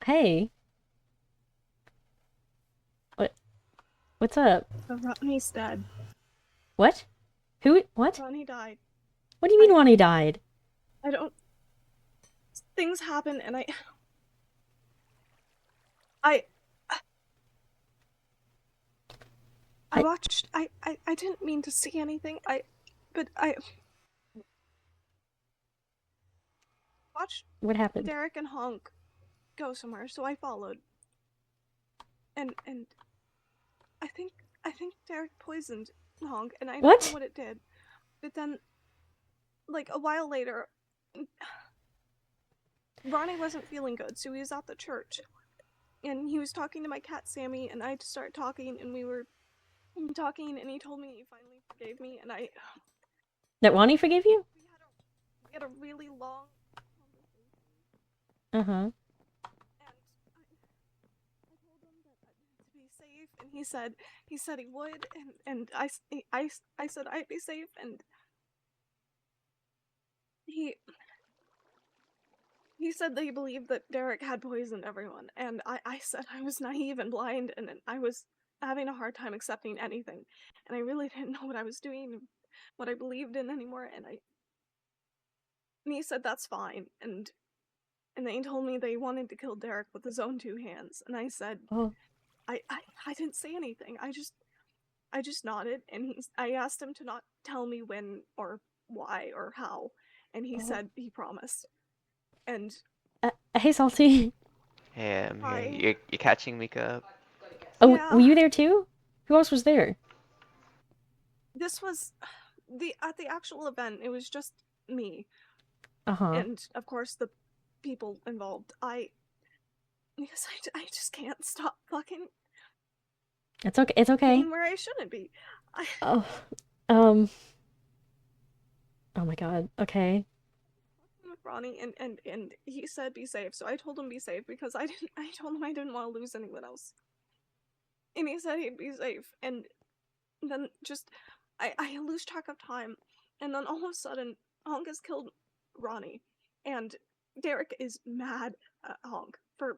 Hey, what? What's up? Ronnie's dead. What? Who? What? Ronnie died. What do you mean I Wani died? I don't. Things happen, and I I I, watched. I didn't mean to see anything. But I watched what happened? Derek and Honk go somewhere, so I followed. And I think I think Derek poisoned Honk, and I don't know What? what it did. But then, like a while later, Ronnie wasn't feeling good, so he was at the church, and he was talking to my cat Sammy, and I just started talking, and we were talking, and he told me he finally forgave me, and I That Wani forgave you? we had a really long conversation, Uh-huh. and I told him that I needed to be safe, and he said he would, and I said I'd be safe, and he he said that he believed that Derek had poisoned everyone, and I said I was naive and blind, and I was having a hard time accepting anything, and I really didn't know what I was doing, what I believed in anymore, and he said that's fine, and then he told me that he wanted to kill Derek with his own two hands, and I said Oh, I didn't say anything. I just nodded, and I asked him to not tell me when or why or how, and he oh. said he promised. And Hey, Salty. Hey, I'm here. I You're catching Mika up? Oh, were yeah, you there too? Who else was there? this was the at the actual event. It was just me, Uh-huh. and of course the people involved. Because I just can't stop fucking It's okay. It's okay. being where I shouldn't be. I Oh, um. Oh my God. Okay. with Ronnie, and he said be safe, so I told him be safe because I told him I didn't want to lose anyone else, and he said he'd be safe, and then just I lose track of time, and then all of a sudden Honk has killed Ronnie, and Derek is mad at Honk for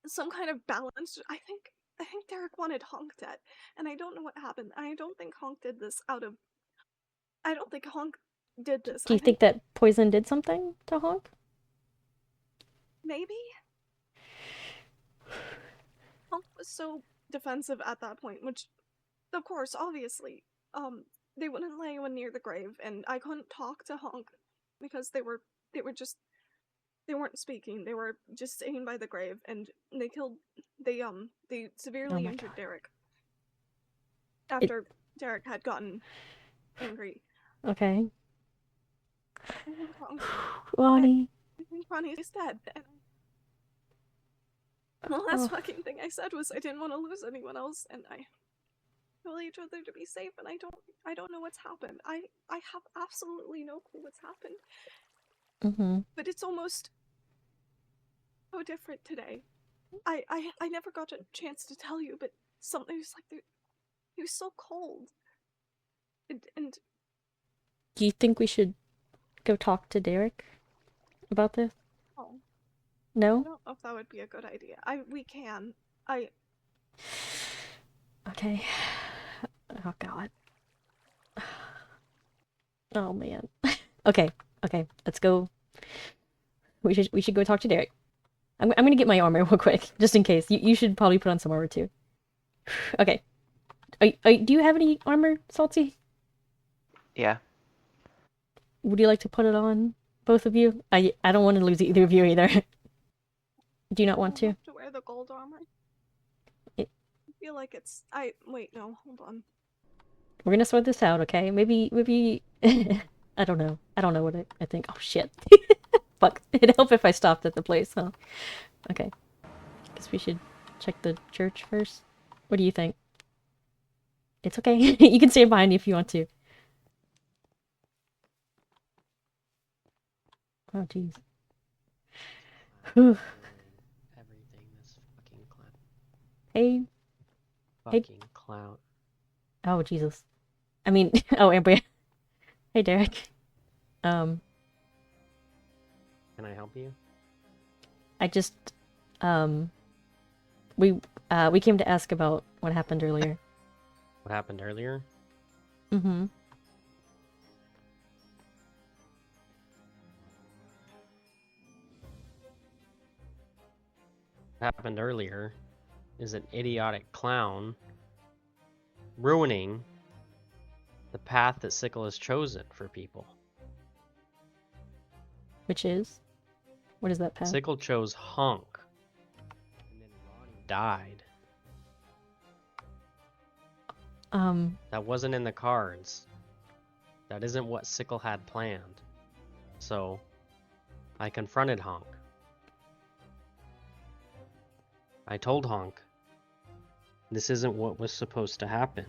some kind of balance. I think Derek wanted Honk dead, and I don't know what happened. I don't think Honk did this out of. I don't think Honk did this. Do you I think think that poison did something to Honk? maybe Honk was so defensive at that point, which, of course, obviously, they wouldn't lay anyone near the grave, and I couldn't talk to Honk because they were just they weren't speaking. They were just sitting by the grave, and they Oh severely my injured God. Derek It. after Derek had gotten angry. Okay. I think I, Wani. I think Ronnie's dead. And the last Oh, fucking thing I said was I didn't want to lose anyone else, and I told each other to be safe. And I don't know what's happened. I have absolutely no clue what's happened. mm-hmm. But it's almost so different today. I never got a chance to tell you, but something was like he was so cold, and Do you think we should go talk to Derek about this? oh, I No? don't know if that would be a good idea. We can. I Okay. Oh God. Oh man. Okay. Okay. Let's go. We should go talk to Derek. I'm gonna get my armor real quick, just in case. You should probably put on some armor too. Okay. Do you have any armor, Salty? Yeah. Would you like to put it on, both of you? I don't want to lose either of you either. Do you not want will to? have to wear the gold armor. It, I feel like it's. I wait. No, hold on. we're gonna sort this out, okay? Maybe. I don't know. I don't know what I think. Oh shit. Fuck. It'd help if I stopped at the place, huh? Okay. Guess we should check the church first. What do you think? It's okay. You can stand behind me if you want to. Oh jeez. Everything, this fucking clown. Hey. Hey. Fucking clown. Oh Jesus. I mean, oh Amber. Hey Derek. Um, Can I help you? I just We came to ask about what happened earlier. What happened earlier? Mm-hmm. What happened earlier is an idiotic clown ruining the path that Sickle has chosen for people. Which is? What is that path? Sickle chose Hunk, and then Ronnie died. That wasn't in the cards. That isn't what Sickle had planned. So, I confronted Hunk. I told Hunk, this isn't what was supposed to happen.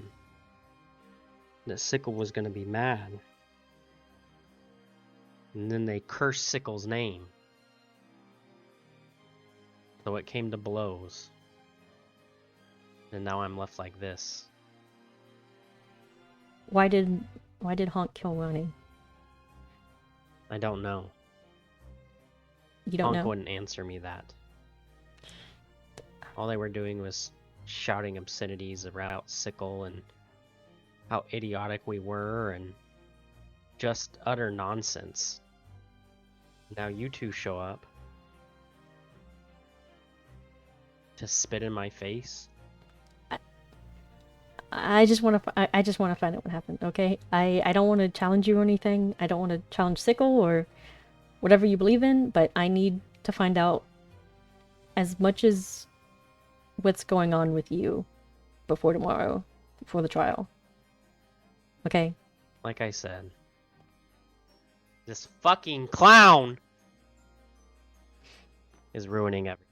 That Sickle was going to be mad. And then they cursed Sickle's name. So it came to blows. And now I'm left like this. Why did Honk kill Ronnie? I don't know. You don't Honk know? wouldn't answer me that. All they were doing was shouting obscenities about Sickle and how idiotic we were and just utter nonsense. Now you two show up to spit in my face. I just want to find out what happened, okay? I don't want to challenge you or anything. I don't want to challenge Sickle or whatever you believe in, but I need to find out as much as what's going on with you before tomorrow, before the trial. Okay? Like I said, this fucking clown is ruining everything.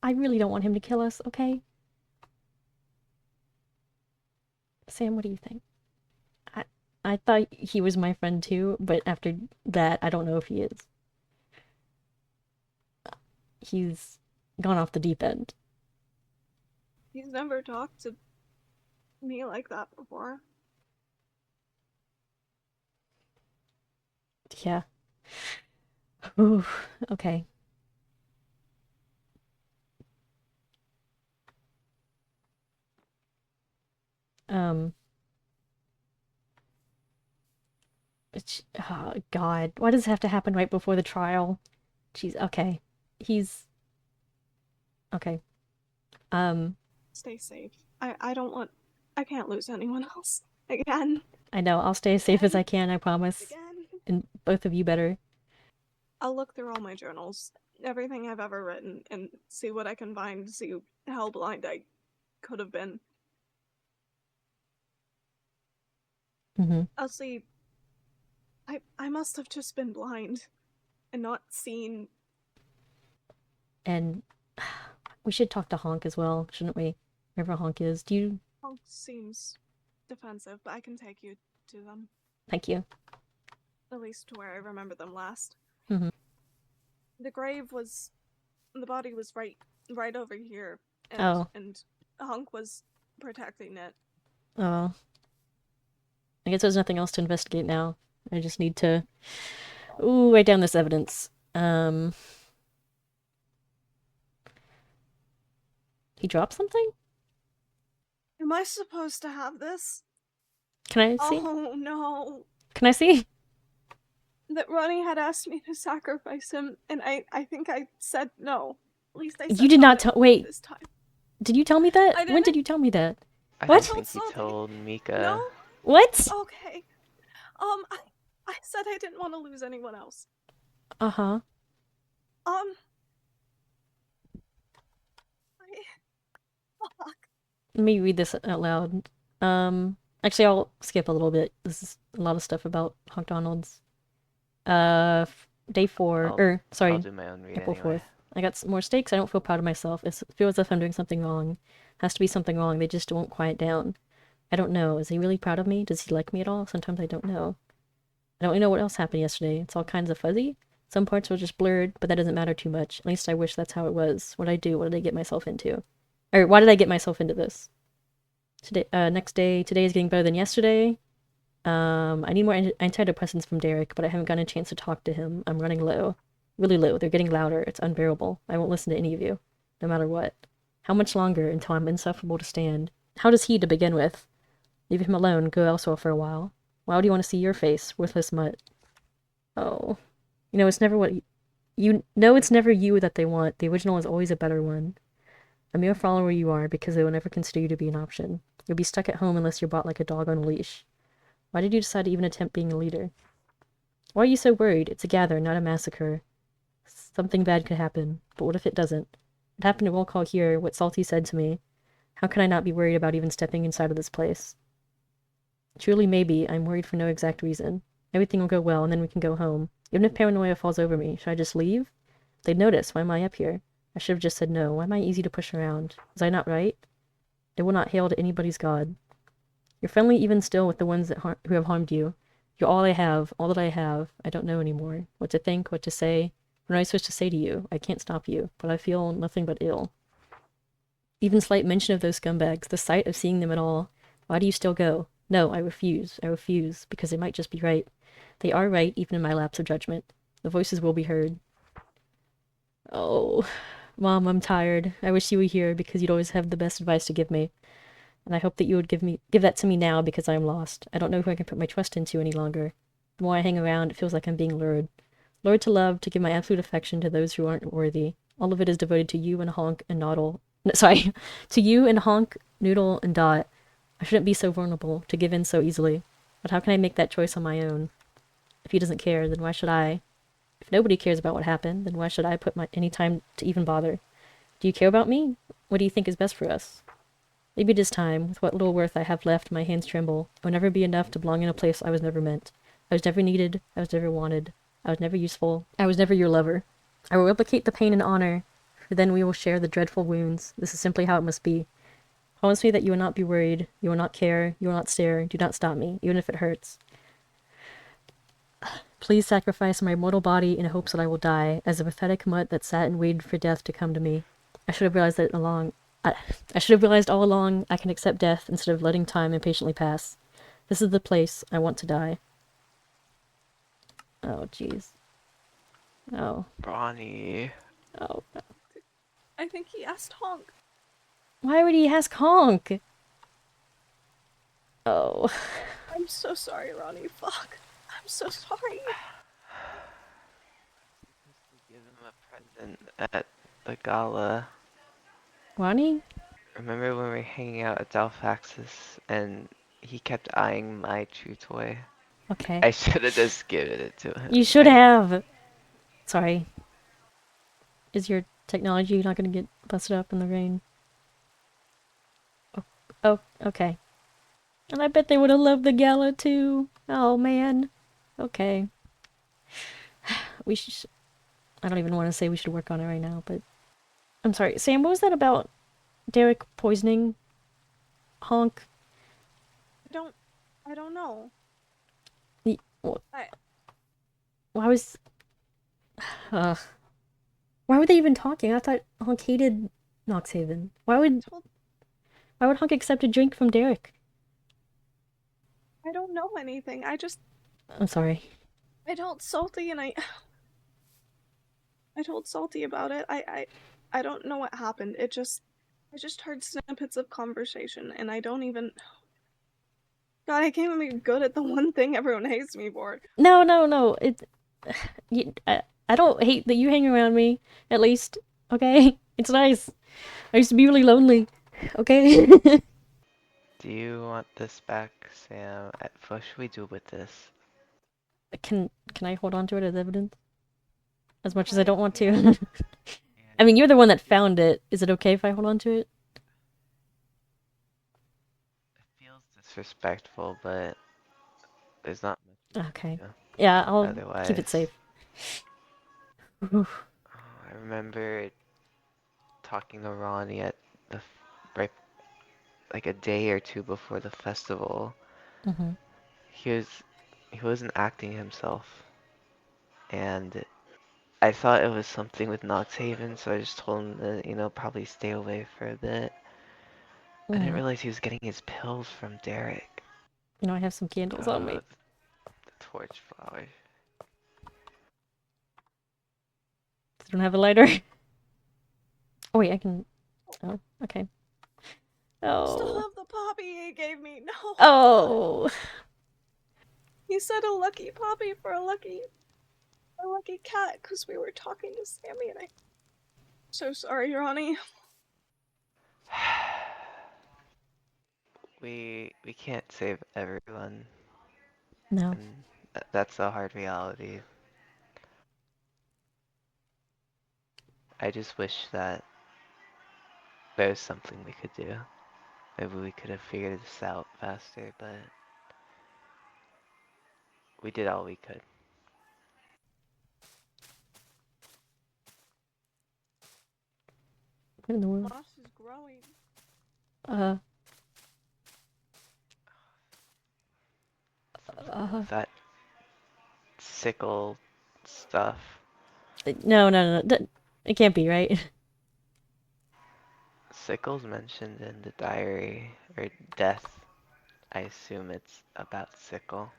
I really don't want him to kill us, okay? Sam, what do you think? I thought he was my friend too, but after that, I don't know if he is. He's gone off the deep end. He's never talked to me like that before. Yeah. Ooh, okay. Oh, God. Why does it have to happen right before the trial? Jeez, okay. Okay. Stay safe. I can't lose anyone else. Again. I know, I'll stay as safe as I can, I promise. Again. And both of you better. I'll look through all my journals, everything I've ever written, and see what I can find, see how blind I could have been. Mm-hmm. I'll see. I must have just been blind and not seen. And we should talk to Honk as well, shouldn't we? Wherever Honk is. Honk seems defensive, but I can take you to them. Thank you. At least to where I remember them last. Mm-hmm. The body was right over here. And Honk was protecting it. Oh. I guess there's nothing else to investigate now. I just need to write down this evidence. He dropped something? Am I supposed to have this? Can I see? Oh no. Can I see? That Ronnie had asked me to sacrifice him, and I think I said no. At least I said You did no not tell- wait. this time. Did you tell me that? I When didn't. did you tell me that? I What? don't think you told Mika. No? What? Okay. I said I didn't want to lose anyone else. Uh-huh. Fuck. Let me read this out loud. Actually, I'll skip a little bit. This is a lot of stuff about Honk Donald's. Day 4, I'll do my own read April anyway. 4th. I got some more stakes. I don't feel proud of myself. It feels as if I'm doing something wrong. Has to be something wrong. They just won't quiet down. I don't know. Is he really proud of me? Does he like me at all? Sometimes I don't know. I don't really know what else happened yesterday. It's all kinds of fuzzy. Some parts were just blurred, but that doesn't matter too much. At least I wish that's how it was. What did I do? What did I get myself into? Or why did I get myself into this? Today, next day. Today is getting better than yesterday. I need more antidepressants from Derek, but I haven't gotten a chance to talk to him. I'm running low. Really low. They're getting louder. It's unbearable. I won't listen to any of you, no matter what. How much longer until I'm insufferable to stand? How does he to begin with? Leave him alone. Go elsewhere for a while. Why would you want to see your face, worthless mutt? Oh. You know, it's never what you know it's never you that they want. The original is always a better one. A mere follower you are, because they will never consider you to be an option. You'll be stuck at home unless you're bought like a dog on a leash. Why did you decide to even attempt being a leader? Why are you so worried? It's a gather, not a massacre. Something bad could happen, but what if it doesn't? It happened to roll call here, what Salty said to me. How can I not be worried about even stepping inside of this place? Truly, maybe, I'm worried for no exact reason. Everything will go well, and then we can go home. Even if paranoia falls over me, should I just leave? They'd notice. Why am I up here? I should have just said no. Why am I easy to push around? Was I not right? It will not hail to anybody's god. You're friendly even still with the ones that who have harmed you. You're all I have, all that I have. I don't know anymore. What to think, what to say. What am I supposed to say to you? I can't stop you, but I feel nothing but ill. Even slight mention of those scumbags, the sight of seeing them at all. Why do you still go? No, I refuse, because they might just be right. They are right, even in my lapse of judgment. The voices will be heard. Oh, Mom, I'm tired. I wish you were here, because you'd always have the best advice to give me. And I hope that you would give that to me now, because I am lost. I don't know who I can put my trust into any longer. The more I hang around, it feels like I'm being lured. Lured to love, to give my absolute affection to those who aren't worthy. All of it is devoted to you and Honk and Noddle. No, sorry, to you and Honk, Noodle, and Dot. I shouldn't be so vulnerable, to give in so easily. But how can I make that choice on my own? If he doesn't care, then why should I? If nobody cares about what happened, then why should I put any time to even bother? Do you care about me? What do you think is best for us? Maybe it is time. With what little worth I have left, my hands tremble. It will never be enough to belong in a place I was never meant. I was never needed. I was never wanted. I was never useful. I was never your lover. I will replicate the pain in honor, for then we will share the dreadful wounds. This is simply how it must be. Promise me that you will not be worried. You will not care. You will not stare. Do not stop me, even if it hurts. Please sacrifice my mortal body in hopes that I will die, as a pathetic mutt that sat and waited for death to come to me. I should have realized I should have realized all along I can accept death instead of letting time impatiently pass. This is the place I want to die. Oh, jeez. Oh. Ronnie. Oh. I think he asked Honk. Why would he ask Honk? Oh. I'm so sorry, Ronnie. Fuck. I'm so sorry. Give him a present at the gala. Ronnie? Remember when we were hanging out at Delphaxis and he kept eyeing my chew toy? Okay. I should have just given it to him. You should have. Sorry. Is your technology not going to get busted up in the rain? Oh, okay. And I bet they would have loved the gala too. Oh, man. Okay. We should... I don't even want to say we should work on it right now, but... I'm sorry. Sam, what was that about Derek poisoning Honk? I don't know. Why was... why were they even talking? I thought Honk hated Noxhaven. Why would Honk accept a drink from Derek? I don't know anything. I'm sorry. I told Salty and I told Salty about it. I don't know what happened. I just heard snippets of conversation and I don't even... God, I can't even be good at the one thing everyone hates me for. No. I don't hate that you hang around me, at least. Okay? It's nice. I used to be really lonely. Okay? Do you want this back, Sam? What should we do with this? Can I hold on to it as evidence? As much as I don't want to. I mean, you're the one that found it. Is it okay if I hold on to it? It feels disrespectful, but there's not much. Okay. Yeah. Yeah, I'll Otherwise, keep it safe. I remember talking to Ronnie at right, like a day or two before the festival. Mm-hmm. He wasn't acting himself, and I thought it was something with Noxhaven, so I just told him to, probably stay away for a bit. I didn't realize he was getting his pills from Derek. You know, I have some candles on me. The torch flower. I don't have a lighter. Oh wait, I can. Oh, okay. Still Oh. have the poppy he gave me. No. Oh. He said a lucky poppy for a lucky cat because we were talking to Sammy and I. So sorry, Ronnie. We can't save everyone, No. and that's a hard reality. I just wish that there's something we could do. Maybe we could have figured this out faster, but we did all we could. What in the world? Moss is growing. That sickle stuff. No. It can't be, right? Sickle's mentioned in the diary, or death. I assume it's about sickle.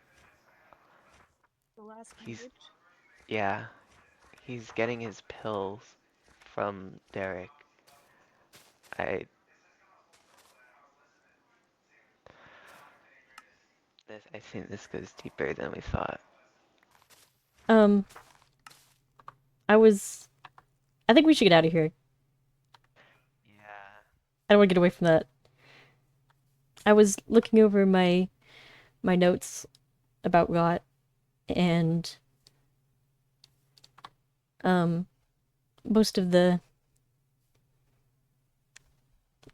The last He's, page. yeah, he's getting his pills from Derek. I think this goes deeper than we thought. I think we should get out of here. Yeah. I don't want to get away from that. I was looking over my notes about Rot, and most of the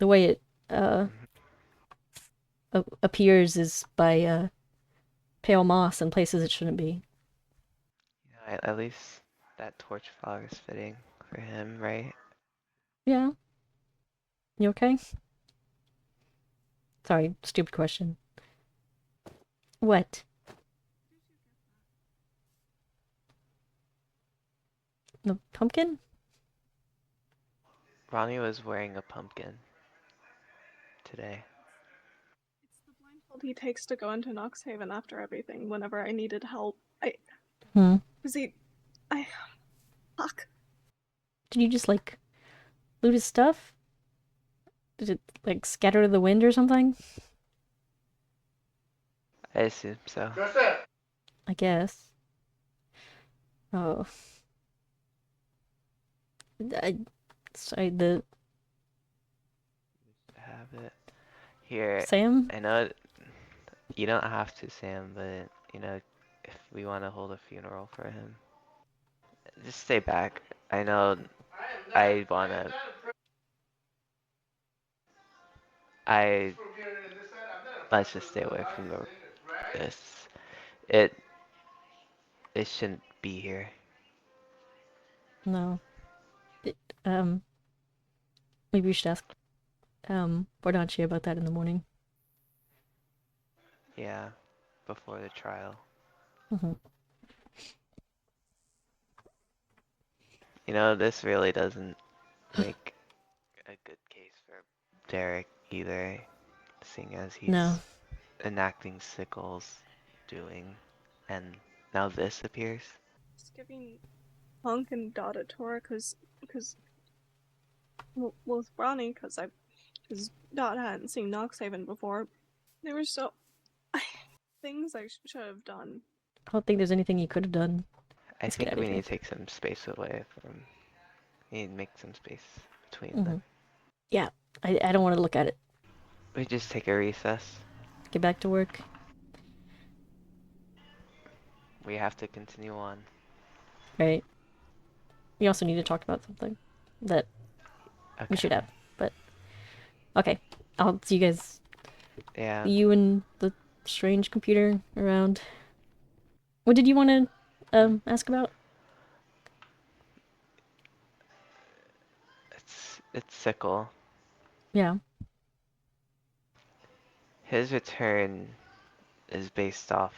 way it appears is by pale moss in places it shouldn't be. Yeah, at least that torch flower is fitting for him, right? Yeah. You okay? Sorry, stupid question. What? The pumpkin? Ronnie was wearing a pumpkin today. It's the blindfold he takes to go into Noxhaven after everything. Whenever I needed help, was he? Fuck. Did you just like loot his stuff? Did it like scatter to the wind or something? I assume so. I guess. Oh. Sorry, the Have it. Here, Sam? I know you don't have to, Sam, but you know, if we want to hold a funeral for him, just stay back. I know I wanna. I Let's just stay away from this. It shouldn't be here. No. It, maybe we should ask Bordonchi about that in the morning. Yeah, before the trial. Mm-hmm. You know, this really doesn't make a good case for Derek either, seeing as he's No. enacting Sickle's doing, and now this appears. Just giving Punk and Dot a tour because well, with Ronnie because Dot hadn't seen Noxhaven before. There were so things I should have done. I don't think there's anything you could have done. I Let's get think out we of here. need to take some space away from. We need to make some space between Mm-hmm. them. Yeah, I don't want to look at it. We just take a recess. Get back to work. We have to continue on. Right. We also need to talk about something that we should have. But okay, I'll see you guys. Yeah. You and the strange computer around. What did you want to ask about? It's Sickle. Yeah. His return is based off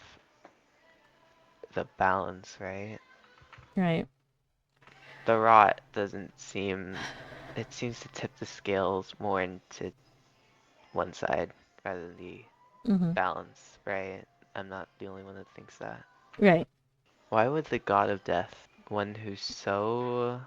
the balance, right? Right. The rot doesn't seem. It seems to tip the scales more into one side rather than the balance, right? I'm not the only one that thinks that. Right. Why would the god of death, one who's so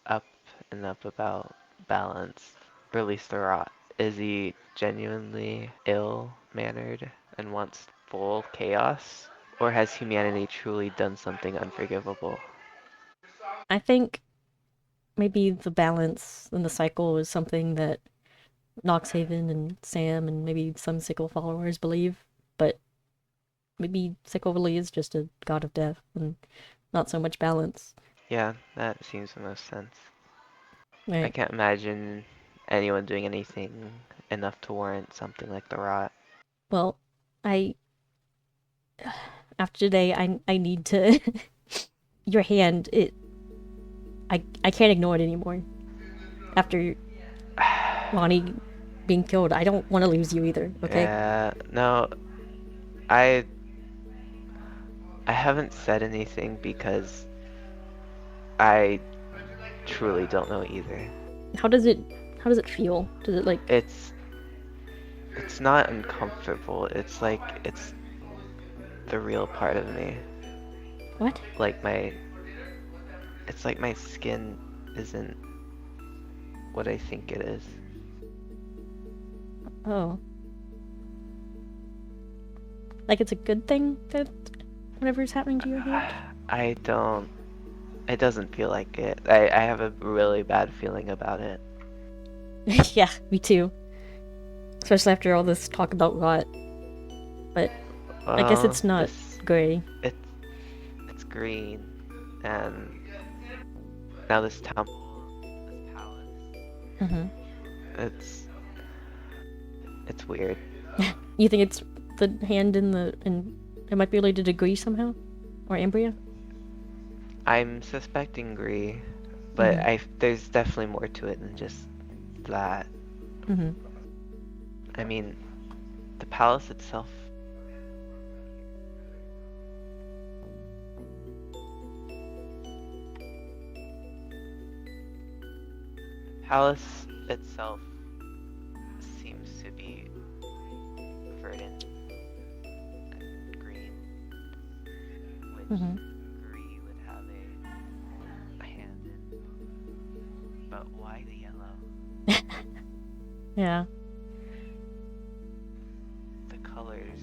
up and up about balance, release the rot? Is he genuinely ill-mannered and wants full chaos? Or has humanity truly done something unforgivable? I think maybe the balance and the cycle is something that Noxhaven and Sam and maybe some Sickle followers believe, but maybe Sickle really is just a god of death and not so much balance. Yeah, that seems the most sense. I Right. can't imagine anyone doing anything enough to warrant something like the rot. Well, I after today I need to your hand I can't ignore it anymore. After Ronnie being killed, I don't want to lose you either, okay? Yeah, no, I haven't said anything because I truly don't know either. How does it feel? Does it like It's not uncomfortable. It's like it's the real part of me. what? Like it's like my skin isn't what I think it is. Oh. Like it's a good thing that whatever's happening to your hand? I don't. It doesn't feel like it. I have a really bad feeling about it. Yeah, me too. Especially after all this talk about rot. But I guess Well, it's not gray. it's green, and now this temple, this palace, it's it's weird. You think it's the hand in it might be related to Gree somehow? Or Ambria? I'm suspecting Gree, but there's definitely more to it than just that. I mean, the palace itself. The palace itself seems to be verdant and green, which Gree would have a hand in. But why the yellow? Yeah. The colors,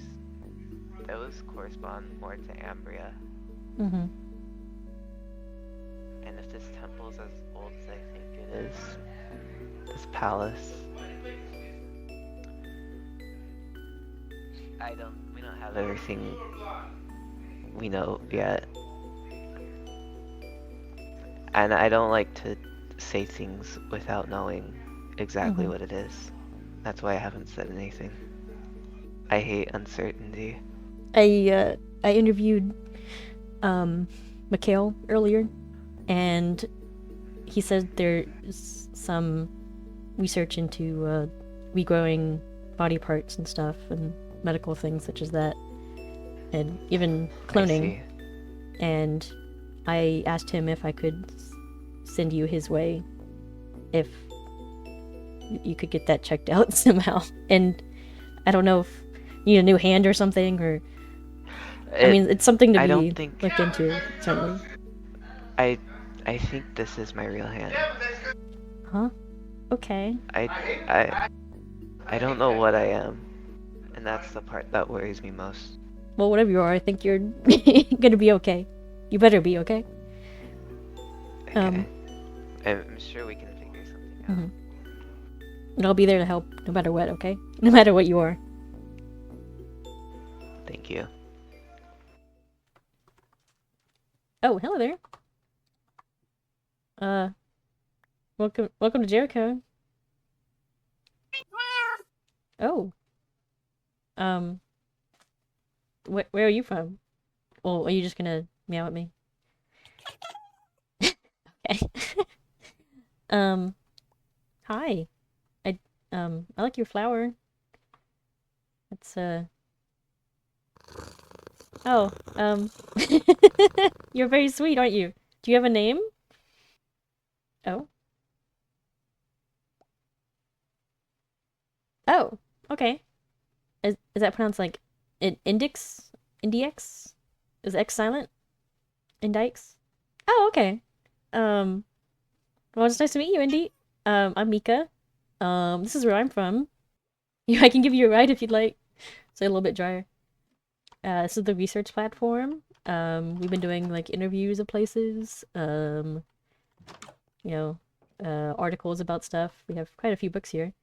those correspond more to Ambria. And if this temple's as old as I think it is, this palace, we don't have everything we know yet. And I don't like to say things without knowing exactly what it is. That's why I haven't said anything. I hate uncertainty. I interviewed Mikhail earlier, and he said there's some research into regrowing body parts and stuff and medical things such as that, and even cloning. And I asked him if I could send you his way if you could get that checked out somehow. And I don't know if you need a new hand or something, or I mean, it's something to be looked into, certainly. I think this is my real hand. Huh? Okay. I don't know what I am, and that's the part that worries me most. Well, whatever you are, I think you're gonna be okay. You better be, okay? Okay. I'm sure we can figure something out. And I'll be there to help no matter what, okay? No matter what you are. Thank you. Oh, hello there. Welcome to Jericho. Oh. Where are you from? Well, are you just gonna meow at me? Okay. Hi. I like your flower. It's, oh, you're very sweet, aren't you? Do you have a name? Oh. Oh, okay. is that pronounced like index? Indix? Is X silent? Indix? Oh, okay. Well, it's nice to meet you, Indy. I'm Mika. This is where I'm from. I can give you a ride if you'd like. It's a little bit drier. This is the research platform. We've been doing like interviews of places. You know, articles about stuff. We have quite a few books here.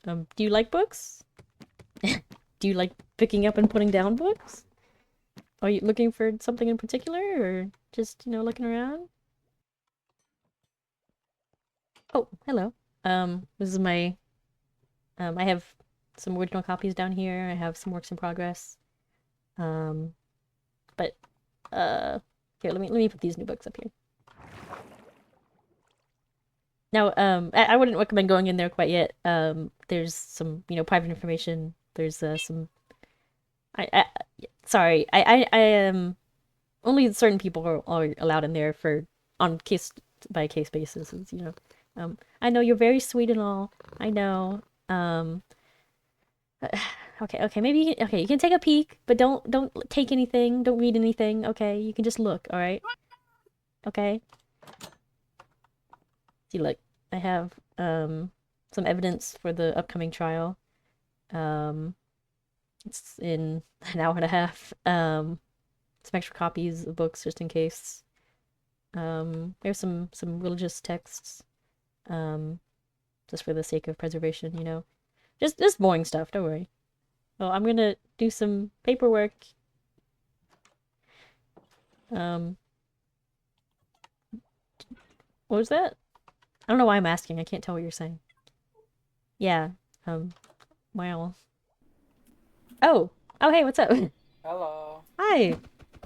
Do you like books? Do you like picking up and putting down books? Are you looking for something in particular, or just, looking around? Oh, hello. This is my, I have some original copies down here. I have some works in progress. But, here, let me put these new books up here. Now, I wouldn't recommend going in there quite yet. There's some, private information. There's, some... sorry, I only certain people are allowed in there on case by case basis, I know you're very sweet and all. I know. Okay, maybe okay, you can take a peek, but don't take anything, don't read anything, okay? You can just look, all right? Okay? See, look, I have some evidence for the upcoming trial. It's in an hour and a half. Some extra copies of books just in case. There's some religious texts. Just for the sake of preservation, Just boring stuff, don't worry. Well, I'm gonna do some paperwork. What was that? I don't know why I'm asking. I can't tell what you're saying. Yeah. Well. Oh, hey, what's up? Hello. Hi.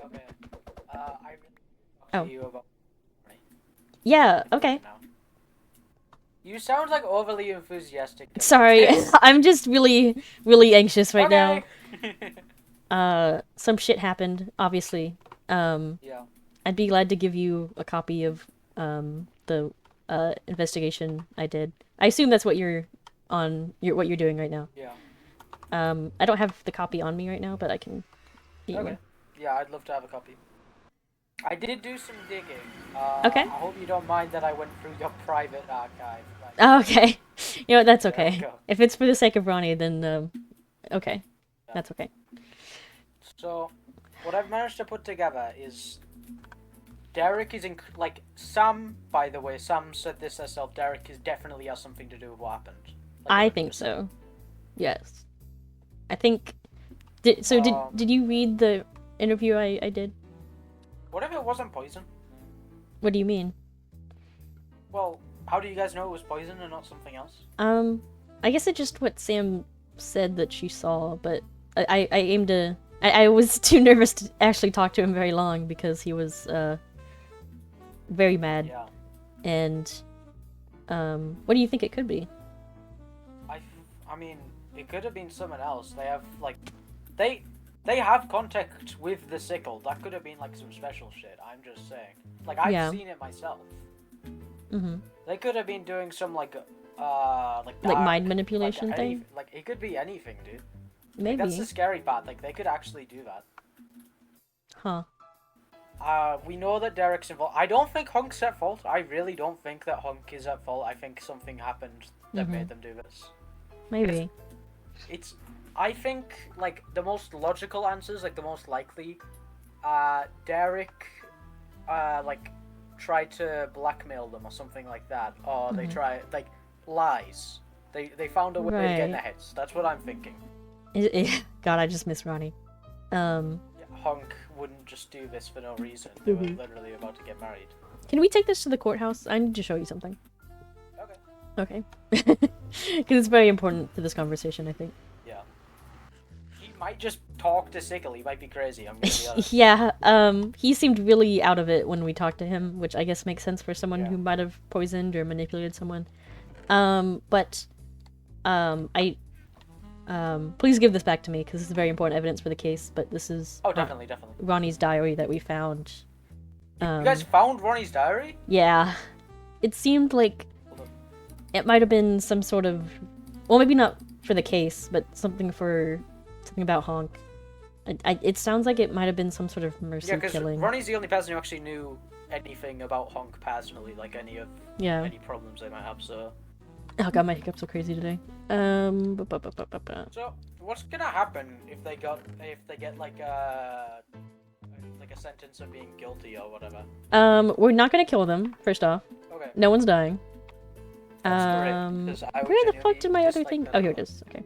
Okay. I Oh. talk to you about. Yeah. Okay. You sound like overly enthusiastic. about Sorry, this. I'm just really, really anxious right Okay. now. Some shit happened, obviously. Yeah. I'd be glad to give you a copy of the investigation I did. I assume that's what you're doing right now. Yeah. I don't have the copy on me right now, but I can get you Okay. one. Yeah, I'd love to have a copy. I did do some digging. Okay. I hope you don't mind that I went through your private archive. Oh, okay. That's There okay. we go. If it's for the sake of Ronnie, then okay. Yeah. That's okay. So, what I've managed to put together is Derek is Sam. By the way, Sam said this herself. Derek definitely has something to do with what happened. I think 100%. so. Yes. I think. Did you read the interview I did? What if it wasn't poison? What do you mean? Well, how do you guys know it was poison and not something else? I guess it's just what Sam said that she saw, but I aimed to. I was too nervous to actually talk to him very long because he was very mad. Yeah. And what do you think it could be? I mean, it could have been someone else. They have they have contact with the sickle. That could have been some special shit. I'm just saying. I've seen it myself. Mm-hmm. They could have been doing some Like dark, mind manipulation thing? It could be anything, dude. Maybe. That's the scary part. They could actually do that. Huh. We know that Derek's involved. I don't think Hunk's at fault. I really don't think that Hunk is at fault. I think something happened that made them do this. Maybe. I think, the most logical answers, the most likely, Derek, tried to blackmail them or something like that. Or they try, lies. They found a way to get in their heads. That's what I'm thinking. God, I just miss Ronnie. Hunk wouldn't just do this for no reason. They were literally about to get married. Can we take this to the courthouse? I need to show you something. Okay. Okay. Because it's very important to this conversation, I think. Yeah. He might just talk to Sickle. He might be crazy. I'm gonna be honest. Yeah, he seemed really out of it when we talked to him, which I guess makes sense for someone Yeah. who might have poisoned or manipulated someone. Please give this back to me, because this is very important evidence for the case, but this is Oh, definitely. Ronnie's diary that we found. You guys found Ronnie's diary? Yeah. It seemed like it might have been some sort of... Well, maybe not for the case, but something about Honk. It sounds like it might have been some sort of mercy Yeah, because killing. Ronnie's the only person who actually knew anything about Honk personally, like any problems they might have. So. Oh god, my hiccups are crazy today. So what's gonna happen if they get like a sentence of being guilty or whatever? We're not gonna kill them. First off, Okay. no one's dying. That's great, 'cause I would Where the fuck did my genuinely other dislike thing? that Oh, a here it lot. is. Okay.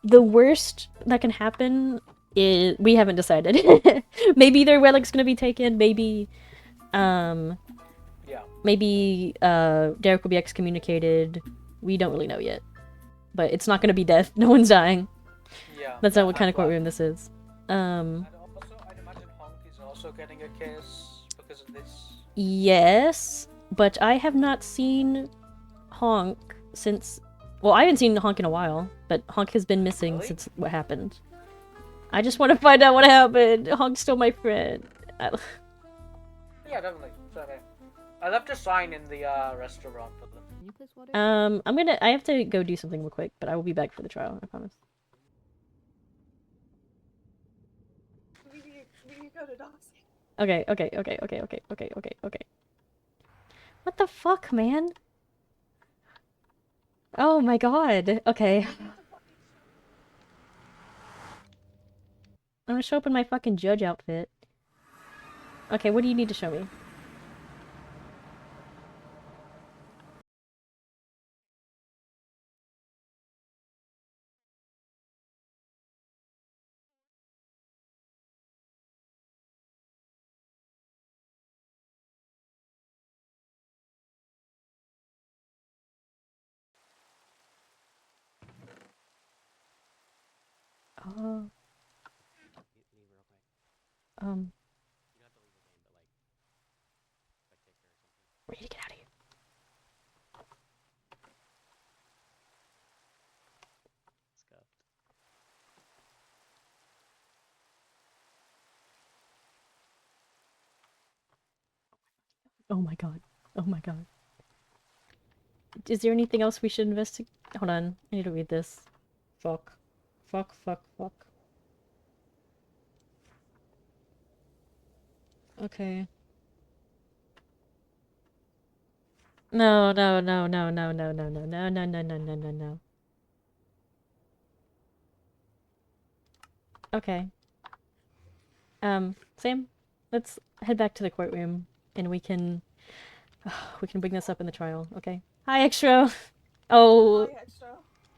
The worst that can happen is we haven't decided. Maybe their relic's gonna be taken. Maybe, Yeah. maybe Derek will be excommunicated. We don't really know yet, but it's not gonna be death. No one's dying. Yeah. That's not what kind I'm of glad. courtroom this is. And also, I'd imagine Honk is also getting a case because of this. Yes, but I have not seen Honk since. Well, I haven't seen Honk in a while, but Honk has been missing Really? since what happened. I just want to find out what happened. Honk's still my friend. Yeah, definitely. It's okay. I left a sign in the restaurant for them. Can you place water? I have to go do something real quick, but I will be back for the trial, I promise. We go to Doxy. Okay. What the fuck, man? Oh my god. Okay. I'm gonna show up in my fucking judge outfit. Okay, what do you need to show me? Oh. We need to get out of here. Oh my god. Oh my god. Is there anything else we should investigate? Hold on. I need to read this. Fuck. Okay. No. Okay. Sam, let's head back to the courtroom and we can bring this up in the trial, okay? Hi, Extra! Oh, Hi, Extra.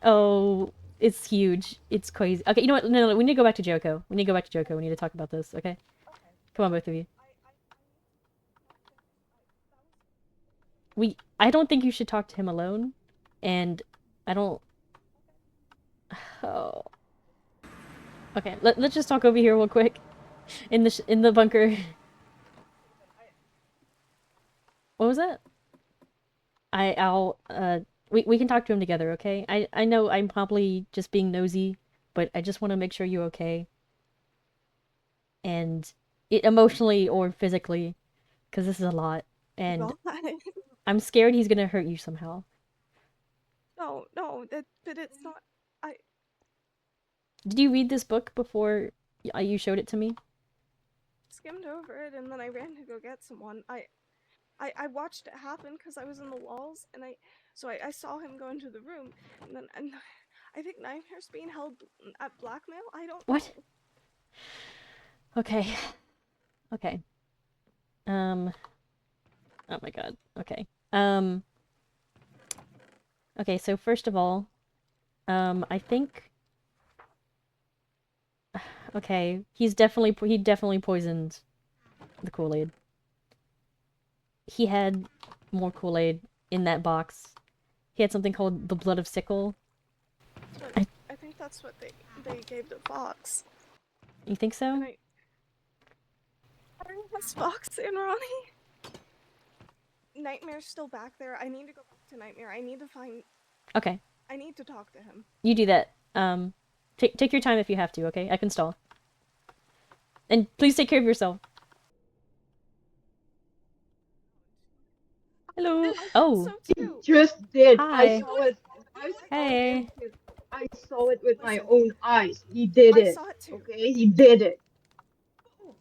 oh, it's huge. It's crazy. Okay, you know what? No, we need to go back to Joko. We need to talk about this, okay? Come on, both of you. I don't think you should talk to him alone, and I don't... Oh. Okay, let's just talk over here real quick. In the bunker. What was that? We can talk to him together, okay? I know I'm probably just being nosy, but I just want to make sure you're okay. And emotionally or physically, because this is a lot. And God. I'm scared he's gonna hurt you somehow. No, but it's not. Did you read this book before you showed it to me? Skimmed over it and then I ran to go get someone. I watched it happen because I was in the walls and I saw him go into the room and I think Nightmare's being held at blackmail. I don't What? know. Okay. Oh my god. Okay. Okay, so first of all, I think... Okay, he definitely poisoned the Kool-Aid. He had more Kool-Aid in that box. He had something called the blood of sickle. I think that's what they gave the fox. You think so? And I bring this box in, Ronnie. Nightmare's still back there. I need to go back to Nightmare. I need to find... Okay. I need to talk to him. You do that. Take your time if you have to, okay? I can stall. And please take care of yourself. Hello. I think Oh, so He too. just did. Hi. I saw it. I saw Hey. him. I saw it with my Listen, own eyes. He did I it. saw it too. Okay, he did it.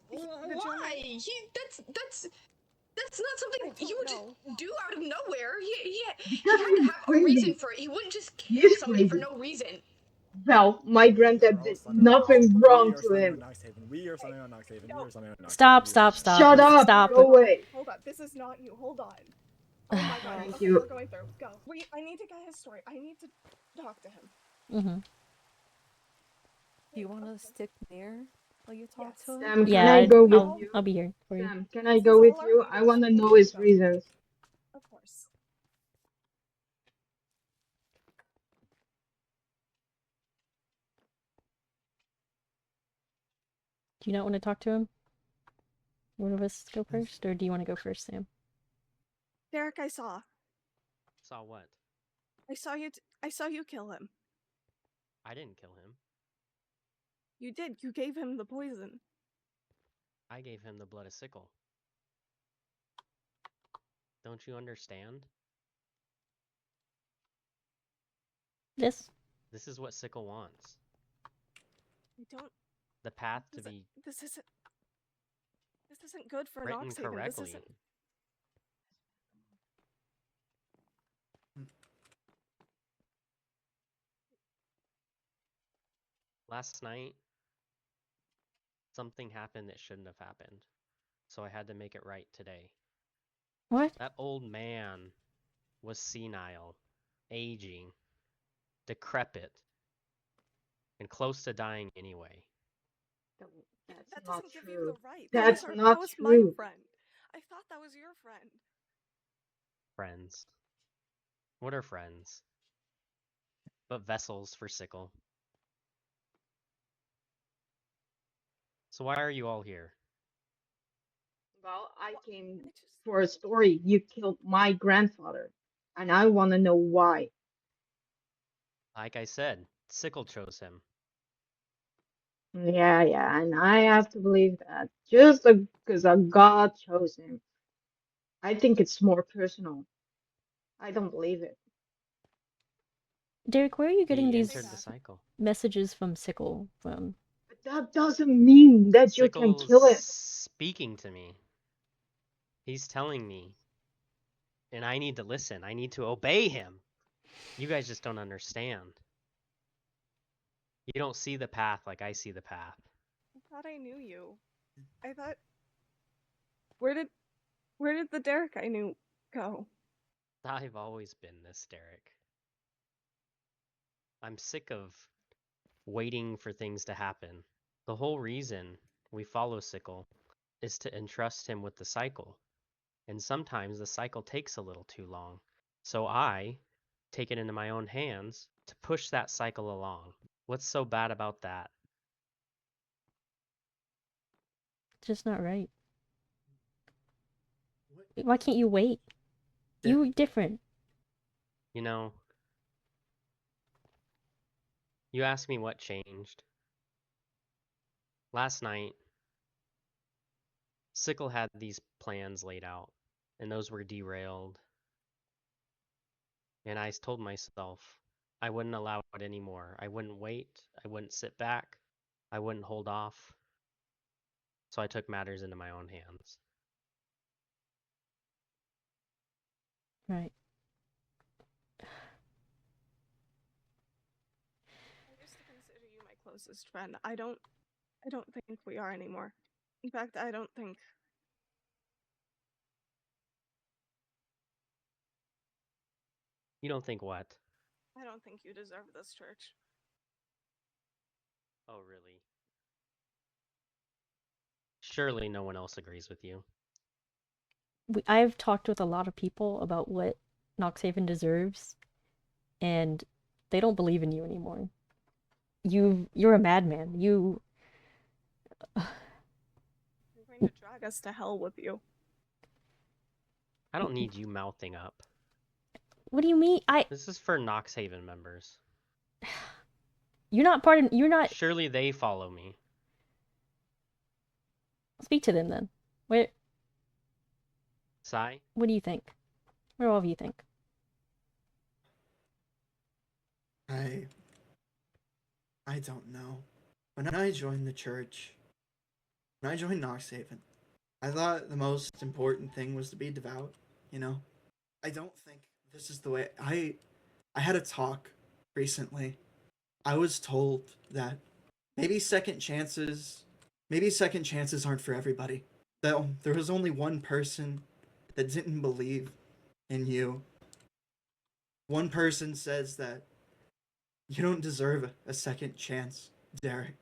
The gentleman- Why? That's not I something he don't would know. just do out of nowhere. He Because had to he's have a reason crazy. for it. He wouldn't just He kill is somebody for crazy. no reason. Well, my granddad We're all did slamming on nothing Noxhaven. wrong We are to slamming him. on Noxhaven. We are slamming on Noxhaven. We are slamming on Noxhaven. Stop, We are stop, slamming stop. Shut up. Stop. Go away. Hold on. This is not you. Hold on. Oh my god. Thank Okay, you. we're going through. Go. Wait, I need to get his story. I need to talk to him. Mm-hmm. Do you want to stick near while you talk Yes. to him? Sam, can Yeah, I go with I'll you? be here for you. Sam, can I This go is with all our you? I leaders. want to know Okay, his go. reasons. Of course. Do you not want to talk to him? One of us go first, or do you want to go first, Sam? Derek, I saw. Saw what? I saw you. I saw you kill him. I didn't kill him. You did. You gave him the poison. I gave him the blood of sickle. Don't you understand? This? This is what sickle wants. I don't. The path to This, be this isn't. This isn't good for written Noxhaven. correctly. This isn't. Last night, something happened that shouldn't have happened. So I had to make it right today. What? That old man was senile, aging, decrepit, and close to dying anyway. That's That not doesn't give you true. the right. That's that not was my true. friend. I thought that was your friend. Friends. What are friends? But vessels for sickle. So why are you all here? Well, I Well, came I just. for a story. You killed my grandfather, and I want to know why. Like I said, sickle chose him. Yeah, and I have to believe that just because a god chose him. I think it's more personal. I don't believe it. Derek, where are you getting He these entered the cycle. messages from Sickle from? But that doesn't mean that you can Sickle's kill him. speaking to me. He's telling me. And I need to listen. I need to obey him. You guys just don't understand. You don't see the path like I see the path. I thought I knew you. I thought. Where did the Derek I knew go? I've always been this, Derek. I'm sick of waiting for things to happen. The whole reason we follow Sickle is to entrust him with the cycle. And sometimes the cycle takes a little too long. So I take it into my own hands to push that cycle along. What's so bad about that? It's just not right. Why can't you wait? You different. You know, you asked me what changed. Last night, Sickle had these plans laid out, and those were derailed. And I told myself I wouldn't allow it anymore. I wouldn't wait. I wouldn't sit back. I wouldn't hold off. So I took matters into my own hands. Right. I used to consider you my closest friend. I don't think we are anymore. In fact, I don't think. You don't think what? I don't think you deserve this church. Oh, really? Surely no one else agrees with you. I've talked with a lot of people about what Noxhaven deserves, and they don't believe in you anymore. You're a madman. You're going to drag us to hell with you. I don't need you mouthing up. What do you mean? This is for Noxhaven members. You're not part of. You're not. Surely they follow me. Speak to them then. What? Sai? What do you think? What do all of you think? I don't know. When I joined the church, when I joined Noxhaven, I thought the most important thing was to be devout, you know? I don't think this is the way. I had a talk recently. I was told that maybe second chances aren't for everybody. That there was only one person that didn't believe in you. One person says that you don't deserve a second chance, Derek.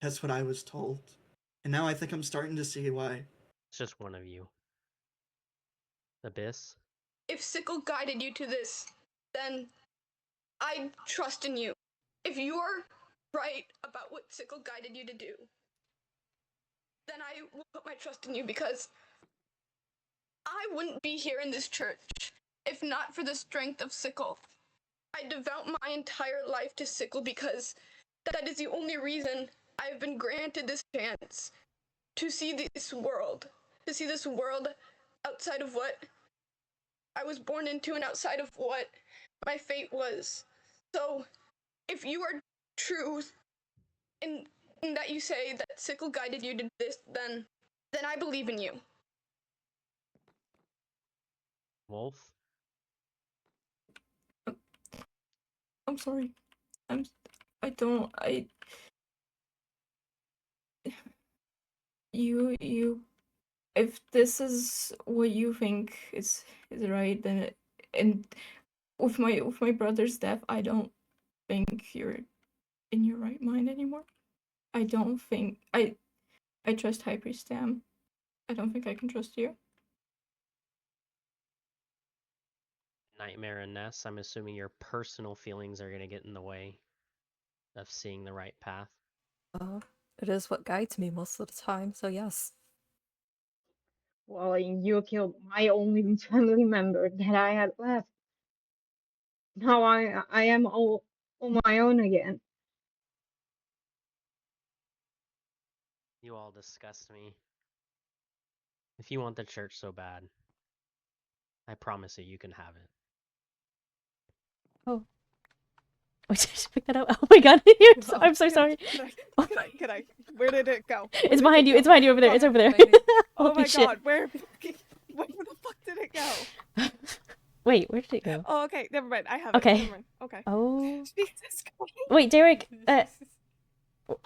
That's what I was told. And now I think I'm starting to see why. It's just one of you. Abyss? If Sickle guided you to this, then I trust in you. If you're right about what Sickle guided you to do, then I will put my trust in you, because I wouldn't be here in this church if not for the strength of Sickle. I devote my entire life to Sickle because that is the only reason I've been granted this chance to see this world outside of what I was born into and outside of what my fate was. So, if you are true in that you say that Sickle guided you to this, then I believe in you. Wolf? I'm sorry. You if this is what you think is right, then and with my brother's death, I don't think you're in your right mind anymore. I don't think I trust High Priest Tam. I don't think I can trust you. Nightmare and Ness, I'm assuming your personal feelings are gonna get in the way of seeing the right path. It is what guides me most of the time, so yes. Well, you killed my only family member that I had left. Now I am all on my own again. You all disgust me. If you want the church so bad, I promise you can have it. Oh. Wait, did I just pick that up? Oh my god, I'm so sorry. Can I? Where did it go? It's behind you. It's behind you over there. It's over there. Oh Holy my shit. god, where the fuck did it go? Wait, where did it go? Oh, okay, never mind. I have Okay. it. Never mind. Okay. Oh. Jesus Christ. Wait, Derek.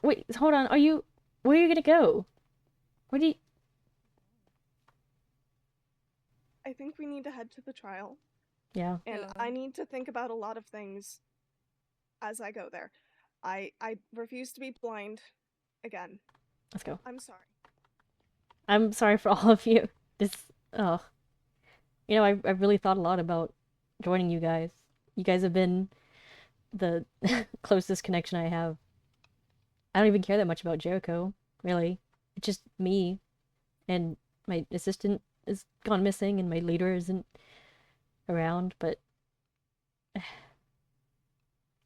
Wait, hold on. Where are you gonna go? Where do you? I think we need to head to the trial. Yeah. And I need to think about a lot of things as I go there. I refuse to be blind again. Let's go. I'm sorry. I'm sorry for all of you. I really thought a lot about joining you guys. You guys have been the closest connection I have. I don't even care that much about Jericho, really. It's just me, and my assistant is gone missing, and my leader isn't around, but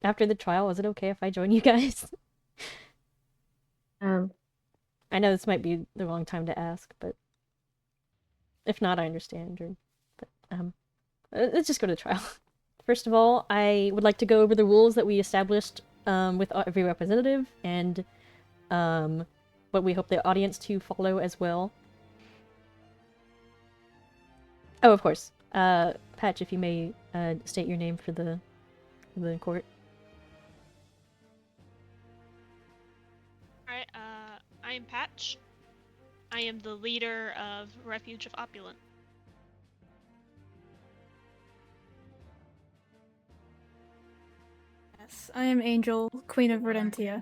after the trial, is it okay if I join you guys? I know this might be the wrong time to ask, but if not, I understand. Let's just go to the trial. First of all, I would like to go over the rules that we established with every representative, and what we hope the audience to follow as well. Oh, of course. Patch, if you may state your name for the court. Alright, I am Patch. I am the leader of Refuge of Opulent. Yes, I am Angel, Queen of Verdentia.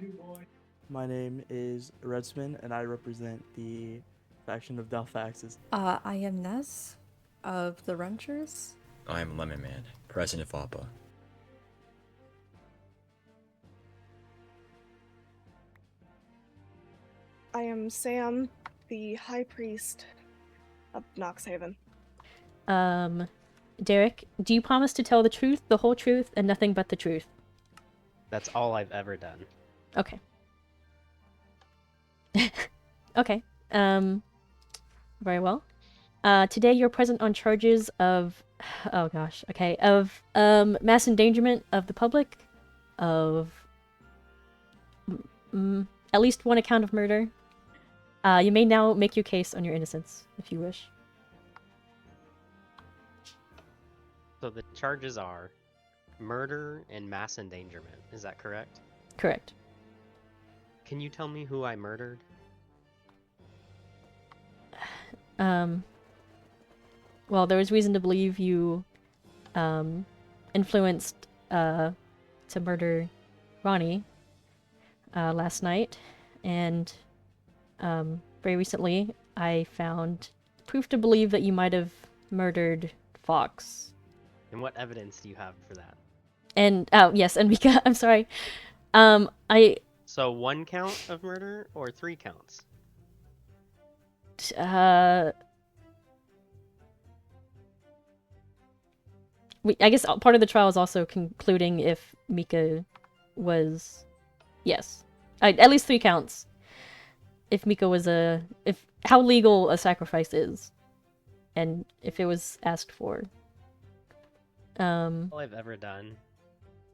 My name is Redsman, and I represent the faction of Delphaxes. I am Ness, of the Runchers. I am Lemon Man, president of Appa. I am Sam, the High Priest of Noxhaven. Derek, do you promise to tell the truth, the whole truth, and nothing but the truth? That's all I've ever done. Okay. Okay. Very well. Today you're present on charges of, oh gosh, okay, of mass endangerment of the public, of at least one account of murder. You may now make your case on your innocence, if you wish. So the charges are murder and mass endangerment. Is that correct? Correct. Can you tell me who I murdered? Well, there was reason to believe you influenced to murder Ronnie last night, and very recently I found proof to believe that you might have murdered Fox. And what evidence do you have for that? And oh yes, and Mika, I'm sorry. So 1 count of murder or 3 counts? I guess part of the trial is also concluding if Mika was, yes, at least 3 counts. If Mika was how legal a sacrifice is, and if it was asked for. All I've ever done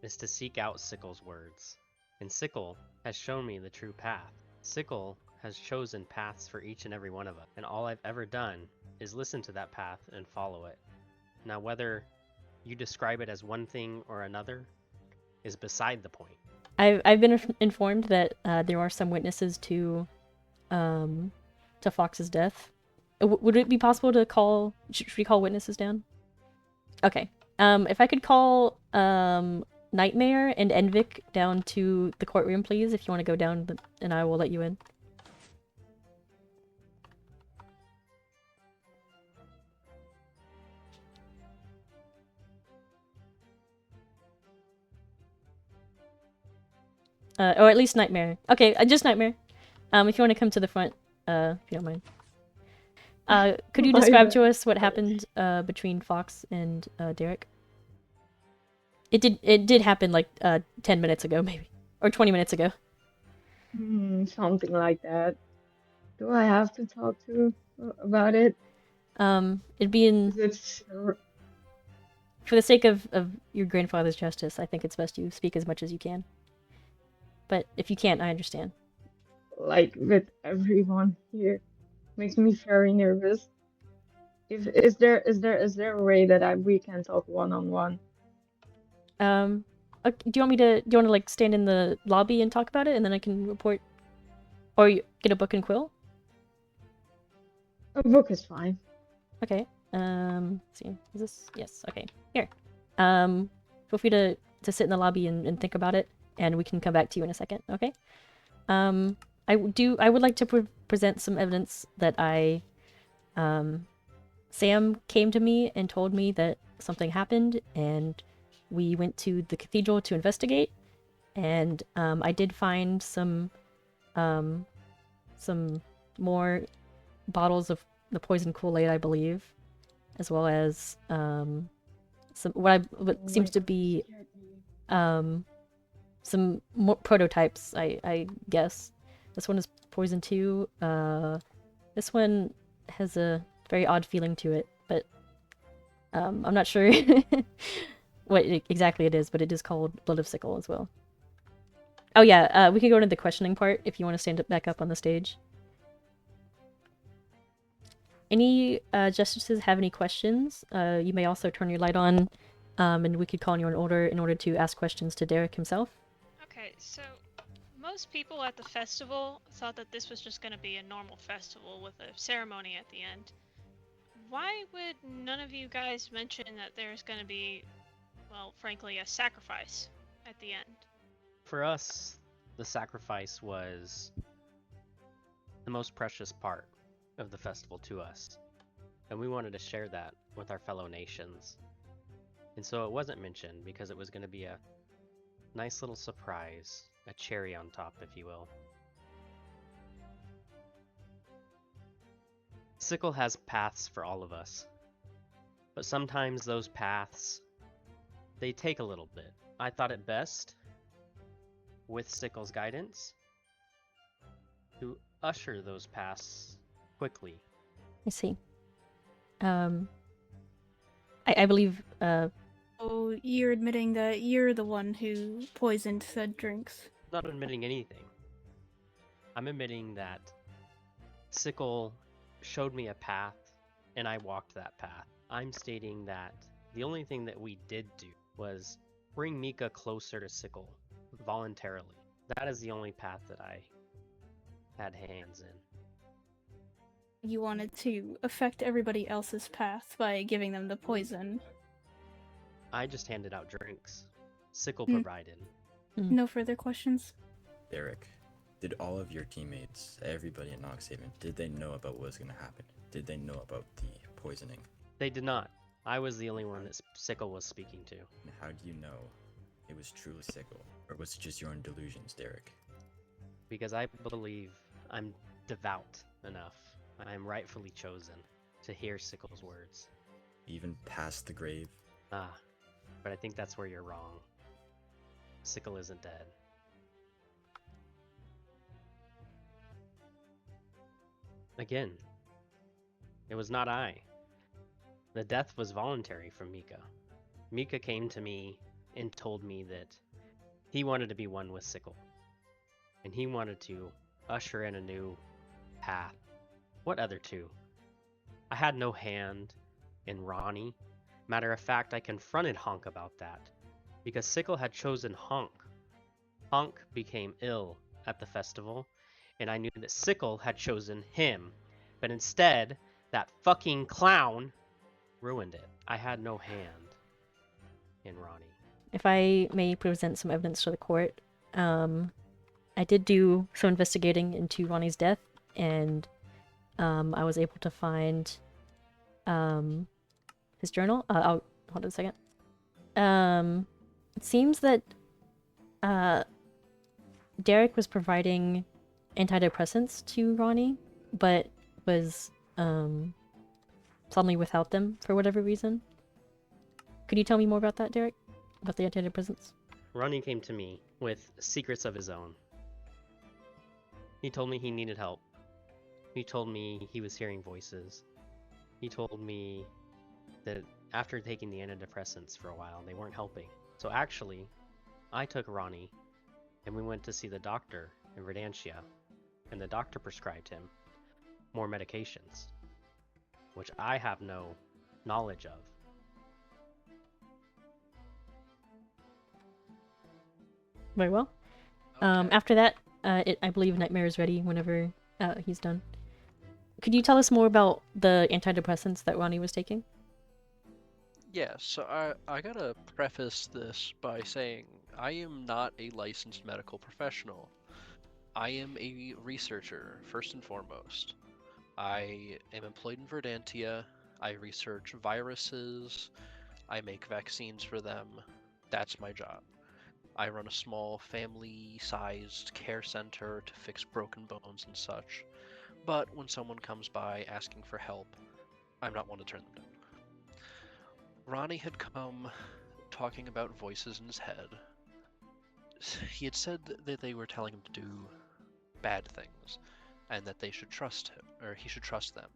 is to seek out Sickle's words, and Sickle has shown me the true path. Sickle has chosen paths for each and every one of us, and all I've ever done is listen to that path and follow it. Now, whether you describe it as one thing or another is beside the point. I've been informed that there are some witnesses to Fox's death. Would it be possible to call? Should we call witnesses down? Okay. If I could call Nightmare and Envik down to the courtroom, please. If you want to go down, and I will let you in. Or at least Nightmare. Okay, just Nightmare. If you want to come to the front, if you don't mind. Could you describe to us what happened between Fox and Derek? It did happen like 10 minutes ago, maybe, or 20 minutes ago. Something like that. Do I have to talk to about it? It'd be in. For the sake of your grandfather's justice, I think it's best you speak as much as you can. But if you can't, I understand. Like with everyone here, makes me very nervous. Is there a way that we can talk one-on-one? Do you want to like stand in the lobby and talk about it, and then I can report, or get a book and quill? A book is fine. Okay. Let's see. Is this? Yes. Okay. Here. Feel free to sit in the lobby and think about it, and we can come back to you in a second. Okay. I would like to present some evidence that Sam came to me and told me that something happened, and we went to the cathedral to investigate, and I did find some more bottles of the poison Kool-Aid, I believe, as well as what seems to be some more prototypes, I guess. This one is poison too. This one has a very odd feeling to it, but I'm not sure what exactly it is, but it is called Blood of Sickle as well. Oh yeah, we can go into the questioning part if you want to stand back up on the stage. Any justices have any questions? You may also turn your light on, and we could call on you in order to ask questions to Derek himself. Okay, so most people at the festival thought that this was just going to be a normal festival with a ceremony at the end. Why would none of you guys mention that there's going to be, well, frankly, a sacrifice at the end? For us, the sacrifice was the most precious part of the festival to us, and we wanted to share that with our fellow nations. And so it wasn't mentioned because it was going to be a nice little surprise, a cherry on top, if you will. Sickle has paths for all of us, but sometimes those paths, they take a little bit. I thought it best, with Sickle's guidance, to usher those paths quickly. I see. I believe Oh, you're admitting that you're the one who poisoned said drinks. Not admitting anything. I'm admitting that Sickle showed me a path, and I walked that path. I'm stating that the only thing that we did do was bring Mika closer to Sickle voluntarily. That is the only path that I had hands in. You wanted to affect everybody else's path by giving them the poison. I just handed out drinks. Sickle provided. No further questions? Derek, did all of your teammates, everybody at Noxhaven, did they know about what was going to happen? Did they know about the poisoning? They did not. I was the only one that Sickle was speaking to. And how do you know it was truly Sickle? Or was it just your own delusions, Derek? Because I believe I'm devout enough. I am rightfully chosen to hear Sickle's words. Even past the grave? But I think that's where you're wrong. Sickle isn't dead. Again, it was not I. The death was voluntary from Mika. Mika came to me and told me that he wanted to be one with Sickle. And he wanted to usher in a new path. What other two? I had no hand in Ronnie. Matter of fact, I confronted Honk about that. Because Sickle had chosen Honk. Honk became ill at the festival, and I knew that Sickle had chosen him. But instead, that fucking clown ruined it. I had no hand in Ronnie. if I may present some evidence to the court, I did do some investigating into Ronnie's death, and I was able to find his journal. Hold on a second. It seems that Derek was providing antidepressants to Ronnie, but was suddenly without them for whatever reason. Could you tell me more about that, Derek? About the antidepressants? Ronnie came to me with secrets of his own. He told me he needed help. He told me he was hearing voices. He told me that after taking the antidepressants for a while, they weren't helping. So actually, I took Ronnie and we went to see the doctor in Verdantia, and the doctor prescribed him more medications, which I have no knowledge of. Very well. After that, I believe Nightmare is ready whenever he's done. Could you tell us more about the antidepressants that Ronnie was taking? Yeah, so I gotta preface this by saying I am not a licensed medical professional. I am a researcher, first and foremost. I am employed in Verdantia. I research viruses. I make vaccines for them. That's my job. I run a small family-sized care center to fix broken bones and such. But when someone comes by asking for help, I'm not one to turn them down. Ronnie had come talking about voices in his head. He had said that they were telling him to do bad things, and that they should trust him, or he should trust them.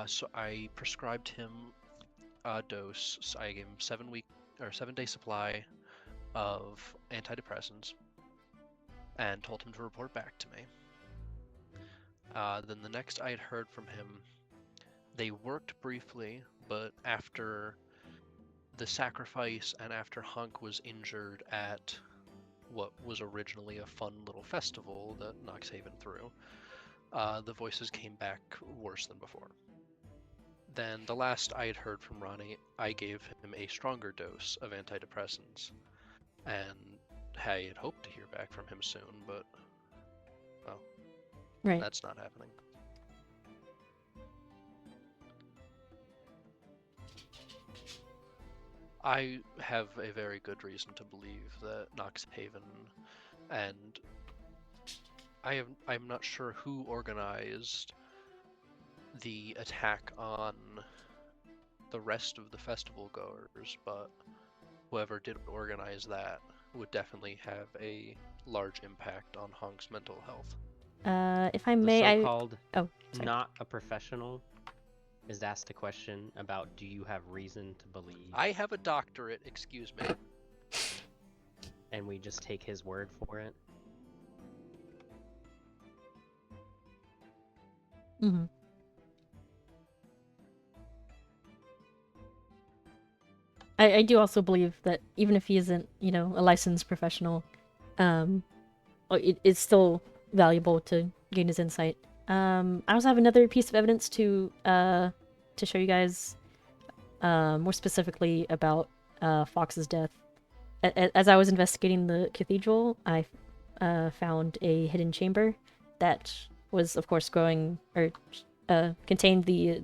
So I prescribed him a dose. So I gave him 7-day supply of antidepressants, and told him to report back to me. Then the next I had heard from him, they worked briefly, but after the sacrifice and after Hunk was injured at what was originally a fun little festival that Noxhaven threw, the voices came back worse than before. Then the last I had heard from Ronnie, I gave him a stronger dose of antidepressants, and I had hoped to hear back from him soon, but, well, right. That's not happening. I have a very good reason to believe that Noxhaven, and I'm not sure who organized the attack on the rest of the festival goers, but whoever did organize that would definitely have a large impact on Honk's mental health. If I may, the so-called oh, sorry. not a professional is asked a question about do you have reason to believe, I have a doctorate, excuse me. and we just take his word for it. Mm-hmm. I do also believe that even if he isn't, you know, a licensed professional, it's still valuable to gain his insight. I also have another piece of evidence to show you guys, more specifically about Fox's death. As I was investigating the cathedral, I found a hidden chamber that was, of course, growing or contained the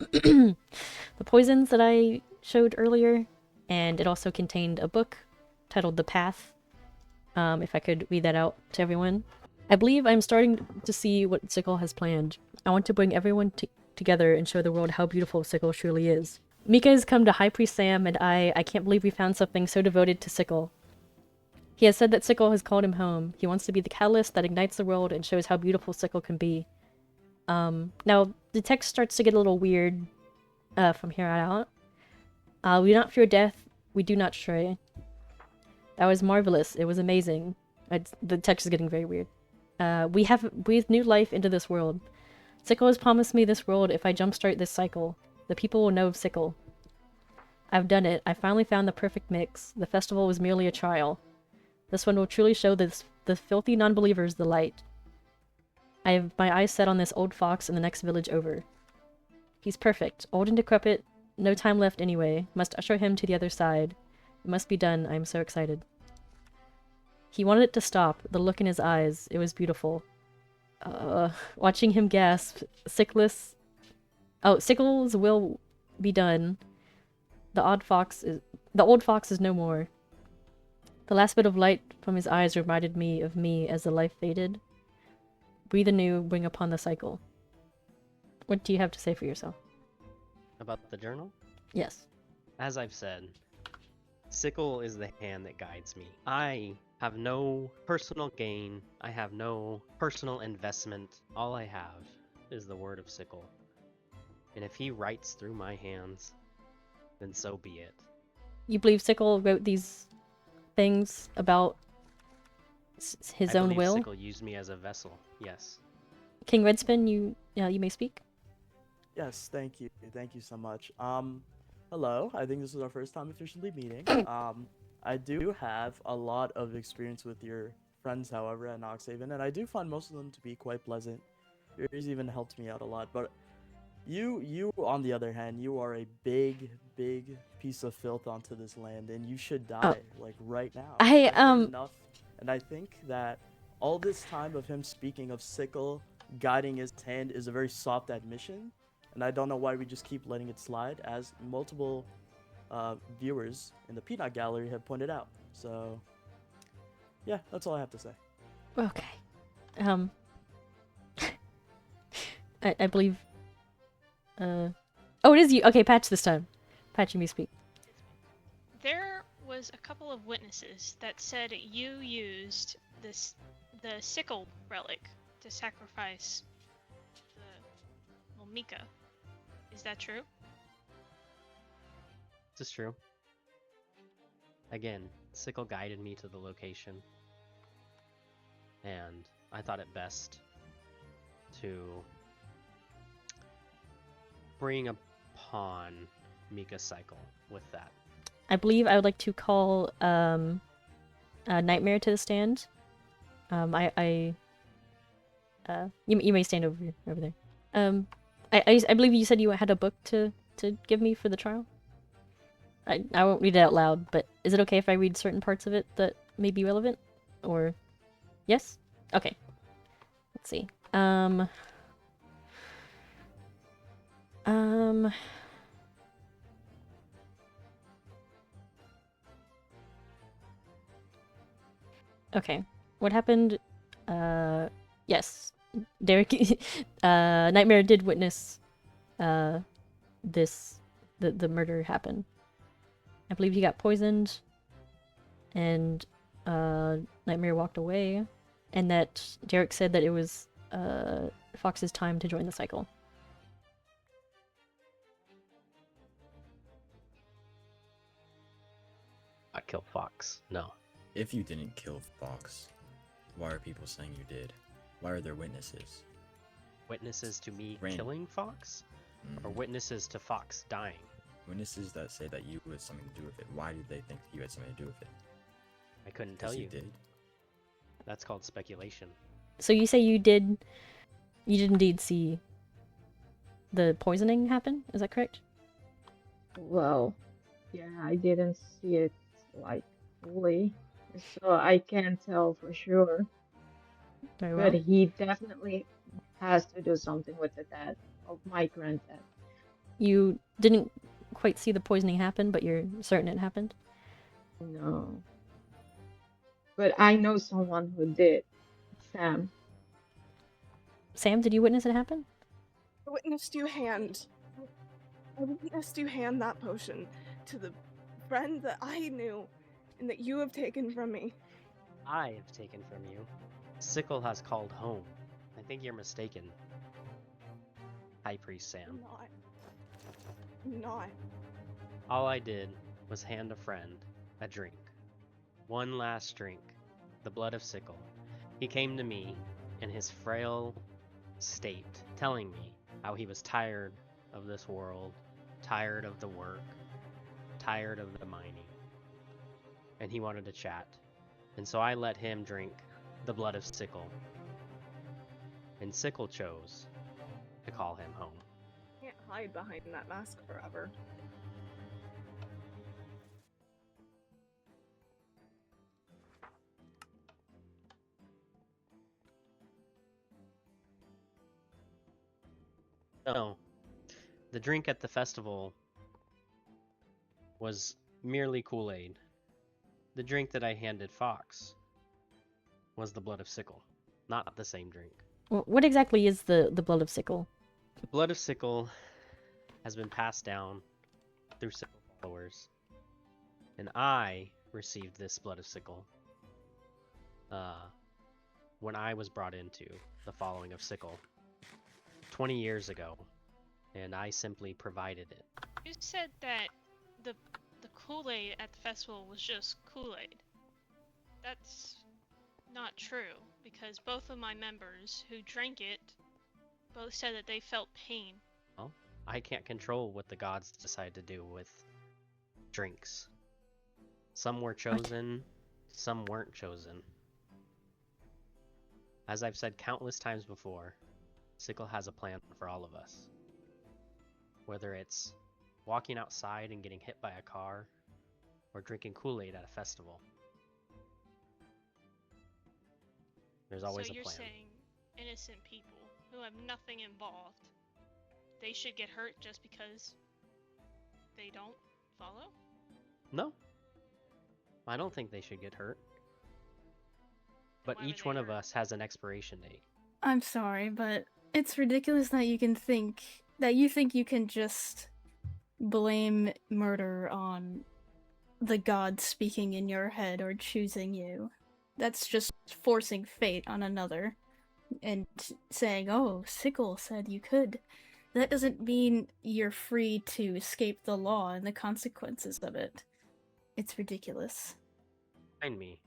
the poisons that I showed earlier, and it also contained a book titled The Path. If I could read that out to everyone. I believe I'm starting to see what Sickle has planned. I want to bring everyone together and show the world how beautiful Sickle truly is. Mika has come to High Priest Sam, and I can't believe we found something so devoted to Sickle. He has said that Sickle has called him home. He wants to be the catalyst that ignites the world and shows how beautiful Sickle can be. Now, the text starts to get a little weird from here on out. We do not fear death, we do not stray. That was marvelous, it was amazing. The text is getting very weird. We have breathed new life into this world. Sickle has promised me this world if I jumpstart this cycle. The people will know of Sickle. I've done it. I finally found the perfect mix. The festival was merely a trial. This one will truly show the filthy non-believers the light. I have my eyes set on this old fox in the next village over. He's perfect. Old and decrepit. No time left anyway. Must usher him to the other side. It must be done. I am so excited. He wanted it to stop. The look in his eyes. It was beautiful. Watching him gasp. Sickle's will be done. The old fox is no more. The last bit of light from his eyes reminded me of me as the life faded. Breathe anew, bring upon the cycle. What do you have to say for yourself? About the journal? Yes. As I've said, Sickle is the hand that guides me. I have no personal gain. I have no personal investment. All I have is the word of Sickle. And if he writes through my hands, then so be it. You believe Sickle wrote these things about his own will? Sickle used me as a vessel, yes. King Redspin, you may speak. Yes, thank you. Thank you so much. Hello. I think this is our first time officially meeting. I do have a lot of experience with your friends, however, at Noxhaven, and I do find most of them to be quite pleasant. Yours even helped me out a lot, but you, on the other hand, you are a big piece of filth onto this land, and you should die, like, right now. I've heard enough, and I think that all this time of him speaking of Sickle guiding his hand is a very soft admission, and I don't know why we just keep letting it slide, as multiple viewers in the Peanut Gallery have pointed out. So, yeah, that's all I have to say. Okay. I believe... Oh, it is you! Okay, Patch this time. Patch, you may speak. There was a couple of witnesses that said you used the sickle relic to sacrifice Mika. Is that true? This is true. Again, Sickle guided me to the location, and I thought it best to bring upon Mika's cycle with that. I believe I would like to call Nightmare to the stand. You may stand over there. I believe you said you had a book to give me for the trial. I won't read it out loud, but is it okay if I read certain parts of it that may be relevant? Or yes? Okay. Let's see. Okay. What happened? Yes. Derek Nightmare did witness the murder happen. I believe he got poisoned and Nightmare walked away, and that Derek said that it was Fox's time to join the cycle. not kill Fox. No. If you didn't kill Fox, why are people saying you did? Why are there witnesses? Witnesses to me Rain. killing Fox? Or witnesses to Fox dying? Witnesses that say that you had something to do with it. Why did they think you had something to do with it? I couldn't tell you. did. That's called speculation. So you say you did indeed see the poisoning happen? Is that correct? Well, yeah, I didn't see it like fully, so I can't tell for sure. Very But well. he definitely has to do something with the death of my granddad. You didn't quite see the poisoning happen, but you're certain it happened? No. But I know someone who did. Sam. Sam, did you witness it happen? I witnessed you hand that potion to the friend that I knew and that you have taken from me. I have taken from you. Sickle has called home. I think you're mistaken. High Priest Sam. I'm not. All I did was hand a friend a drink. One last drink. The blood of Sickle. He came to me in his frail state, telling me how he was tired of this world, tired of the work, tired of the mining. And he wanted to chat. And so I let him drink the blood of Sickle. And Sickle chose to call him home. Can't hide behind that mask forever. No. The drink at the festival was merely Kool-Aid. The drink that I handed Fox was the blood of Sickle, not the same drink. Well, what exactly is the blood of Sickle? The blood of Sickle has been passed down through Sickle followers, and I received this blood of Sickle when I was brought into the following of Sickle 20 years ago, and I simply provided it. You said that the Kool-Aid at the festival was just Kool-Aid. That's not true, because both of my members who drank it both said that they felt pain. Well, I can't control what the gods decide to do with drinks. Some were chosen, some weren't chosen. As I've said countless times before, Sickle has a plan for all of us. Whether it's walking outside and getting hit by a car, or drinking Kool-Aid at a festival. There's always a plan. So you're saying innocent people who have nothing involved, they should get hurt just because they don't follow? No. I don't think they should get hurt. But each one of us has an expiration date. I'm sorry, but it's ridiculous that you think you can just blame murder on the gods speaking in your head or choosing you. That's just forcing fate on another and saying, oh, Sickle said you could. That doesn't mean you're free to escape the law and the consequences of it. It's ridiculous. Find me.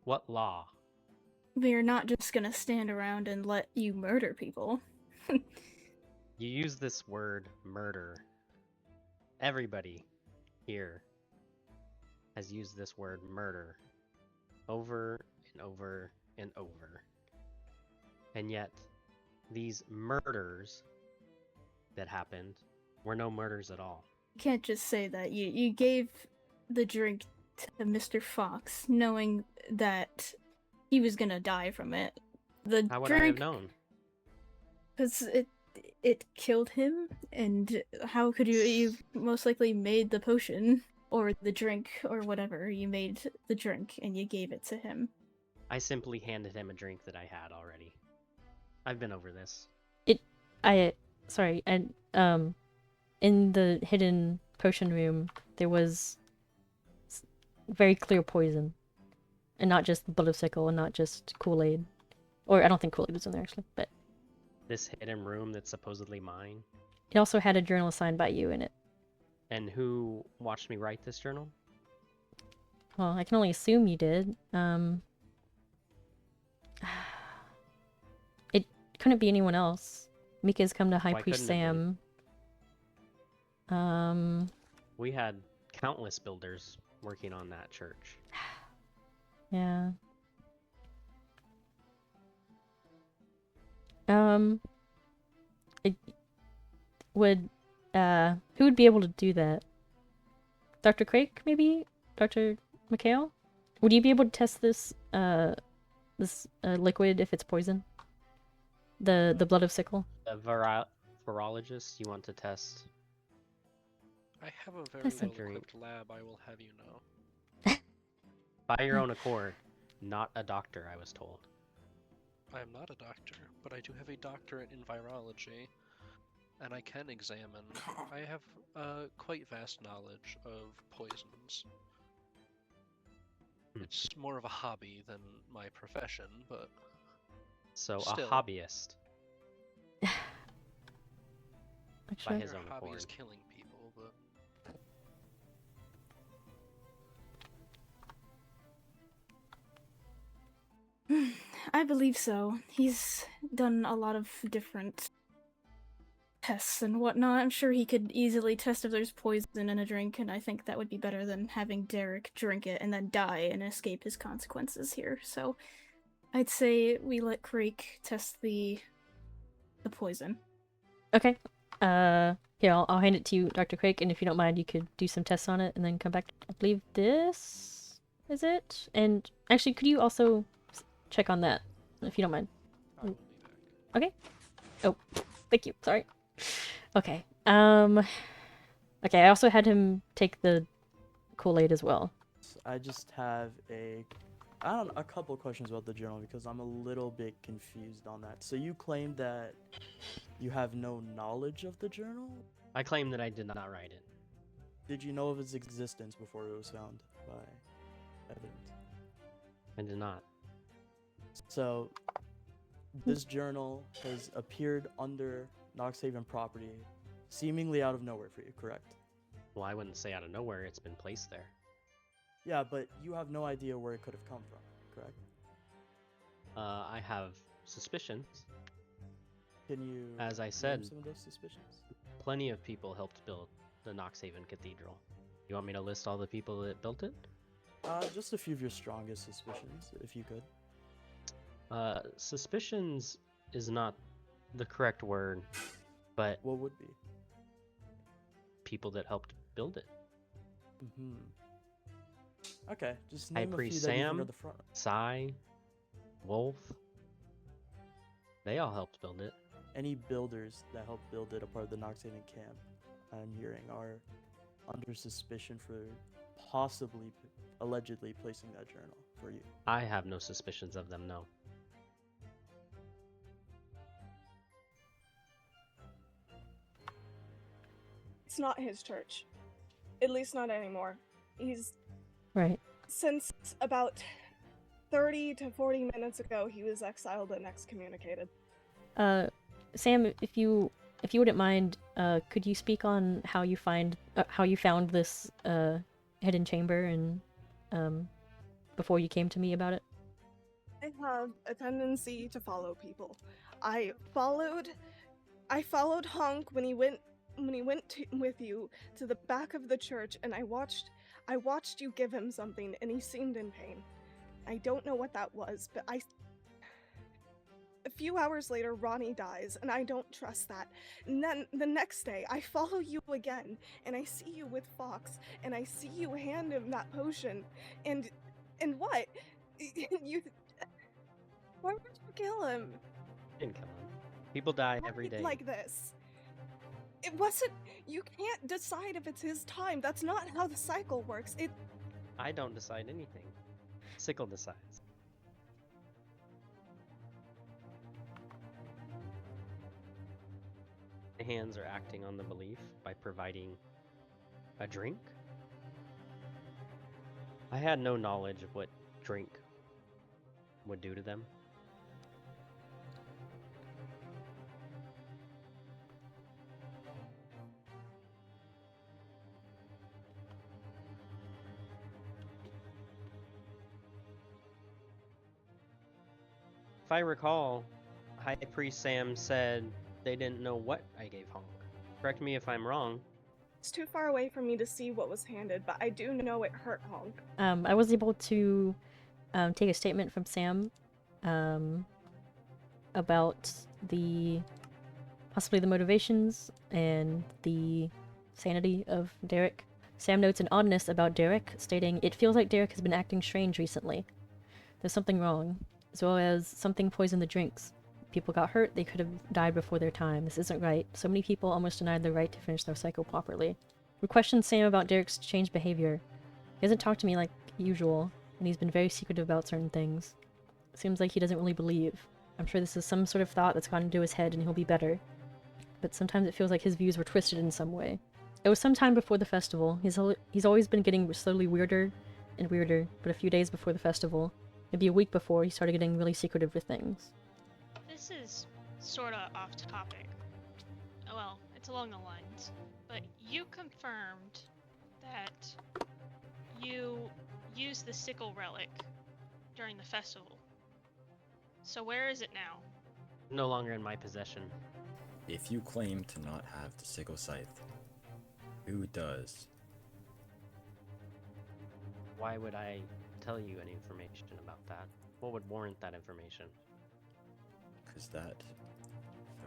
What law? We're not just gonna stand around and let you murder people. You use this word, murder. Everybody here has used this word, murder, over and over and over. And yet, these murders that happened were no murders at all. You can't just say that. You gave the drink to Mr. Fox, knowing that he was gonna die from it. The How would drink, I have known? because it killed him, and how could you most likely made the potion, or the drink, or whatever. You made the drink, and you gave it to him. I simply handed him a drink that I had already. I've been over this. In the hidden potion room, there was very clear poison. And not just blood of Sickle, and not just Kool-Aid. Or, I don't think Kool-Aid was in there, actually, but... This hidden room that's supposedly mine. It also had a journal signed by you in it. And who watched me write this journal? Well, I can only assume you did. It couldn't be anyone else. Mika's come to High Why Priest couldn't it be? Sam. We had countless builders working on that church. Yeah. It would, who would be able to do that? Dr. Craig, maybe? Dr. McHale? Would you be able to test this, liquid if it's poison? The blood of sickle? The virologist you want to test? I have a very Listen. well-equipped lab, I will have you know. By your own accord, not a doctor, I was told. I am not a doctor, but I do have a doctorate in virology, and I can examine. I have quite vast knowledge of poisons. It's more of a hobby than my profession, but So still. a hobbyist. By his Your own hobby accord. is killing people, but I believe so. He's done a lot of different tests and whatnot. I'm sure he could easily test if there's poison in a drink, and I think that would be better than having Derek drink it and then die and escape his consequences here. So I'd say we let Creek test the poison. Okay. Here, I'll hand it to you, Dr. Craig, and if you don't mind, you could do some tests on it and then come back. I believe this is it. And actually, could you also check on that, if you don't mind? Okay. Oh, thank you. Sorry. Okay. Okay, I also had him take the Kool-Aid as well. I just have a couple questions about the journal because I'm a little bit confused on that. So you claim that you have no knowledge of the journal? I claim that I did not write it. Did you know of its existence before it was found by evidence? I did not. So this journal has appeared under Noxhaven property seemingly out of nowhere for you, correct? Well, I wouldn't say out of nowhere, it's been placed there. Yeah, but you have no idea where it could have come from, correct? I have suspicions. Can you As I name said, some of those suspicions? plenty of people helped build the Noxhaven Cathedral. You want me to list all the people that built it? Just a few of your strongest suspicions, if you could. Suspicions is not the correct word, but what would be? People that helped build it. Mm-hmm. Okay, just High name a few Priest that you think Sam, are the front. Sithe, Wolf. They all helped build it. Any builders that helped build it, a part of the Noxhaven camp, I'm hearing, are under suspicion for possibly, allegedly placing that journal for you. I have no suspicions of them, no. It's not his church. At least not anymore. He's... Right. Since about 30 to 40 minutes ago, he was exiled and excommunicated. Sam, if you wouldn't mind, could you speak on how you found this hidden chamber and before you came to me about it? I have a tendency to follow people. I followed Honk when he went with you to the back of the church, and I watched you give him something, and he seemed in pain. I don't know what that was, but a few hours later, Ronnie dies, and I don't trust that. And then the next day, I follow you again, and I see you with Fox, and I see you hand him that potion, and what? You... Why would you kill him? Didn't kill him. People die every day. Like this. It wasn't... You can't decide if it's his time. That's not how the cycle works. I don't decide anything. Sickle decides. My hands are acting on the belief by providing a drink. I had no knowledge of what drink would do to them. I recall, High Priest Sam said they didn't know what I gave Honk. Correct me if I'm wrong. It's too far away for me to see what was handed, but I do know it hurt Honk. I was able to take a statement from Sam about possibly the motivations and the sanity of Derek. Sam notes an oddness about Derek, stating, "It feels like Derek has been acting strange recently. There's something wrong, as well as something poisoned the drinks. People got hurt, they could have died before their time. This isn't right. So many people almost denied their right to finish their cycle properly." We questioned Sam about Derek's changed behavior. He hasn't talked to me like usual, and he's been very secretive about certain things. It seems like he doesn't really believe. I'm sure this is some sort of thought that's gone into his head and he'll be better. But sometimes it feels like his views were twisted in some way. It was some time before the festival. He's always been getting slowly weirder and weirder, but a few days before the festival, maybe a week before, he started getting really secretive with things. This is sorta off topic. Well, it's along the lines. But you confirmed that you used the sickle relic during the festival. So where is it now? No longer in my possession. If you claim to not have the sickle scythe, who does? Why would I tell you any information about that? What would warrant that information? Because the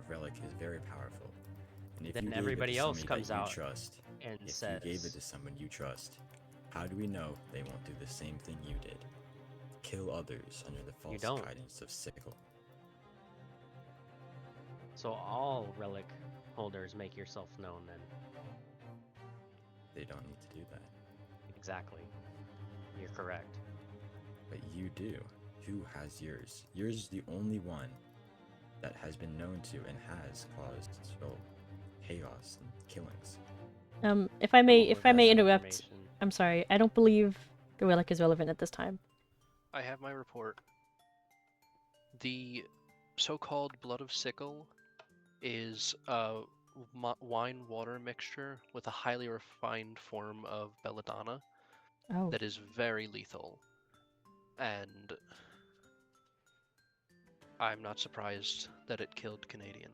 relic is very powerful. And if Then you gave everybody it to else somebody comes that you out trust, and if says, you gave it to someone you trust, how do we know they won't do the same thing you did? Kill others under the false don't. guidance of sickle. So all relic holders make yourself known then. They don't need to do that. Exactly. You're correct. But you do. Who has yours? Yours is the only one that has been known to and has caused chaos and killings. If I may interrupt, I'm sorry. I don't believe the relic is relevant at this time. I have my report. The so-called blood of sickle is a wine-water mixture with a highly refined form of belladonna that is very lethal. And I'm not surprised that it killed Canadian.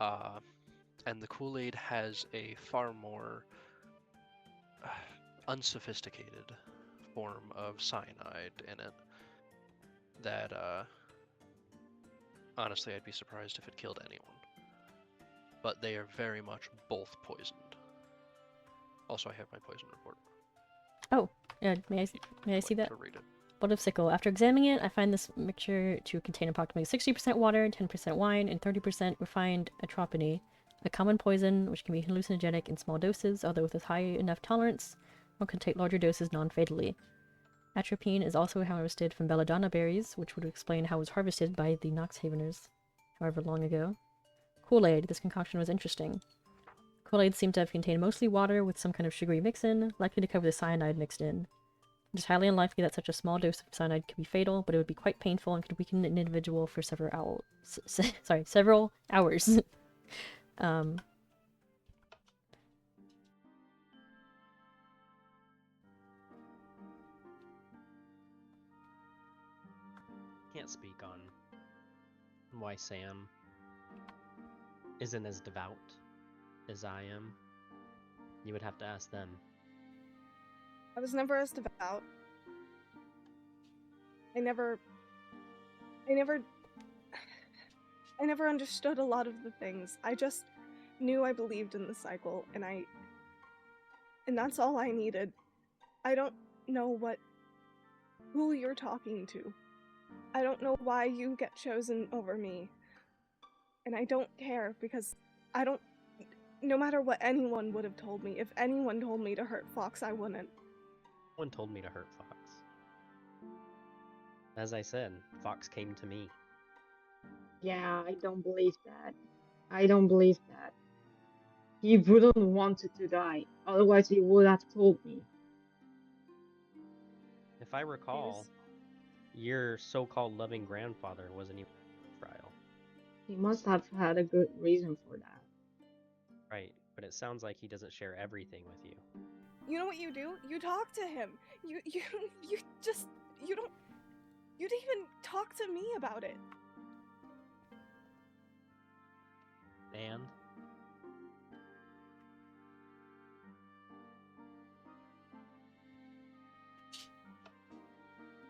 And the Kool-Aid has a far more unsophisticated form of cyanide in it that, honestly, I'd be surprised if it killed anyone. But they are very much both poisoned. Also, I have my poison report. Oh, yeah, may I see that? To read it. Blood of sickle. After examining it, I find this mixture to contain approximately 60% water, 10% wine, and 30% refined atropine, a common poison which can be hallucinogenic in small doses, although with a high enough tolerance, one can take larger doses non-fatally. Atropine is also harvested from belladonna berries, which would explain how it was harvested by the Noxhaveners, however long ago. Kool-Aid. This concoction was interesting. Kool-Aid seemed to have contained mostly water with some kind of sugary mix-in, likely to cover the cyanide mixed in. It is highly unlikely that such a small dose of cyanide could be fatal, but it would be quite painful and could weaken an individual for several hours. Can't speak on why Sam isn't as devout as I am. You would have to ask them. I was never as devout. I never understood a lot of the things. I just knew I believed in the cycle, and that's all I needed. I don't know who you're talking to. I don't know why you get chosen over me. And I don't care, because no matter what anyone would have told me, if anyone told me to hurt Fox, I wouldn't. No one told me to hurt Fox. As I said, Fox came to me. Yeah, I don't believe that. I don't believe that. He wouldn't want it to die, otherwise he would have told me. If I recall, your so-called loving grandfather wasn't even on trial. He must have had a good reason for that. Right, but it sounds like he doesn't share everything with you. You know what you do? You talk to him. You don't... You didn't even talk to me about it. And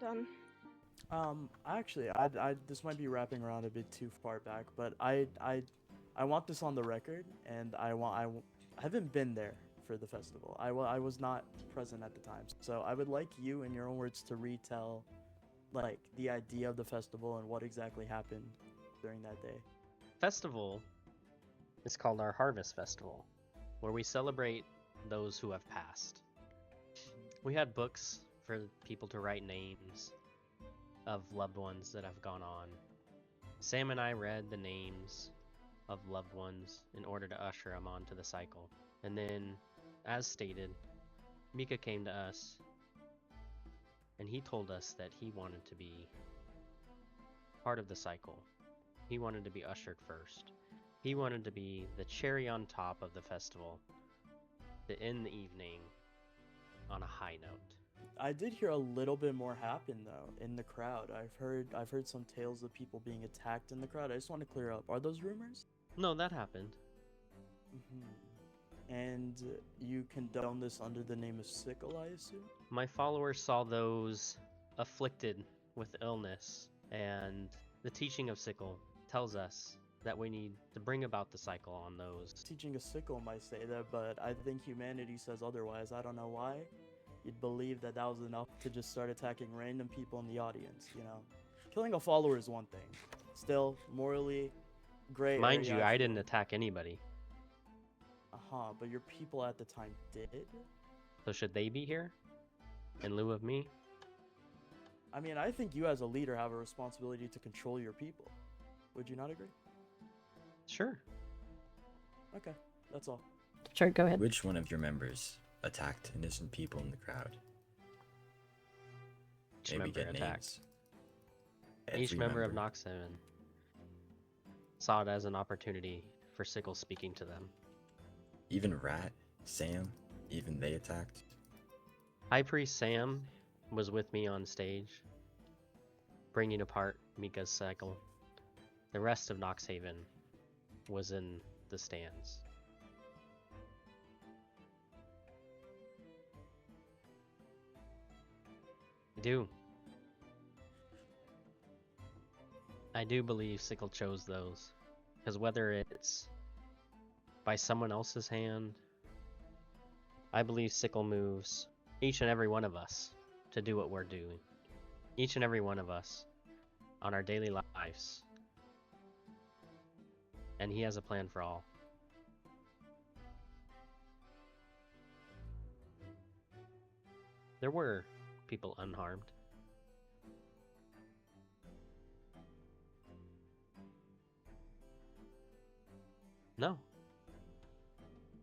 Done. Actually, this might be wrapping around a bit too far back, but I want this on the record, and I haven't been there for the festival. I was not present at the time, so I would like you, in your own words, to retell, like, the idea of the festival and what exactly happened during that day. festival is called our Harvest Festival, where we celebrate those who have passed. We had books for people to write names of loved ones that have gone on. Sam and I read the names of loved ones in order to usher them onto the cycle. And then, as stated, Mika came to us and he told us that he wanted to be part of the cycle. He wanted to be ushered first. He wanted to be the cherry on top of the festival to end the evening on a high note. I did hear a little bit more happen though in the crowd. I've heard some tales of people being attacked in the crowd. I just want to clear up. Are those rumors? No, that happened. And you condone this under the name of sickle, I assume? My followers saw those afflicted with illness, and the teaching of sickle tells us that we need to bring about the cycle on those. Teaching of sickle might say that, but I think humanity says otherwise. I don't know why. You'd believe that that was enough to just start attacking random people in the audience, you know? Killing a follower is one thing. Still, morally, gray Mind area, you, I didn't attack anybody. But your people at the time did? So should they be here in lieu of me? I mean, I think you as a leader have a responsibility to control your people. Would you not agree? Sure. Okay, that's all. Sure, go ahead. Which one of your members attacked innocent people in the crowd? Each Maybe member get attacked. names. Each Every member of Noxhaven saw it as an opportunity for Sickle speaking to them. Even Rat, Sam, even they attacked. High Priest Sam was with me on stage, bringing apart Mika's cycle. The rest of Noxhaven was in the stands. I do believe Sickle chose those, because whether it's by someone else's hand, I believe Sickle moves each and every one of us to do what we're doing. Each and every one of us on our daily lives. And he has a plan for all. There were people unharmed. No.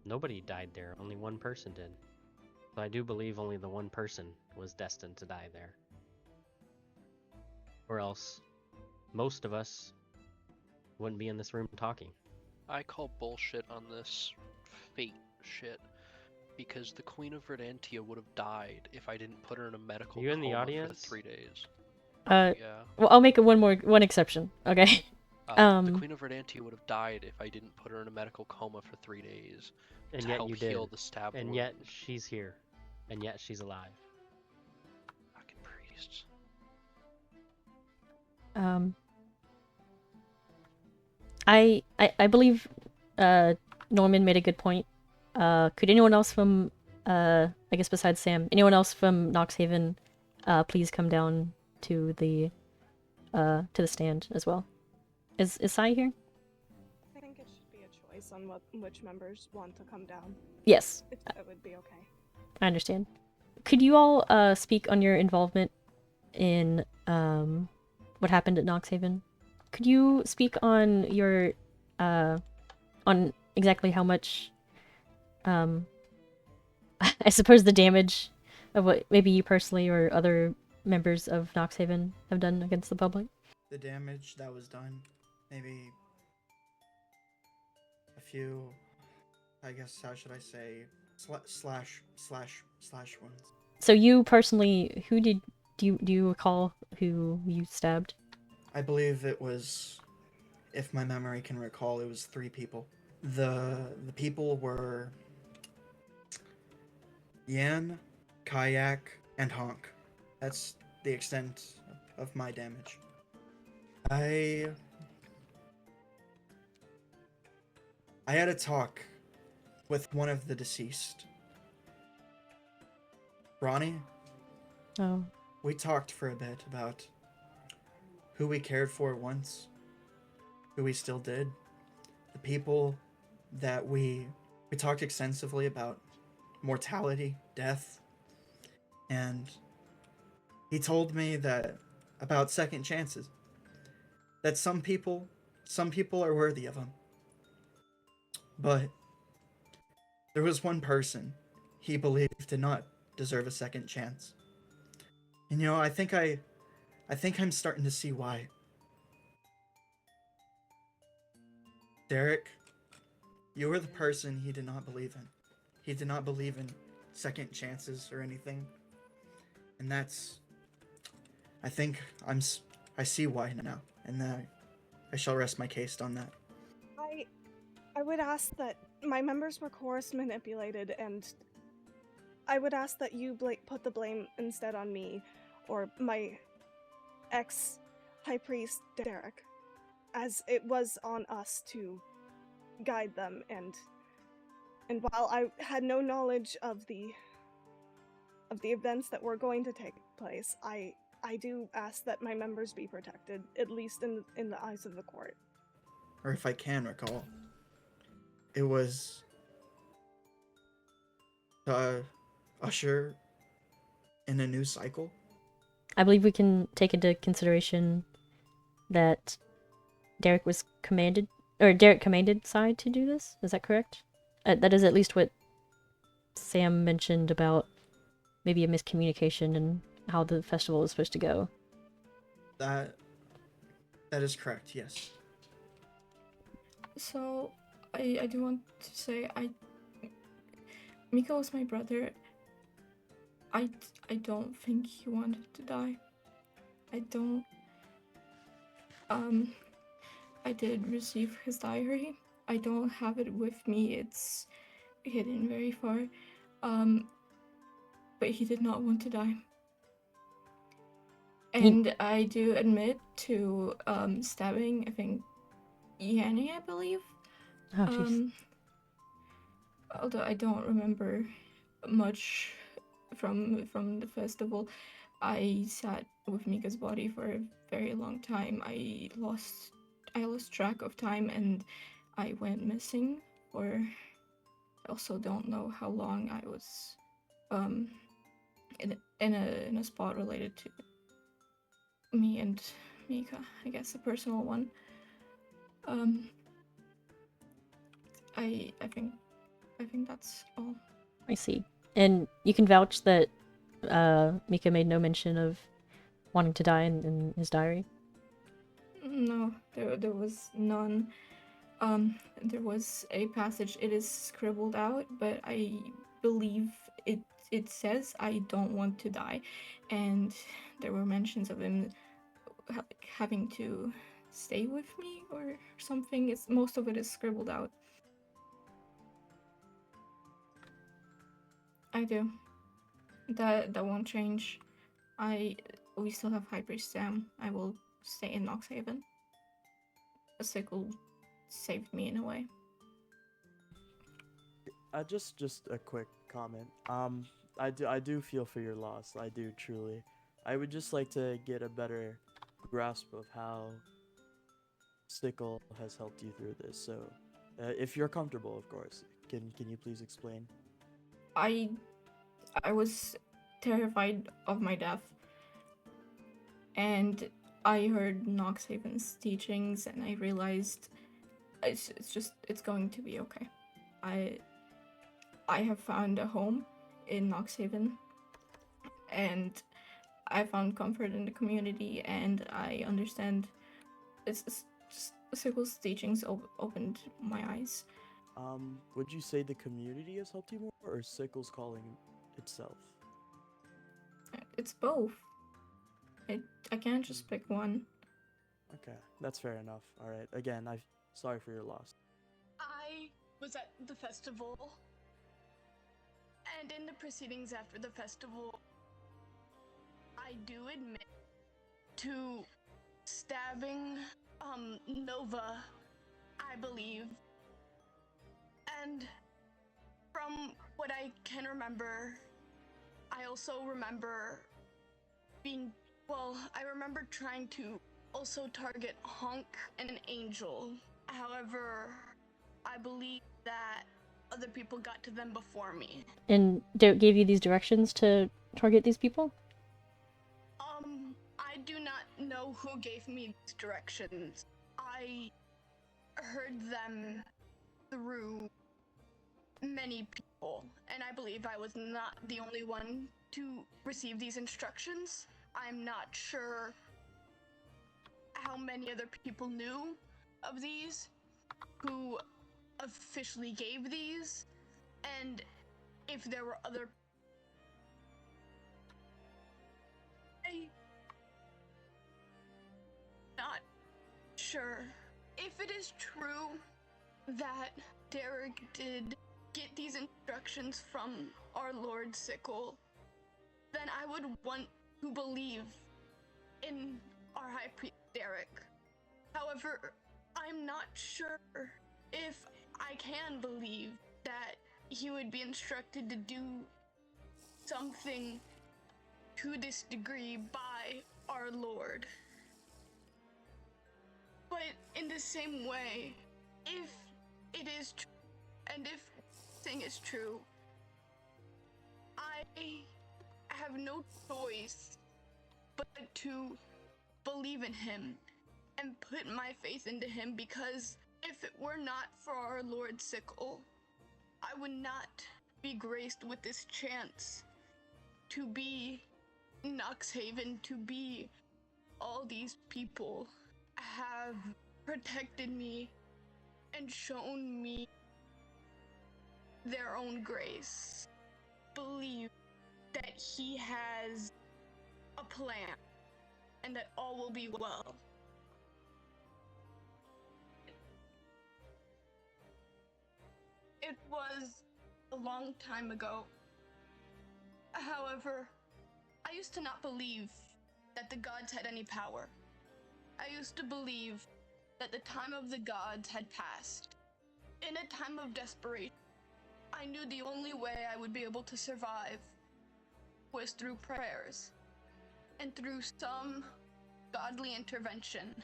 Nobody died there, only one person did. So I do believe only the one person was destined to die there. Or else, most of us wouldn't be in this room talking. I call bullshit on this fate shit, because the Queen of Verdantia would have died if I didn't put her in a medical You in the coma audience? for 3 days. Yeah. Yeah. Well, I'll make it one exception, okay? The Queen of Verdantia would have died if I didn't put her in a medical coma for 3 days And to yet help you did. heal the stab And wound. yet she's here. And yet she's alive. Fucking priests. I believe Norman made a good point. Could anyone else from I guess besides Sam, anyone else from Noxhaven please come down to the stand as well? Is Sai here? I think it should be a choice on which members want to come down. Yes. If that would be okay. I understand. Could you all speak on your involvement in what happened at Noxhaven? Could you speak on your on exactly how much I suppose the damage of what maybe you personally or other members of Noxhaven have done against the public? The damage that was done, maybe a few, I guess, how should I say, slash wounds. So you personally, who did Do you recall who you stabbed? I believe it was, if my memory can recall, it was 3 people. The people were Yan, Kayak, and Honk. That's the extent of my damage. I had a talk with one of the deceased. Ronnie? Oh. We talked for a bit about who we cared for once, who we still did, the people that we talked extensively about mortality, death, and he told me that about second chances, that some people are worthy of them, but there was one person he believed did not deserve a second chance. And I think I'm starting to see why. Derek, you were the person he did not believe in. He did not believe in second chances or anything. And that's, I think I see why now, and I shall rest my case on that. I would ask that my members were coerced, manipulated, and I would ask that you put the blame instead on me, or my ex-high priest, Derek, as it was on us to guide them, and while I had no knowledge of the events that were going to take place, I do ask that my members be protected, at least in the eyes of the court. Or if I can recall, it was usher in a new cycle. I believe we can take into consideration that Derek commanded Side to do this. Is that correct? That is at least what Sam mentioned about maybe a miscommunication and how the festival is supposed to go. That is correct, yes. So, I do want to say, Miko was my brother. I don't think he wanted to die. I don't. I did receive his diary. I don't have it with me. It's hidden very far. But he did not want to die. And I do admit to stabbing, I think, Yanni, I believe. Oh, jeez. Although I don't remember much from the festival. I sat with Mika's body for a very long time. I lost track of time, and I went missing for, I also don't know how long. I was in a spot related to me and Mika, I guess a personal one. I think that's all. I see. And you can vouch that Mika made no mention of wanting to die in his diary? No, there was none. There was a passage, it is scribbled out, but I believe it says I don't want to die, and there were mentions of him having to stay with me or something. Most of it is scribbled out. I do. That won't change. We still have High Priest Sam. I will stay in Noxhaven. A sickle saved me in a way. Just a quick comment. I do feel for your loss. I do truly. I would just like to get a better grasp of how Sickle has helped you through this. So, if you're comfortable, of course, can you please explain? I was terrified of my death, and I heard Noxhaven's teachings, and I realized it's going to be okay. I have found a home in Noxhaven, and I found comfort in the community, and I understand. It's just Sickle's teachings opened my eyes. Would you say the community has helped you more, or Sickle's calling itself? It's both. I can't just pick one. Okay, that's fair enough. All right. Again, I'm sorry for your loss. I was at the festival, and in the proceedings after the festival, I do admit to stabbing Nova, I believe. And from what I can remember, I also remember I remember trying to also target Honk and an angel. However, I believe that other people got to them before me. And gave you these directions to target these people? I do not know who gave me these directions. I heard them through many people, and I believe I was not the only one to receive these instructions. I'm not sure how many other people knew of these, who officially gave these, and if there were other. I'm not sure. If it is true that Derek did get these instructions from our Lord Sickle, then I would want to believe in our High Priest Derek. However, I'm not sure if I can believe that he would be instructed to do something to this degree by our Lord. But in the same way, if it is true, and if thing is true, I have no choice but to believe in him and put my faith into him, because if it were not for our Lord Sickle, I would not be graced with this chance to be Noxhaven, to be all these people have protected me and shown me their own grace. Believe that he has a plan and that all will be well. It was a long time ago. However, I used to not believe that the gods had any power. I used to believe that the time of the gods had passed. In a time of desperation, I knew the only way I would be able to survive was through prayers and through some godly intervention.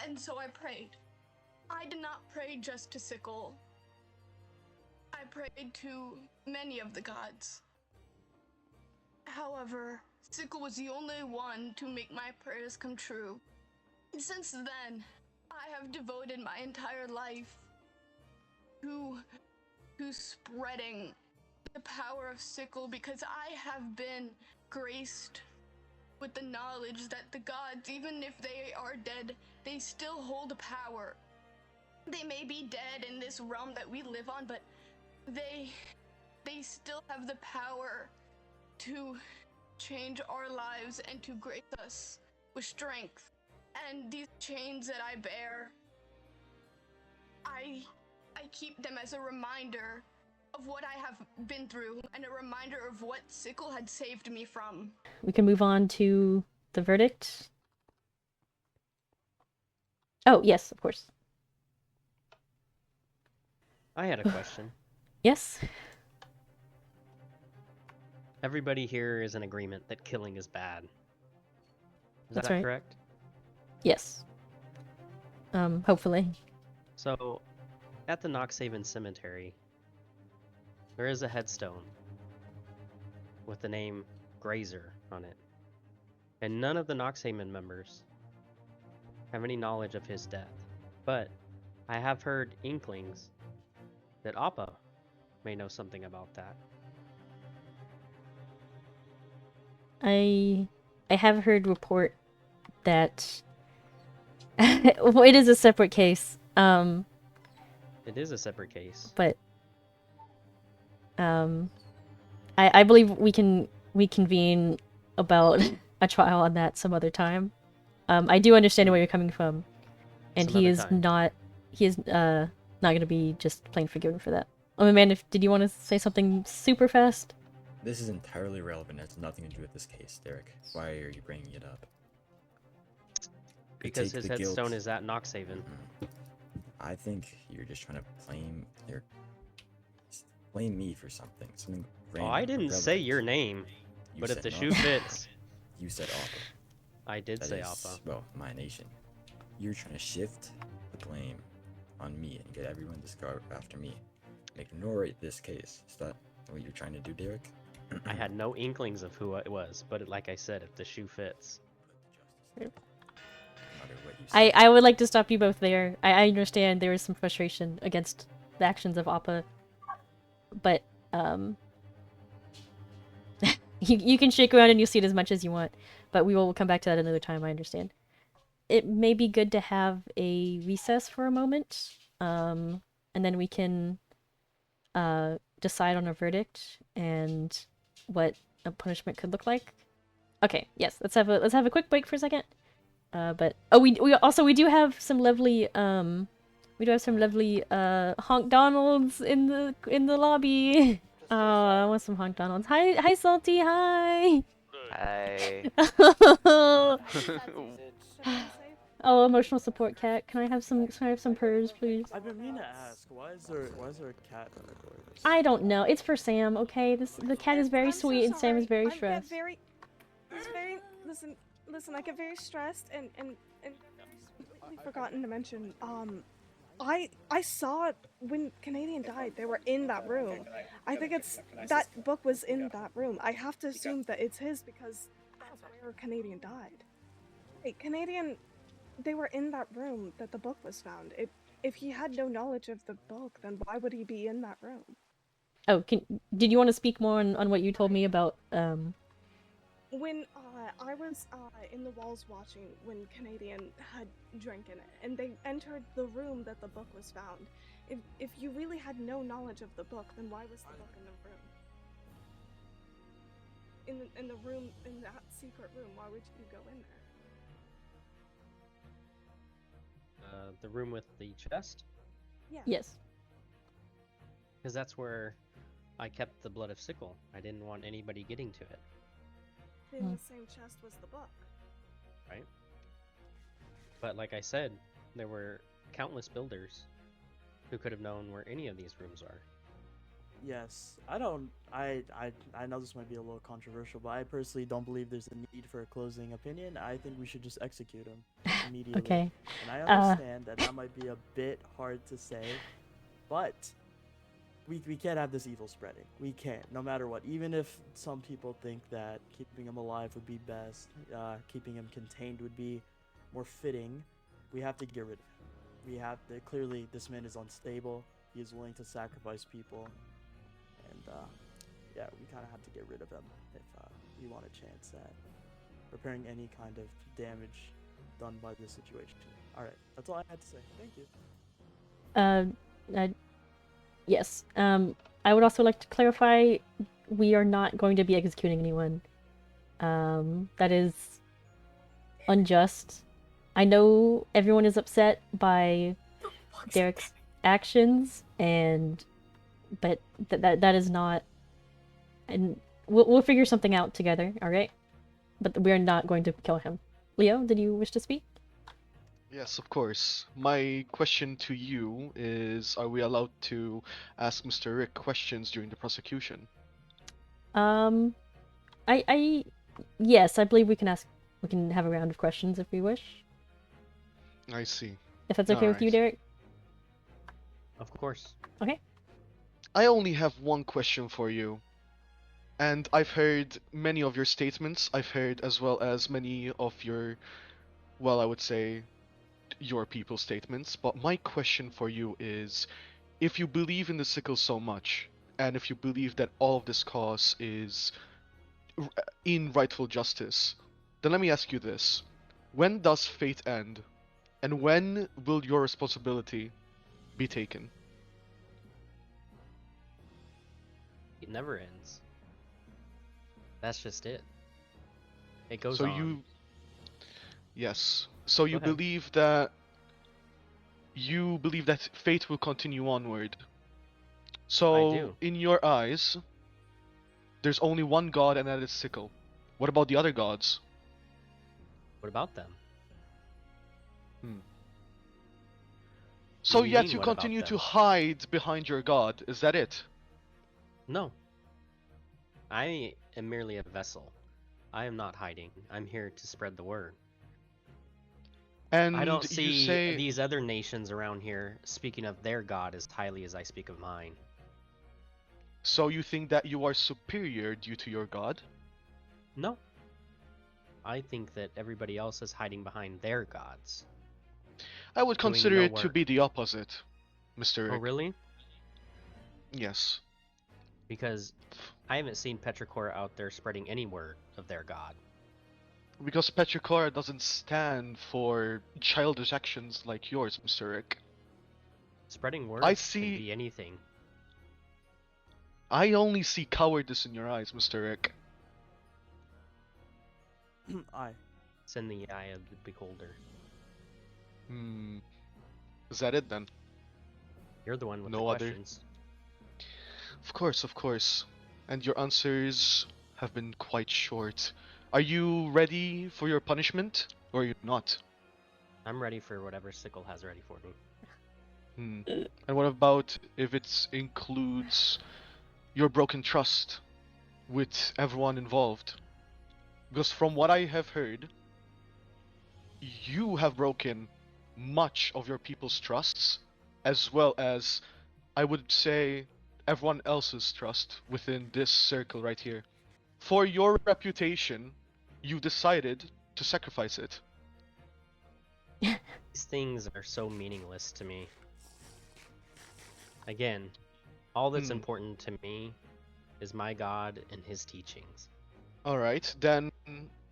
And so I prayed. I did not pray just to Sickle. I prayed to many of the gods. However, Sickle was the only one to make my prayers come true. Since then, I have devoted my entire life to spreading the power of Sickle, because I have been graced with the knowledge that the gods, even if they are dead, they still hold power. They may be dead in this realm that we live on, but they still have the power to change our lives and to grace us with strength. And these chains that I bear, I keep them as a reminder of what I have been through and a reminder of what Sickle had saved me from. We can move on to the verdict. Oh, yes, of course. I had a question. Yes? Everybody here is in agreement that killing is bad. Is That's that right. correct? Yes. Hopefully. So, at the Noxhaven Cemetery, there is a headstone with the name Grazer on it. And none of the Noxhaven members have any knowledge of his death. But I have heard inklings that Appa may know something about that. I have heard report that it is a separate case. It is a separate case. But I believe we can reconvene about a trial on that some other time. I do understand where you're coming from, and Some other he is not gonna be just plain forgiven for that. Oh man, did you want to say something super fast? This is entirely relevant. It has nothing to do with this case, Derek. Why are you bringing it up? Because his headstone is at Noxhaven. I think you're just trying to blame me for something. Something Oh, I didn't say your name, but if the shoe fits. You said Appa. I did say is, Appa. Well, my nation. You're trying to shift the blame on me and get everyone to go after me. And ignore this case. Is that what you're trying to do, Derek? I had no inklings of who it was, but like I said, if the shoe fits. I would like to stop you both there. I understand there is some frustration against the actions of Appa, but you can shake around and you see it as much as you want, but we will come back to that another time. I understand. It may be good to have a recess for a moment, and then we can decide on a verdict and what a punishment could look like. Okay, yes, let's have a quick break for a second. But we do have some lovely Honk Donalds in the lobby. Oh, I want some Honk Donalds. Hi Salty, hi. Hi. Oh, emotional support cat. Can I have some purrs, please? I've been meaning to ask, why is there a cat in the doors? I don't know. It's for Sam, okay? The cat is very sweet and Sam is very stressed. Listen, I get very stressed and completely forgotten to mention, I saw it when Canadian died. They were in that room. I think that book was in that room. I have to assume that it's his because that's where Canadian died. Hey, Canadian, they were in that room that the book was found. If he had no knowledge of the book, then why would he be in that room? Oh, did you want to speak more on what you told me about When I was in the walls watching when Canadian had drank in it, and they entered the room that the book was found. If you really had no knowledge of the book, then why was the book in the room? In that secret room, why would you go in there? The room with the chest? Yeah. Yes. Because that's where I kept the blood of sickle. I didn't want anybody getting to it. In the same chest was the book. Right? But like I said, there were countless builders who could have known where any of these rooms are. Yes, I know this might be a little controversial, but I personally don't believe there's a need for a closing opinion. I think we should just execute him immediately. Okay. And I understand that might be a bit hard to say, but we can't have this evil spreading. We can't, no matter what. Even if some people think that keeping him alive would be best, keeping him contained would be more fitting, we have to get rid of him. We have to, clearly this man is unstable, he is willing to sacrifice people, and yeah, we kind of have to get rid of him if we want a chance at repairing any kind of damage done by this situation. Alright, that's all I had to say. Thank you. Yes. I would also like to clarify, we are not going to be executing anyone. That is unjust. I know everyone is upset by Derek's actions, but that is not. And we'll figure something out together, all right? But we're not going to kill him. Leo, did you wish to speak? Yes, of course. My question to you is, are we allowed to ask Mr. Rick questions during the prosecution? Yes, I believe we can have a round of questions if we wish. I see. If that's okay with you, Derek? Of course. Okay. I only have one question for you. And I've heard many of your statements. I've heard as well as many of your, well, I would say, your people's statements. But my question for you is, if you believe in the sickle so much, and if you believe that all of this cause is in rightful justice, then let me ask you this. When does fate end? And when will your responsibility be taken? It never ends. That's just it. It goes so on. Yes. So Go you ahead. believe that fate will continue onward. So do. in your eyes, there's only one god, and that is Sickle. What about the other gods? What about them? So What do you yet mean, you what about continue to them? hide behind your god, is that it? No. I am merely a vessel. I am not hiding. I'm here to spread the word. And I don't you see say... these other nations around here speaking of their god as highly as I speak of mine. So you think that you are superior due to your god? No. I think that everybody else is hiding behind their gods. I would Doing consider no it to work. be the opposite, Mr. Oh, Rick. really? Yes. Because I haven't seen Petrichor out there spreading any word of their god. Because Petrichor doesn't stand for childish actions like yours, Mr. Rick. Spreading word I can be anything. I only see cowardice in your eyes, Mr. Rick. Aye. It's in the eye of the beholder. Is that it then? You're the one with No the other? questions. Of course. And your answers have been quite short. Are you ready for your punishment, or are you not? I'm ready for whatever Sickle has ready for me. And what about if it includes your broken trust with everyone involved? Because from what I have heard, you have broken much of your people's trusts, as well as, I would say, everyone else's trust within this circle right here. For your reputation, you decided to sacrifice it. These things are so meaningless to me. Again, all that's important to me is my God and his teachings. Alright, then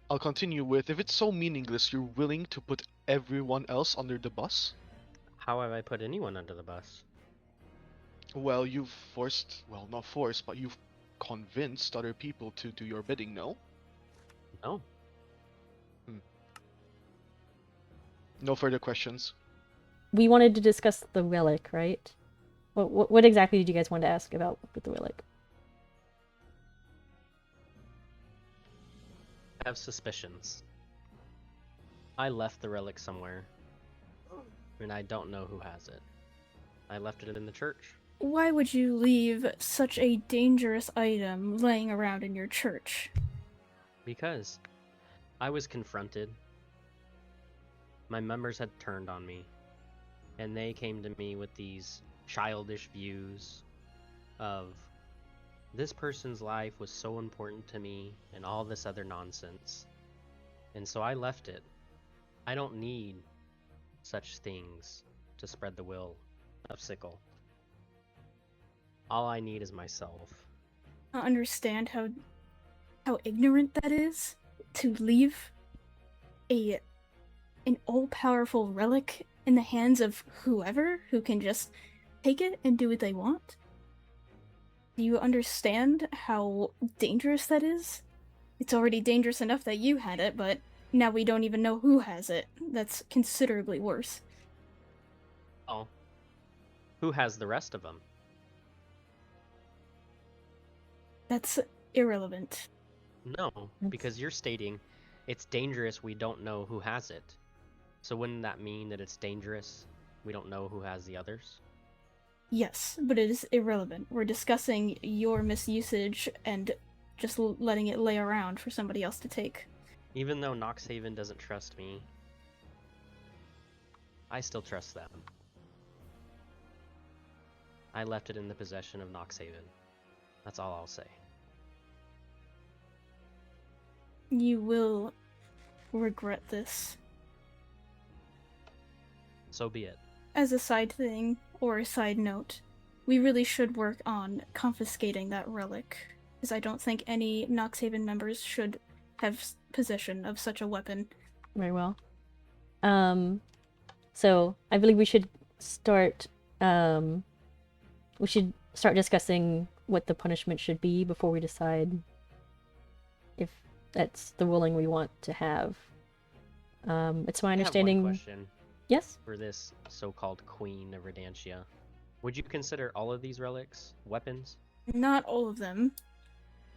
I'll continue with, if it's so meaningless, you're willing to put everyone else under the bus? How have I put anyone under the bus? Well, you've not forced, but you've convinced other people to do your bidding, no? No. No further questions? We wanted to discuss the relic, right? What exactly did you guys want to ask about with the relic? I have suspicions. I left the relic somewhere, and I don't know who has it. I left it in the church. Why would you leave such a dangerous item laying around in your church? Because I was confronted. My members had turned on me, and they came to me with these childish views of this person's life was so important to me and all this other nonsense. And so I left it. I don't need such things to spread the will of Sickle. All I need is myself. I understand how ignorant that is to leave an all-powerful relic in the hands of whoever who can just take it and do what they want. Do you understand how dangerous that is? It's already dangerous enough that you had it, but now we don't even know who has it. That's considerably worse. Oh. Who has the rest of them? That's irrelevant. No, because you're stating it's dangerous, we don't know who has it. So wouldn't that mean that it's dangerous, we don't know who has the others? Yes, but it is irrelevant. We're discussing your misusage and just letting it lay around for somebody else to take. Even though Noxhaven doesn't trust me, I still trust them. I left it in the possession of Noxhaven. That's all I'll say. You will regret this. So be it. As a side thing, or a side note, we really should work on confiscating that relic, as I don't think any Noxhaven members should have possession of such a weapon. Very well. So I believe we should start discussing what the punishment should be before we decide if that's the ruling we want to have. It's my I have understanding. one question. Yes? For this so-called Queen of Redantia, would you consider all of these relics weapons? Not all of them,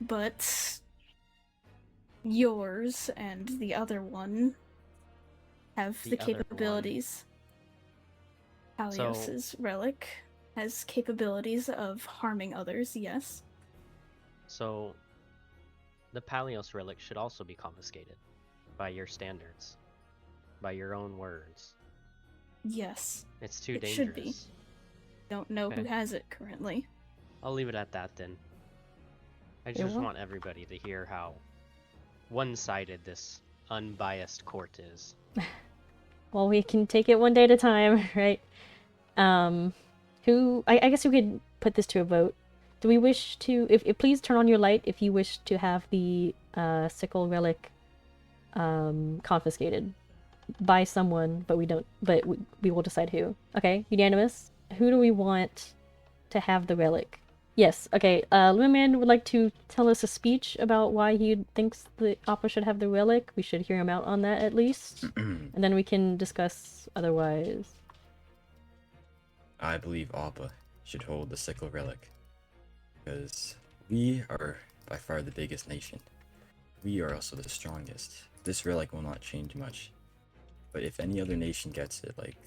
but yours and the other one have the other one. capabilities. Halios's relic has capabilities of harming others, yes. So, the Palios relic should also be confiscated, by your standards, by your own words. Yes. It's too it dangerous. Should be. Don't know who Okay. has it currently. I'll leave it at that then. I Very just well. want everybody to hear how one-sided this unbiased court is. Well, we can take it one day at a time, right? I guess we could put this to a vote. Do we wish to, if please turn on your light if you wish to have the sickle relic confiscated by someone, but we will decide who. Okay, unanimous. Who do we want to have the relic? Yes, okay, Lemon Man would like to tell us a speech about why he thinks the Appa should have the relic. We should hear him out on that at least. And then we can discuss otherwise. I believe Appa should hold the sickle relic, because we are by far the biggest nation. We are also the strongest. This relic will not change much. But if any other nation gets it, like,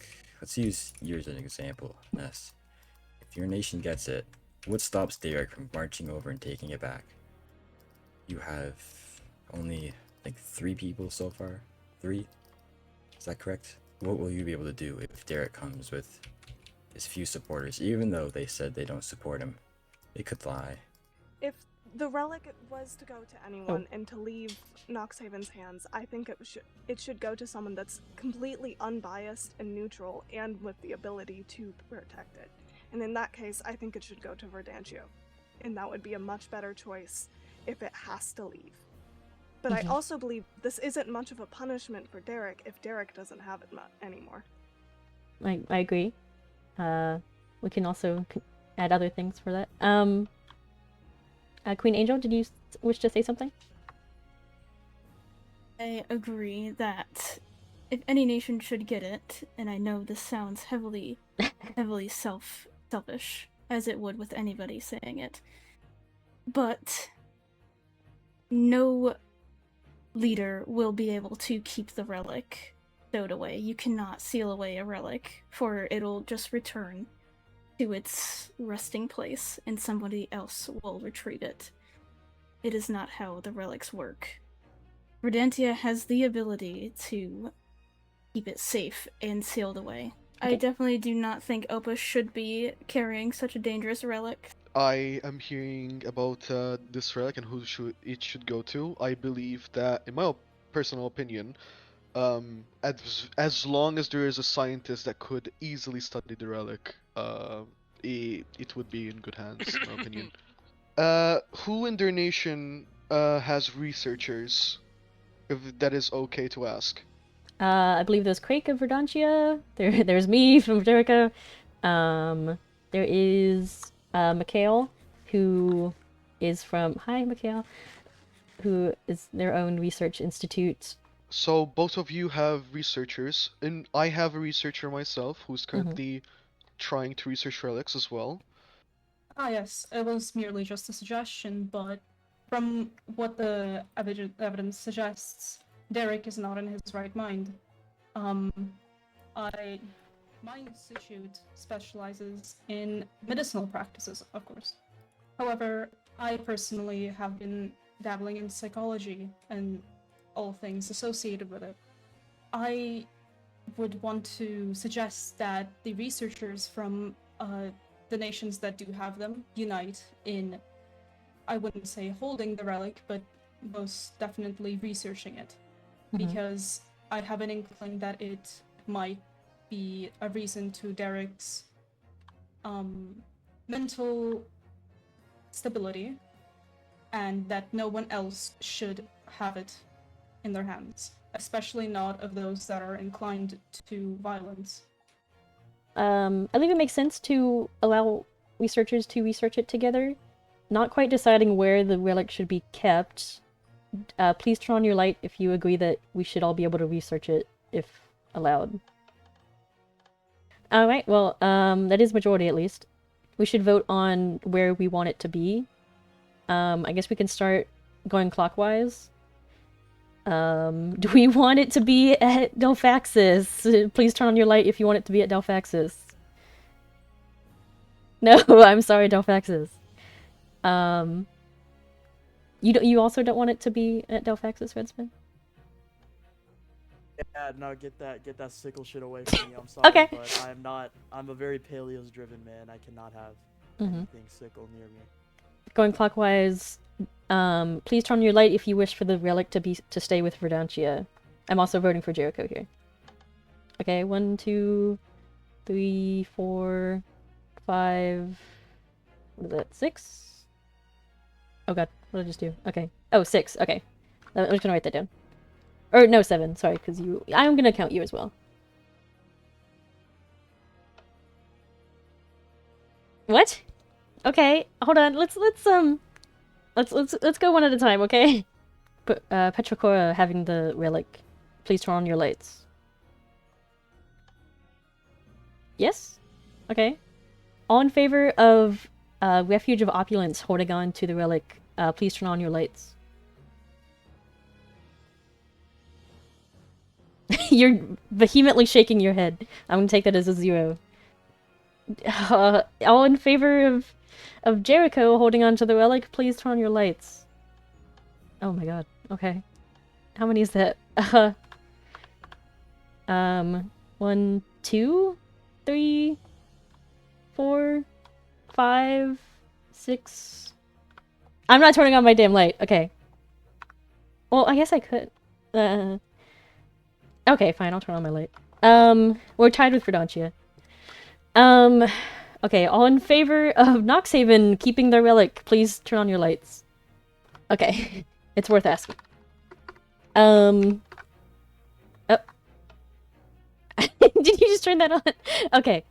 let's use yours as an example, Ness. If your nation gets it, what stops Derek from marching over and taking it back? You have only, like, 3 people so far? 3? Is that correct? What will you be able to do if Derek comes with his few supporters, even though they said they don't support him? They could lie. If the relic was to go to anyone and to leave Noxhaven's hands, I think it should go to someone that's completely unbiased and neutral and with the ability to protect it. And in that case, I think it should go to Verdantio. And that would be a much better choice if it has to leave. But I also believe this isn't much of a punishment for Derek if Derek doesn't have it anymore. I agree. We can also add other things for that. Queen Angel, did you wish to say something? I agree that if any nation should get it, and I know this sounds heavily selfish, as it would with anybody saying it, but no leader will be able to keep the relic stowed away. You cannot seal away a relic, for it'll just return to its resting place, and somebody else will retrieve it. It is not how the relics work. Redantia has the ability to keep it safe and sealed away. Okay. I definitely do not think Opus should be carrying such a dangerous relic. I am hearing about this relic and who it should go to. I believe that, in my personal opinion, as long as there is a scientist that could easily study the relic, it would be in good hands, in my opinion. Who in their nation has researchers? If that is okay to ask. I believe there's Crake of Verdantia. There's me from Jericho. There is Mikhail, who is from Mikhail, who is their own research institute. So both of you have researchers, and I have a researcher myself who's currently trying to research relics as well. Ah yes, it was merely just a suggestion, but from what the evidence suggests, Derek is not in his right mind. My institute specializes in medicinal practices, of course. However, I personally have been dabbling in psychology and all things associated with it. I would want to suggest that the researchers from the nations that do have them unite in, I wouldn't say holding the relic, but most definitely researching it. Because I have an inkling that it might be a reason to Derek's mental stability, and that no one else should have it in their hands, especially not of those that are inclined to violence. I think it makes sense to allow researchers to research it together. Not quite deciding where the relic should be kept, please turn on your light if you agree that we should all be able to research it if allowed. Alright, well, that is majority at least. We should vote on where we want it to be. I guess we can start going clockwise. Do we want it to be at Delphaxis? Please turn on your light if you want it to be at Delphaxis. No, I'm sorry, Delphaxis. You also don't want it to be at Delphaxis, Redspin? Yeah, no, get that sickle shit away from me. I'm sorry, Okay. but I'm a very Paleos driven man. I cannot have anything sickle near me. Going clockwise, please turn on your light if you wish for the relic to stay with Verdantia. I'm also voting for Jericho here. Okay, 1, 2, 3, 4, 5. What is that? 6? Oh god, what did I just do? Okay. Oh, 6. Okay. I'm just gonna write that down. Or no, 7. Sorry, because I'm gonna count you as well. What? Okay, hold on. Let's go one at a time, okay? But Petrocora having the relic. Please turn on your lights. Yes? Okay. All in favor of Refuge of Opulence holding on to the relic, please turn on your lights. You're vehemently shaking your head. I'm gonna take that as a 0. All in favor of Jericho holding on to the relic, please turn on your lights. Oh my god. Okay. How many is that? 1, 2, 3, 4, 5, 6. I'm not turning on my damn light. Okay. Well, I guess I could. Okay, fine. I'll turn on my light. We're tied with Verdantia. Okay. All in favor of Noxhaven keeping their relic, please turn on your lights. Okay. It's worth asking. Oh. Did you just turn that on? Okay.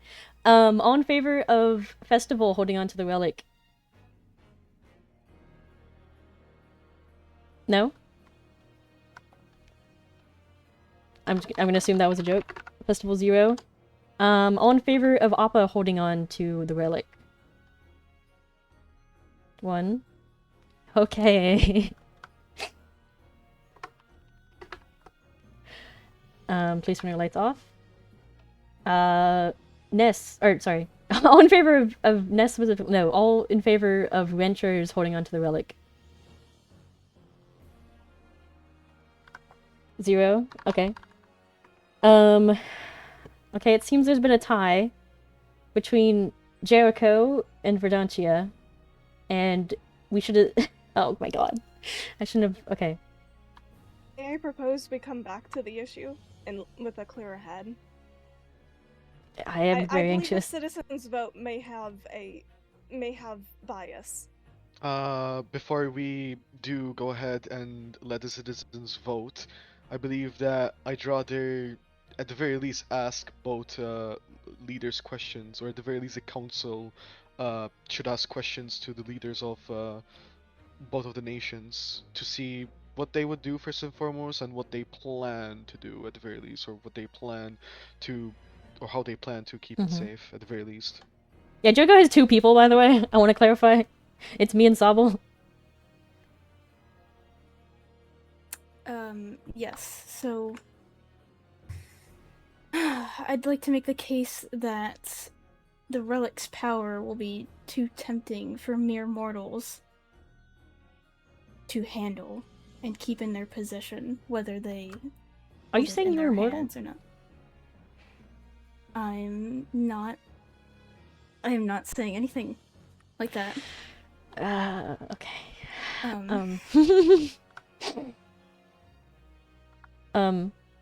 All in favor of Festival holding on to the relic? No? I'm gonna assume that was a joke. Festival 0. All in favor of Appa holding on to the relic? 1. Okay. Please turn your lights off. Ness, or sorry. All in favor of Ness was no, all in favor of Venturers holding on to the relic. 0? Okay. Okay, it seems there's been a tie between Jericho and Verdantia, and we should have... Oh my god. I shouldn't have... Okay. I propose we come back to the issue and with a clearer head. I am very anxious. The citizens' vote may have bias. Before we do go ahead and let the citizens vote, I believe that I'd rather, at the very least, ask both leaders questions, or at the very least, the council should ask questions to the leaders of both of the nations to see what they would do first and foremost, and what they plan to do at the very least, or what they plan to, or how they plan to keep it safe at the very least. Yeah, Jericho has 2 people, by the way. I want to clarify. It's me and Sable. Yes, so... I'd like to make the case that the relic's power will be too tempting for mere mortals to handle and keep in their possession, whether they... Are you saying you're immortal? Or not. I am not saying anything like that. Okay.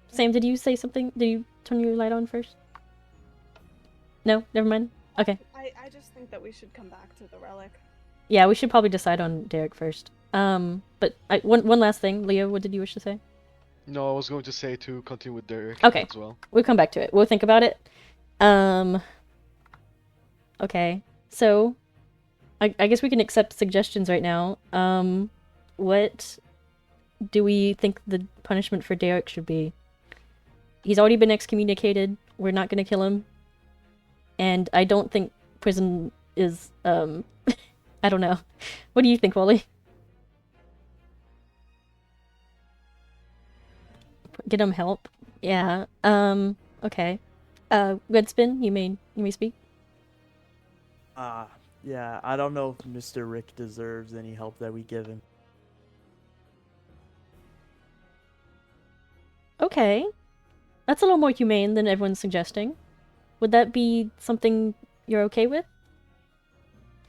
Sam, did you say something? Did you turn your light on first? No? Never mind? Okay. I just think that we should come back to the relic. Yeah, we should probably decide on Derek first. But one last thing. Leo, what did you wish to say? No, I was going to say to continue with Derek Okay. as well. We'll come back to it. We'll think about it. Okay. So, I guess we can accept suggestions right now. What do we think the punishment for Derek should be? He's already been excommunicated. We're not gonna kill him. And I don't think prison is, I don't know. What do you think, Wally? Get him help? Yeah, okay. Redspin, you may speak? Yeah, I don't know if Mr. Rick deserves any help that we give him. Okay. That's a little more humane than everyone's suggesting. Would that be something you're okay with?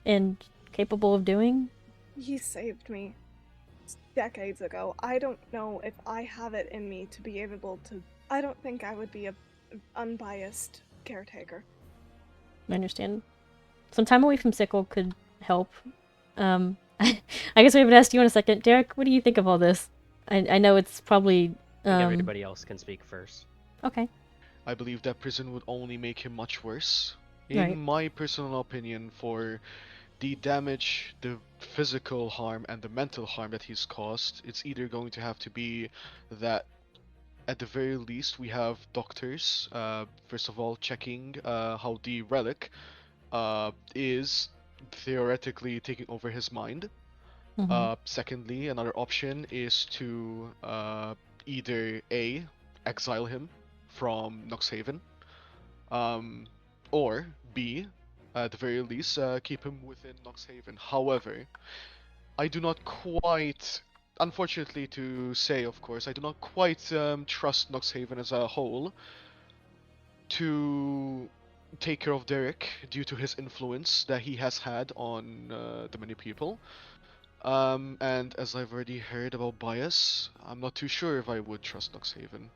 And capable of doing? He saved me decades ago. I don't know if I have it in me to be able to. I don't think I would be a unbiased caretaker. I understand. Some time away from Sickle could help. I guess we haven't asked you in a second. Derek, what do you think of all this? I know it's probably... I think everybody else can speak first. Okay. I believe that prison would only make him much worse. Right. In my personal opinion, for the damage, the physical harm, and the mental harm that he's caused, it's either going to have to be that at the very least we have doctors, first of all, checking how the relic is theoretically taking over his mind. Secondly, another option is to either A, exile him from Noxhaven, or B, at the very least, keep him within Noxhaven. However, I do not quite, unfortunately to say, of course, I do not quite trust Noxhaven as a whole to take care of Derek due to his influence that he has had on the many people. And as I've already heard about bias, I'm not too sure if I would trust Noxhaven.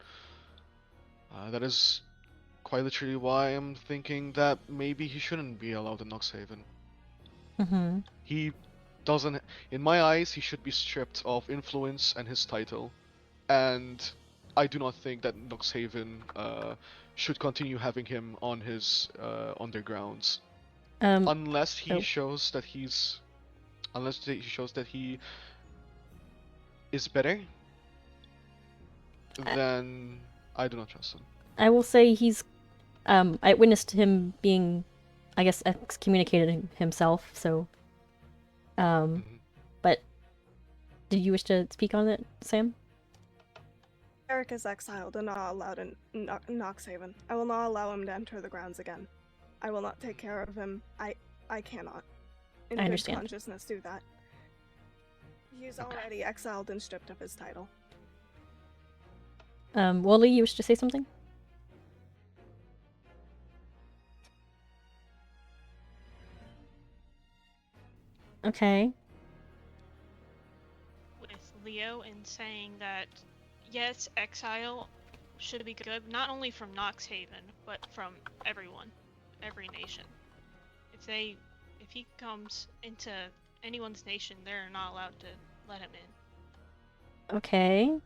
That is quite literally why I'm thinking that maybe he shouldn't be allowed in Noxhaven. He doesn't, in my eyes, he should be stripped of influence and his title. And I do not think that Noxhaven should continue having him on his on their grounds. Unless he shows that he's is better, then I do not trust him. I will say he's... I witnessed him being, I guess, excommunicated himself, so... But... Did you wish to speak on it, Sam? Eric is exiled and not allowed in Noxhaven. I will not allow him to enter the grounds again. I will not take care of him. I cannot. In I good understand. consciousness do that. He's already exiled and stripped of his title. Wally, you wish to say something? Okay. With Leo in saying that, yes, exile should be good, not only from Noxhaven, but from everyone, every nation. If he comes into anyone's nation, they're not allowed to let him in. Okay.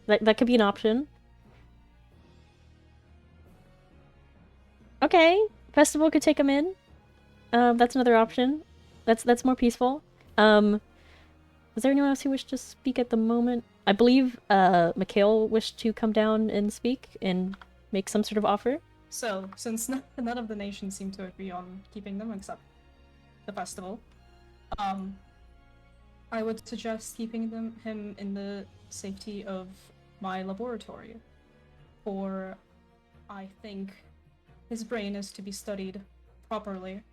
That could be an option. Okay, festival could take him in. That's another option. That's more peaceful. Is there anyone else who wished to speak at the moment? I believe Mikhail wished to come down and speak and make some sort of offer. So, since none of the nations seem to agree on keeping them except the festival, I would suggest keeping him in the safety of my laboratory. For I think his brain is to be studied properly,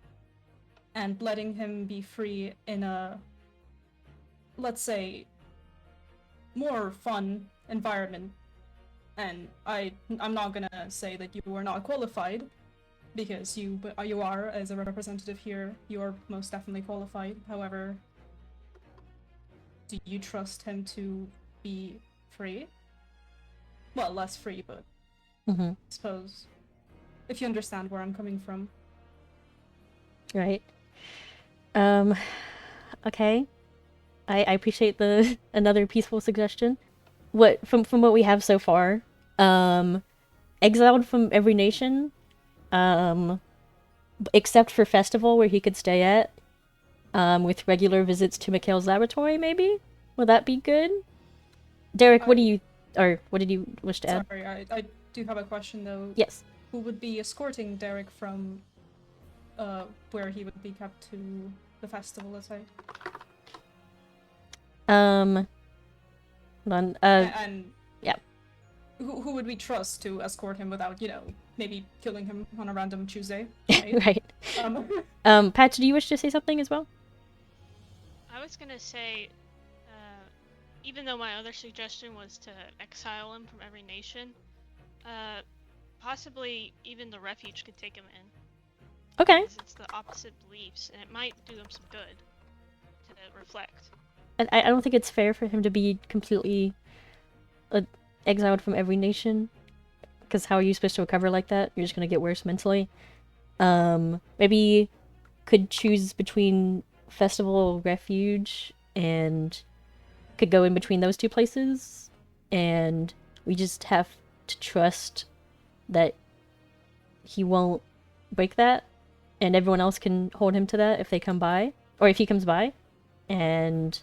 and letting him be free in a, let's say, more fun environment. And I'm not gonna say that you are not qualified, because you are, as a representative here, you are most definitely qualified. However, do you trust him to be free? Well, less free, but I suppose, if you understand where I'm coming from. Right. Okay. I appreciate the another peaceful suggestion. What from what we have so far, exiled from every nation, except for festival where he could stay at. with regular visits to Mikhail's laboratory, maybe? Would that be good? Derek, what do you, or what did you wish to add? Sorry, I do have a question though. Yes. Who would be escorting Derek from where he would be kept to the festival, let's say? Hold on, and yeah. Who would we trust to escort him without, maybe killing him on a random Tuesday? Right. Pat, do you wish to say something as well? I was gonna say, even though my other suggestion was to exile him from every nation, possibly even the refuge could take him in. Okay. Because it's the opposite beliefs, and it might do them some good to reflect. I don't think it's fair for him to be completely exiled from every nation. Because how are you supposed to recover like that? You're just gonna get worse mentally. Maybe could choose between festival, refuge, and could go in between those two places. And we just have to trust that he won't break that. And everyone else can hold him to that if they come by. Or if he comes by. And,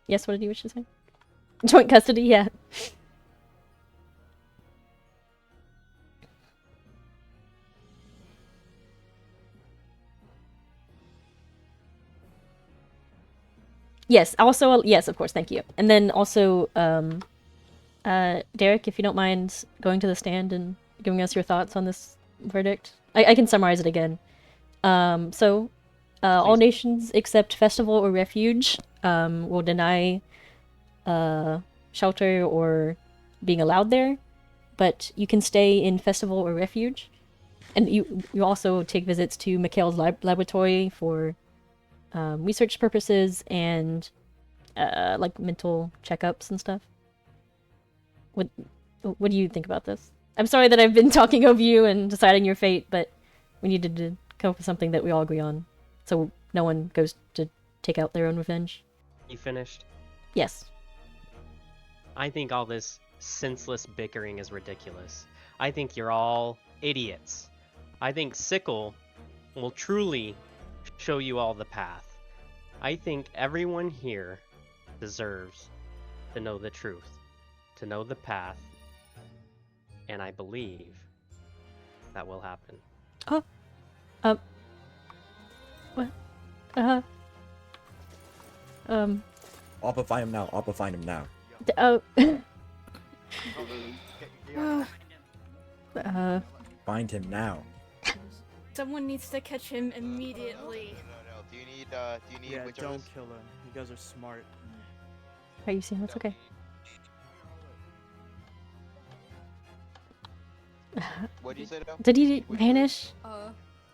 yes, what did you wish to say? Joint custody, yeah. Yes, also, yes, of course, thank you. And then also, Derek, if you don't mind going to the stand and giving us your thoughts on this verdict. I can summarize it again. All nations except festival or refuge will deny shelter or being allowed there, but you can stay in festival or refuge. And you also take visits to Mikhail's laboratory for research purposes and like mental checkups and stuff. What do you think about this? I'm sorry that I've been talking over you and deciding your fate, but we needed to come up with something that we all agree on, so no one goes to take out their own revenge. You finished? Yes. I think all this senseless bickering is ridiculous. I think you're all idiots. I think Sickle will truly show you all the path. I think everyone here deserves to know the truth, to know the path, and I believe that will happen. Oh. What? Appa, find him now. Appa, find him now. Find him now. Someone needs to catch him immediately. No. Do you need Yeah, which don't of us? kill him. You guys are smart. Are you seeing? That's okay. What did you say now? Did he vanish?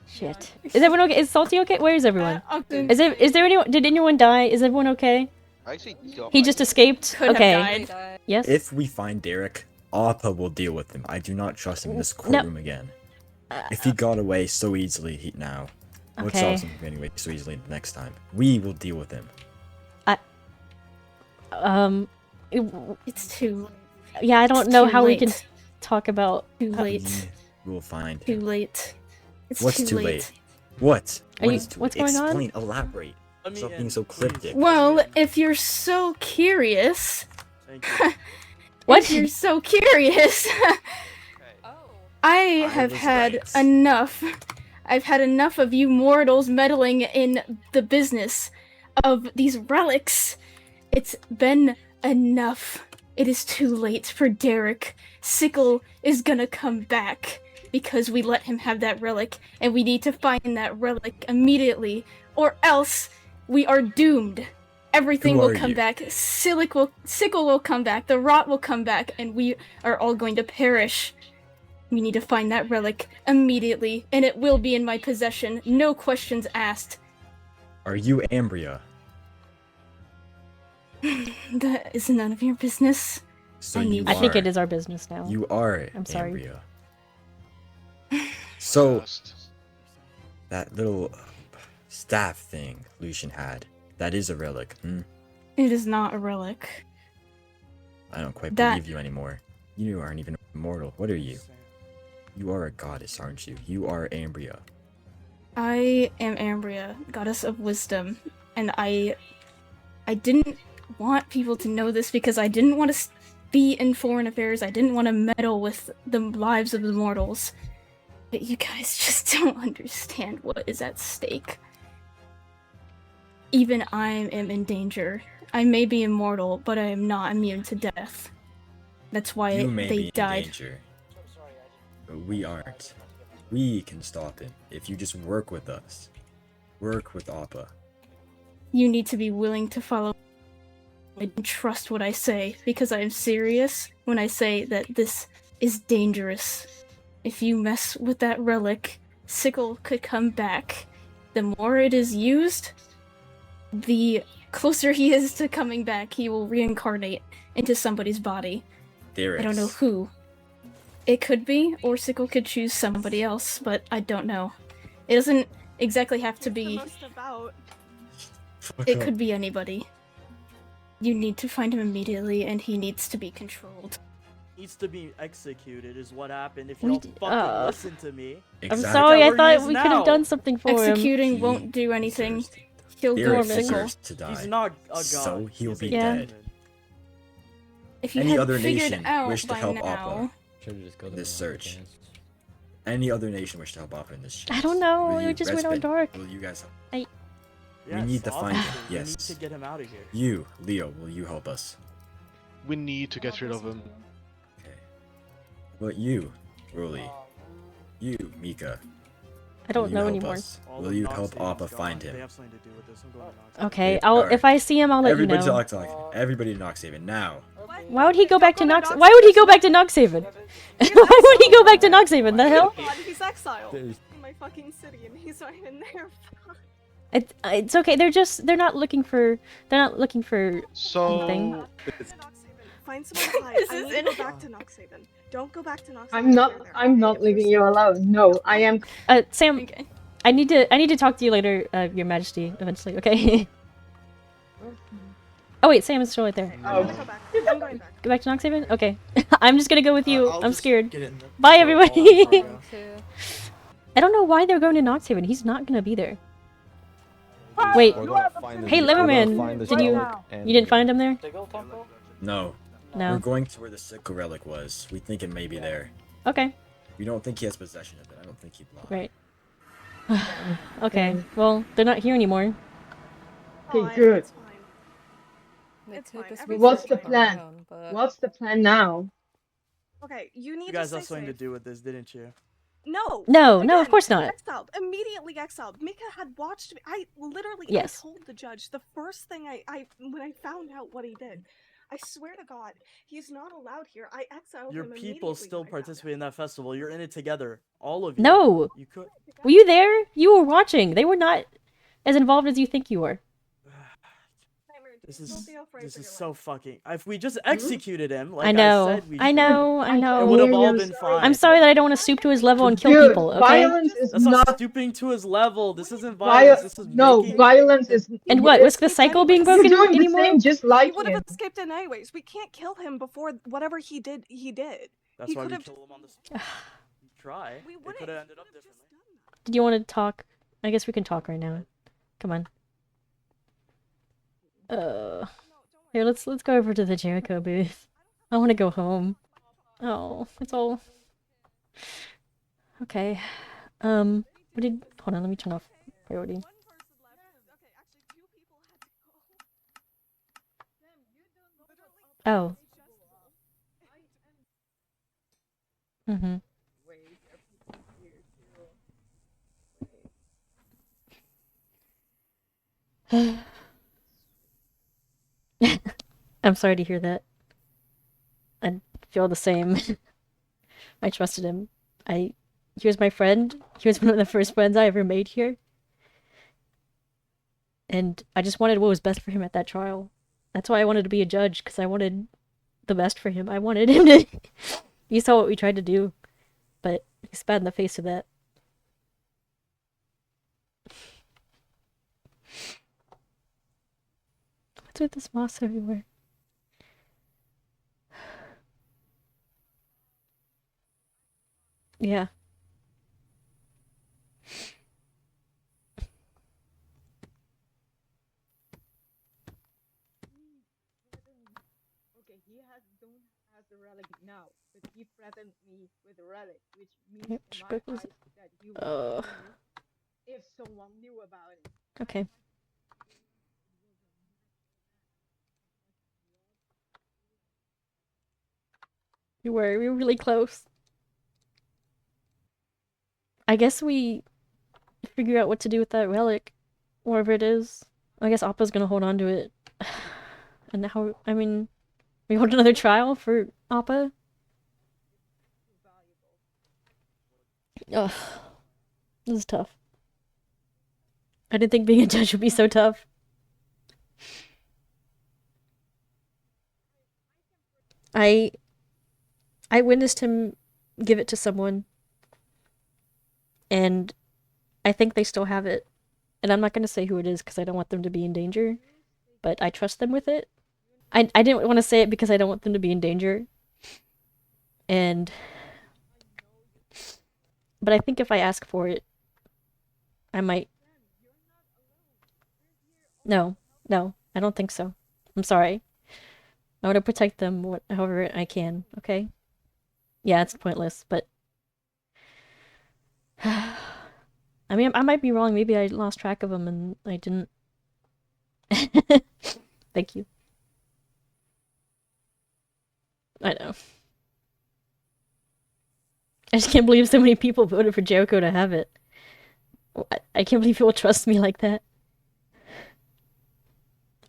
Shit. Is everyone okay? Is Salty okay? Where is everyone? Is there anyone? Did anyone die? Is everyone okay? I actually don't. He just escaped? Okay. Yes? If we find Derek, Appa will deal with him. I do not trust him in this courtroom again. If he got away so easily now, what's Okay. awesome getting away so easily next time? We will deal with him. It's too. Yeah, I don't it's know too how we late. can talk about. Too late. We will find Too him. late. It's What's too late? What? Are you- Too what's late? going on? Explain, elaborate. Stop being so cryptic. Well, if you're so curious. What? If you're so curious. I have was had right. enough. I've had enough of you mortals meddling in the business of these relics. It's been enough. It is too late for Derek. Sickle is gonna come back because we let him have that relic, and we need to find that relic immediately, or else we are doomed. Everything Who will are come you? back. Sickle will come back. The rot will come back, and we are all going to perish. We need to find that relic immediately, and it will be in my possession. No questions asked. Are you Ambria? That is none of your business. So I you need I think are. it is our business now. You are I'm sorry. Ambria. So, that little staff thing Lucian had, that is a relic, It is not a relic. I don't quite That- believe you anymore. You aren't even immortal. What are you? You are a goddess, aren't you? You are Ambria. I am Ambria, goddess of wisdom, and I didn't want people to know this because I didn't want to be in foreign affairs. I didn't want to meddle with the lives of the mortals. But you guys just don't understand what is at stake. Even I am in danger. I may be immortal, but I am not immune to death. That's why You may they be in died. danger, but we aren't. We can stop him if you just work with us. Work with Appa. You need to be willing to follow and trust what I say, because I am serious when I say that this is dangerous. If you mess with that relic, Sickle could come back. The more it is used, the closer he is to coming back. He will reincarnate into somebody's body. I don't know who. It could be, or Sickle could choose somebody else, but I don't know. It doesn't exactly have to be... It could be anybody. You need to find him immediately, and he needs to be controlled. Needs to be executed is what happened if you don't fucking listen to me. I'm sorry, I thought we could have done something for him. Executing won't do anything. He'll go Derek Sickle. deserves to die. He's not a god. So he'll be Yeah. dead. If you Any had other figured nation out wish to by help now... Appa in this search? Any other nation wish to help Appa in this chase? I don't know, Will it you, just went all Respite, dark. Will you guys help? Yes, we need to find him. obviously, Yes. We need to get him out of here. You, Leo, will you help us? We need to get rid of him. But you, Rolly. You, Mika. I don't will you know help anymore. us? Will you help Appa find him? They have something to do with this. I'm going to Noxhaven. Okay, if I see him, I'll let Everybody you know. talk. Everybody to Noxhaven now. Why would he go back to Nox? Why would he go back to Noxhaven? Why would he go back to Noxhaven? The hell? God, he's exiled in my fucking city, and he's not even there. It's okay. They're not looking for anything. Find someone to hide. I need to go back to Noxhaven. Don't go back to Noxhaven. I'm not leaving you alone. No, I am. Sam, I need to talk to you later, Your Majesty, eventually. Okay. Oh wait, Sam is still right there. I'm gonna go back. I'm going back. Go back to Noxhaven? Okay. I'm just gonna go with you. I'll I'm just scared. get in the Bye, flow everybody. while I'm I don't know why they're going to Noxhaven. He's not gonna be there. Wait. Hey, Liverman, did you didn't find him there? No. No. We're going to where the sickle relic was. We think it may be there. Okay. We don't think he has possession of it. I don't think he'd lie. Right. Okay. Well, they're not here anymore. Okay, good. It's fine. What's the plan? What's the plan now? Okay, you need You guys to have stay something to safe. do with this, didn't you? No. No, Again, of course not. Exiled. Immediately exiled. Mika had watched me. I literally Yes. I told the judge the first thing I when I found out what he did. I swear to God, he's not allowed here. I exiled Your him people immediately still when I found participate in that festival. You're in it together. All of you. No. You could. Were you there? You were watching. They were not as involved as you think you were. This is so fucking. If we just executed him, like I know. I said, we I know. I know. It would have all been fine. I'm sorry that I don't want to stoop to his level and kill Dude, people. Okay. violence is That's not stooping to his level. This isn't violence. This is making... violence is. And what? Risk the cycle being broken You're doing anymore? the same, just he like would have him. escaped in anyways. We can't kill him before whatever he did. He did. That's he why could we have. kill him on the spot. Try. It could have ended up differently. Did you want to talk? I guess we can talk right now. Come on. Here, let's go over to the Jericho booth. I want to go home. Oh, it's all. Okay. What did? Hold on, let me turn off priority. Oh. Mhm. I'm sorry to hear that. I feel the same. I trusted him. He was my friend. He was one of the first friends I ever made here. And I just wanted what was best for him at that trial. That's why I wanted to be a judge, because I wanted the best for him. I wanted him to... You saw what we tried to do. But he spat in the face of that. What's with this moss everywhere? Yeah. don't have the relic now, but he threatened me with a relic, which means Yep, in should my go close eyes it. that he would kill me if someone knew about it. Okay. We were really close. I guess we figure out what to do with that relic, wherever it is. I guess Appa's gonna hold on to it. And how, I mean, we hold another trial for Appa? Ugh. This is tough. I didn't think being a judge would be so tough. I witnessed him give it to someone, and I think they still have it. And I'm not going to say who it is because I don't want them to be in danger, but I trust them with it. I didn't want to say it because I don't want them to be in danger. But I think if I ask for it, I might. No, I don't think so. I'm sorry. I want to protect them however I can, okay? Yeah, it's pointless, but... I mean, I might be wrong. Maybe I lost track of them and I didn't... Thank you. I know. I just can't believe so many people voted for Jericho to have it. I can't believe people trust me like that.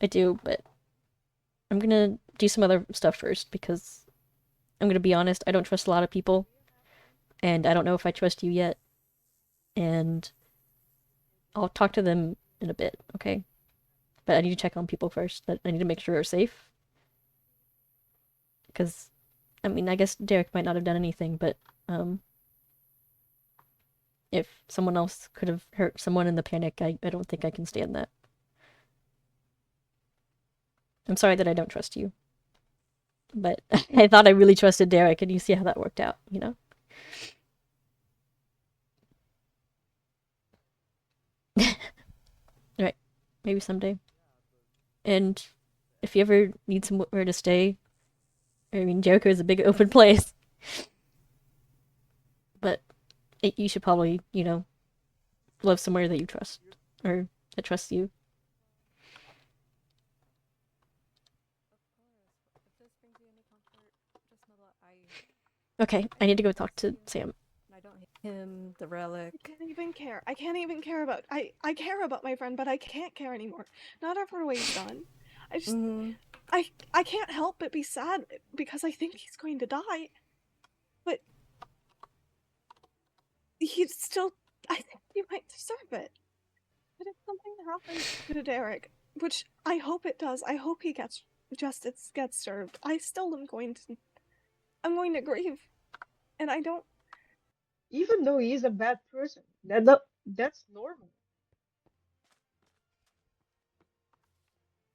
I do, but... I'm gonna do some other stuff first, because... I'm gonna be honest, I don't trust a lot of people. And I don't know if I trust you yet. And... I'll talk to them in a bit, okay? But I need to check on people first. I need to make sure they're safe. Because... I mean, I guess Derek might not have done anything, but... if someone else could have hurt someone in the panic, I don't think I can stand that. I'm sorry that I don't trust you. But I thought I really trusted Derek, and you see how that worked out, you know? Right. Maybe someday. And if you ever need somewhere to stay, I mean, Jericho is a big open place. But you should probably, you know, live somewhere that you trust, or that trusts you. Okay, I need to go talk to Sam. I don't hate him, the relic. I can't even care. I can't even care about... I care about my friend, but I can't care anymore. Not after what he's done. I just... I can't help but be sad because I think he's going to die. But... he's still... I think he might deserve it. But if something happens to Derek, which I hope it does, I hope he gets justice gets served, I still am going to... I'm going to grieve. And I don't... Even though he's a bad person, that's normal.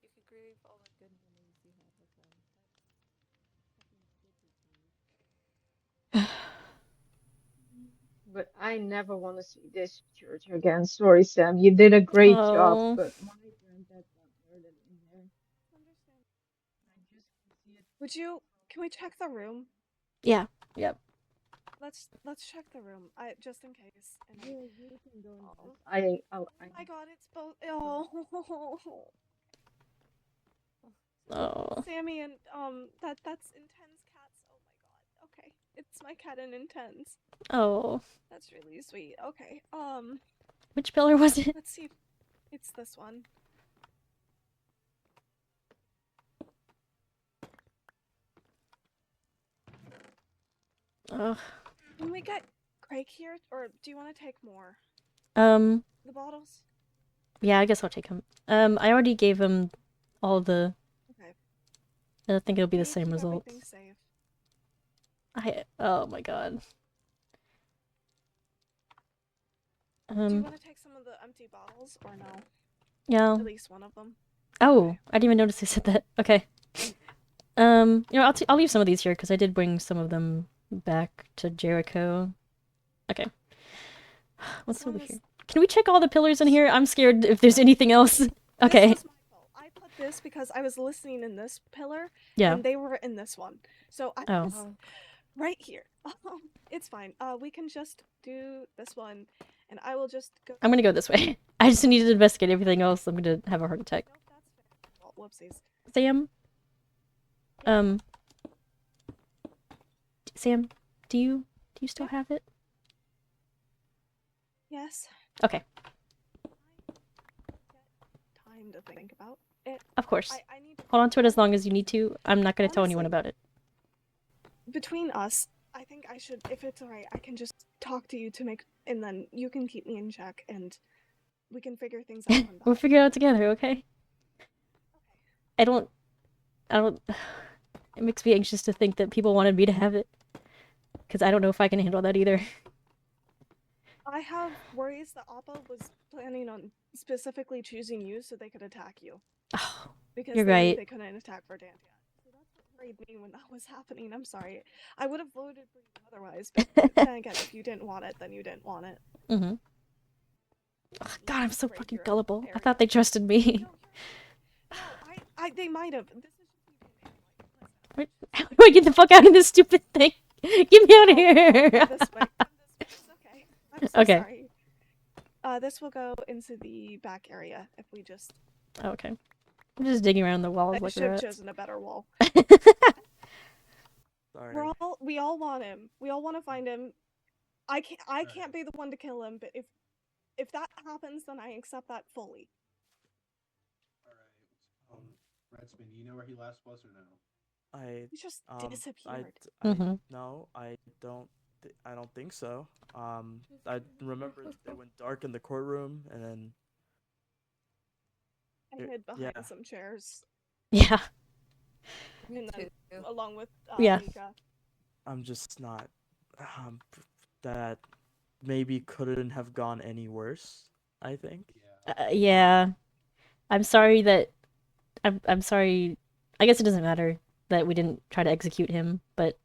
You could grieve all the good memories you have with him. But I never want to see this church again. Sorry, Sam. You did a great job, Oh. but my granddad got murdered in there. Would you... Can we check the room? Yeah. Yep. Let's check the room. Just in case. And You can go now. oh my god, it's both... Oh. Oh. Sammy and, that's Intense cats. Oh my god. Okay. It's my cat and Intense. Oh. That's really sweet. Okay, Which pillar was it? let's see. It's this one. Ugh. Can we get Craig here, or do you want to take more? The bottles? Yeah, I guess I'll take him. I already gave him all the... Okay. I think it'll be the Can you same keep results. everything safe? Oh my god. Do you want to take some of the empty bottles, or no? Yeah. At least one of them. Oh, I didn't even notice I said that. Okay. You know, I'll leave some of these here because I did bring some of them back to Jericho. Okay. What's over here? Can we check all the pillars in here? I'm scared if there's anything else. Okay. I put this because I was listening in this pillar, Yeah. and they were in this one. So I Oh. was right here. It's fine. We can just do this one, and I will just go. I'm gonna go this way. I just need to investigate everything else. I'm gonna have a heart attack. Oh, whoopsies. Sam? Sam, do you still have it? Yes. Okay. Time to think about it. Of course. I need to, Hold on to it as long as you need to. I'm not gonna tell anyone Honestly, about it. between us, I think I should, if it's alright, I can just talk to you to make, and then you can keep me in check, and we can figure things out. We'll figure it out together, okay? I don't... It makes me anxious to think that people wanted me to have it. Because I don't know if I can handle that either. I have worries that Appa was planning on specifically choosing you so they could attack you. Oh, because you're they knew right. they couldn't attack Verdant yet. So that's what worried me when that was happening. I'm sorry. I would have voted for you otherwise, but then again, if you didn't want it, then you didn't want it. Mm-hmm. Oh, God, I'm so fucking gullible. I thought they trusted me. They might have. Wait, how do I get the fuck out of this stupid thing? Get me out of here! This way. It's okay. I'm so Okay. sorry. This will go into the back area if we just. Oh, okay. I'm just digging around the walls I like should have rats. chosen a better wall. Sorry. We all want him. We all want to find him. I can't be the one to kill him, but if that happens, then I accept that fully. Redsman, do you know where he last was or no? He just I disappeared. Mhm. No, I don't think so. I remember it went dark in the courtroom, and then I hid behind yeah. some chairs. Yeah. And then, along with Yeah. Mika. I'm just not. That maybe couldn't have gone any worse. I think. Yeah. I'm sorry that... I'm sorry... I guess it doesn't matter that we didn't try to execute him, but...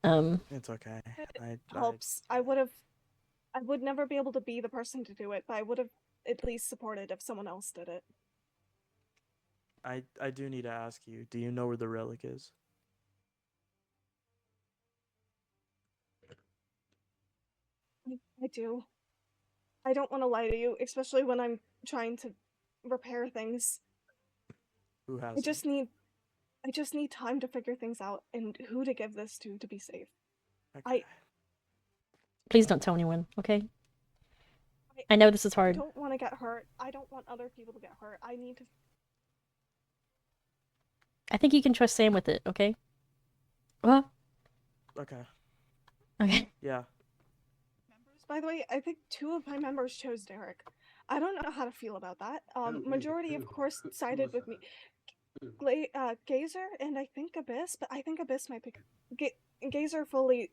It's okay. It helps. I would never be able to be the person to do it, but I would have at least supported if someone else did it. I do need to ask you. Do you know where the relic is? I do. I don't want to lie to you, especially when I'm trying to repair things. Who has? I just need time to figure things out and who to give this to be safe. Okay. Please don't tell anyone, okay? I know this is I hard. don't want to get hurt. I don't want other people to get hurt. I need to. I think you can trust Sam with it, okay? Well... Okay. Okay. Yeah. By the way, I think 2 of my members chose Derek. I don't know how to feel about that. Majority, of course, sided with me. Gazer and I think Abyss, but I think Abyss might pick. Gazer fully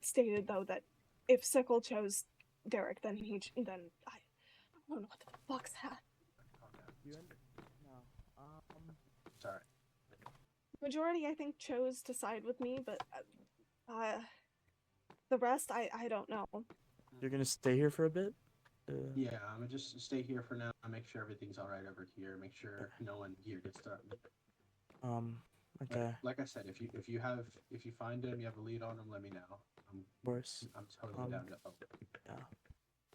stated though that if Sickle chose Derek, then I don't know what the fuck's that. Sorry. Majority, I think, chose to side with me, but the rest, I don't know. You're gonna stay here for a bit? Yeah, I'm gonna just stay here for now. Make sure everything's all right over here. Make sure no one here gets started. Okay. Like I said, if you find him, you have a lead on him, let me know. Of course. I'm totally down to help. Yeah.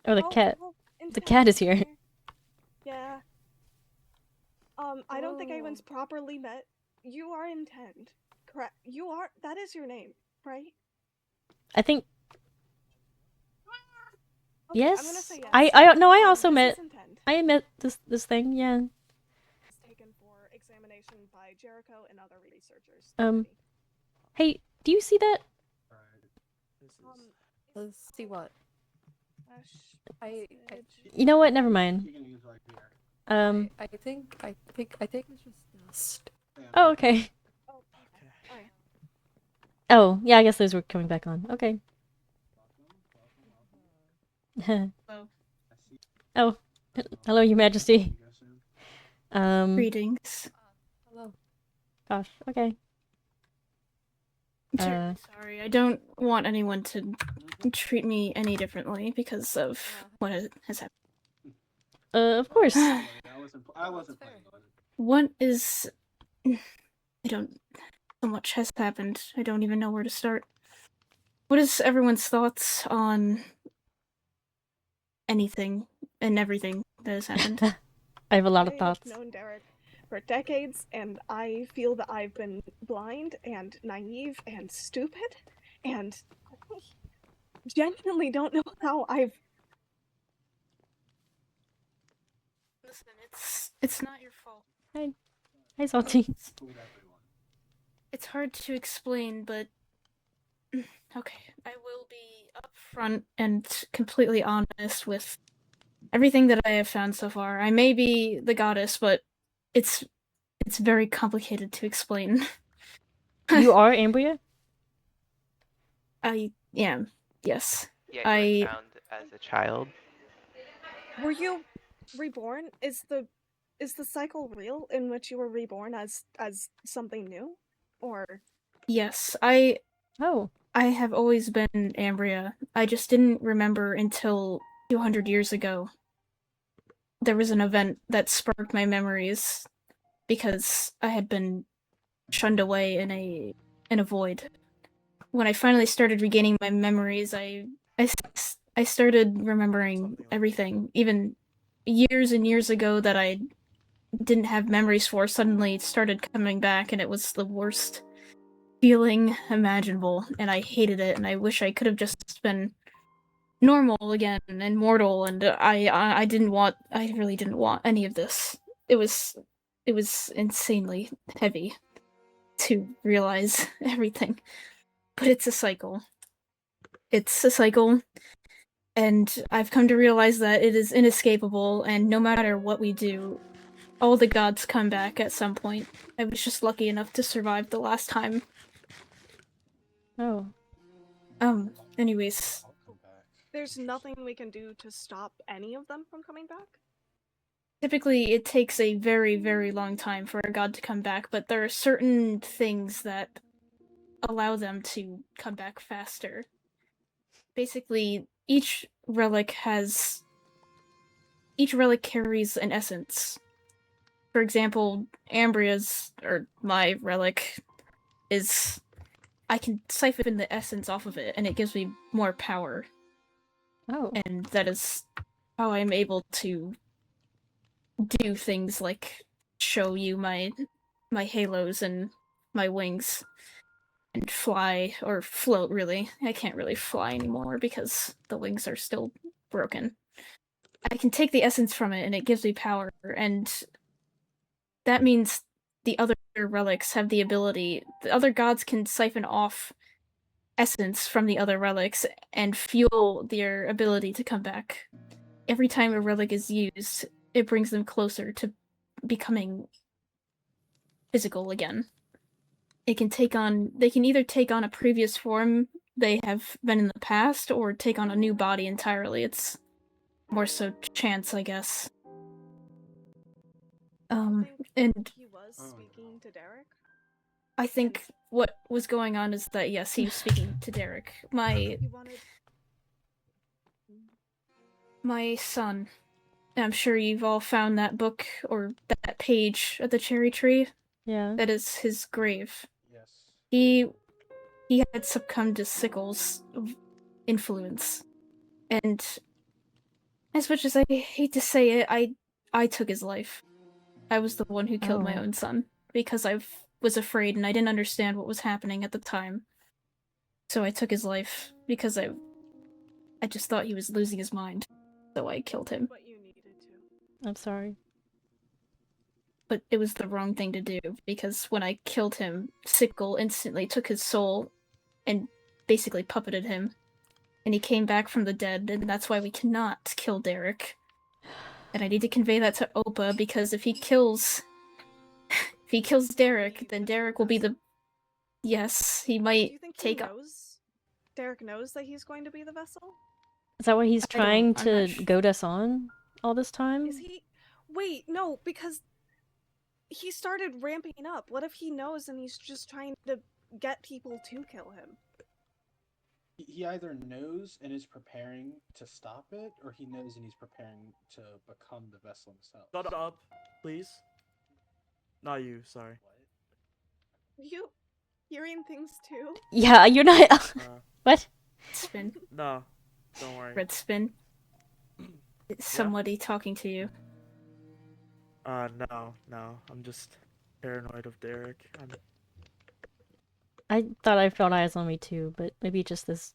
Oh, the cat. The cat is here. Yeah. I don't think anyone's properly met. You are Intend, correct? You are. That is your name, right? I think... Okay, Yes? I'm gonna say yes. I also this met... is Intend. I met this thing, yeah. It's taken for examination by Jericho and other researchers. Hey, do you see that? Let's see what. I You know what? Never mind. I think it's just dust. Oh, okay. Oh, yeah, I guess those were coming back on. Okay. Oh, hello, Your Majesty. Greetings. Hello. Gosh, okay. Sorry, I don't want anyone to treat me any differently because of what has happened. Of course. I wasn't planning on it. What is... I don't... So much has happened. I don't even know where to start. What is everyone's thoughts on anything and everything that has happened? I have a lot of I've thoughts. known Derek for decades, and I feel that I've been blind and naive and stupid, and I genuinely don't know how I've... Listen, it's not your fault. Hi, Salty. It's hard to explain, but okay, I will be upfront and completely honest with everything that I have found so far. I may be the goddess, but it's very complicated to explain. You are Ambria? I am. Yes. Yeah, you were found as a child. Were you reborn? Is the cycle real in which you were reborn as something new? Or... Yes, I have always been Ambria. I just didn't remember until 200 years ago. There was an event that sparked my memories because I had been shunned away in a void. When I finally started regaining my memories, I started remembering everything. Even years and years ago that I didn't have memories for suddenly started coming back, and it was the worst feeling imaginable, and I hated it, and I wish I could have just been normal again and mortal, and I really didn't want any of this. It was insanely heavy to realize everything. But it's a cycle. It's a cycle, and I've come to realize that it is inescapable, and no matter what we do, all the gods come back at some point. I was just lucky enough to survive the last time. Oh. Anyways. There's nothing we can do to stop any of them from coming back? Typically, it takes a very, very long time for a god to come back, but there are certain things that allow them to come back faster. Basically, each relic carries an essence. For example, Ambria's, or my relic, is... I can siphon the essence off of it, and it gives me more power. Oh. And that is how I'm able to do things like show you my halos and my wings and fly, or float, really. I can't really fly anymore because the wings are still broken. I can take the essence from it and it gives me power, and that means the other relics have the ability... The other gods can siphon off essence from the other relics and fuel their ability to come back. Every time a relic is used, it brings them closer to becoming physical again. They can either take on a previous form they have been in the past, or take on a new body entirely. It's more so chance, I guess. And He was speaking to Derek? I think what was going on is that, yes, he was speaking to Derek. My son. I'm sure you've all found that book, or that page of the cherry tree. Yeah. That is his grave. Yes. He had succumbed to Sickle's influence. And as much as I hate to say it, I took his life. I was the one who killed my own son, because I was afraid and I didn't understand what was happening at the time. So I took his life because I just thought he was losing his mind. So I killed him. But you needed to. I'm sorry. But it was the wrong thing to do, because when I killed him, Sickle instantly took his soul and basically puppeted him. And he came back from the dead, and that's why we cannot kill Derek. And I need to convey that to Opa, because if he kills Derek, then Derek will be the... Yes, he might Do you think take... Derek knows that he's going to be the vessel? Is that why he's trying I'm to not goad us on all this time? Is he... Wait, no, because he started ramping up. What if he knows and he's just trying to get people to kill him? He either knows and is preparing to stop it, or he knows and he's preparing to become the vessel himself. Shut up, please. Not you, sorry. Are you hearing things too? Yeah, you're not. What? Spin. No, don't worry. Red spin. Is somebody talking to you? No. I'm just paranoid of Derek. I thought I felt eyes on me too, but maybe just this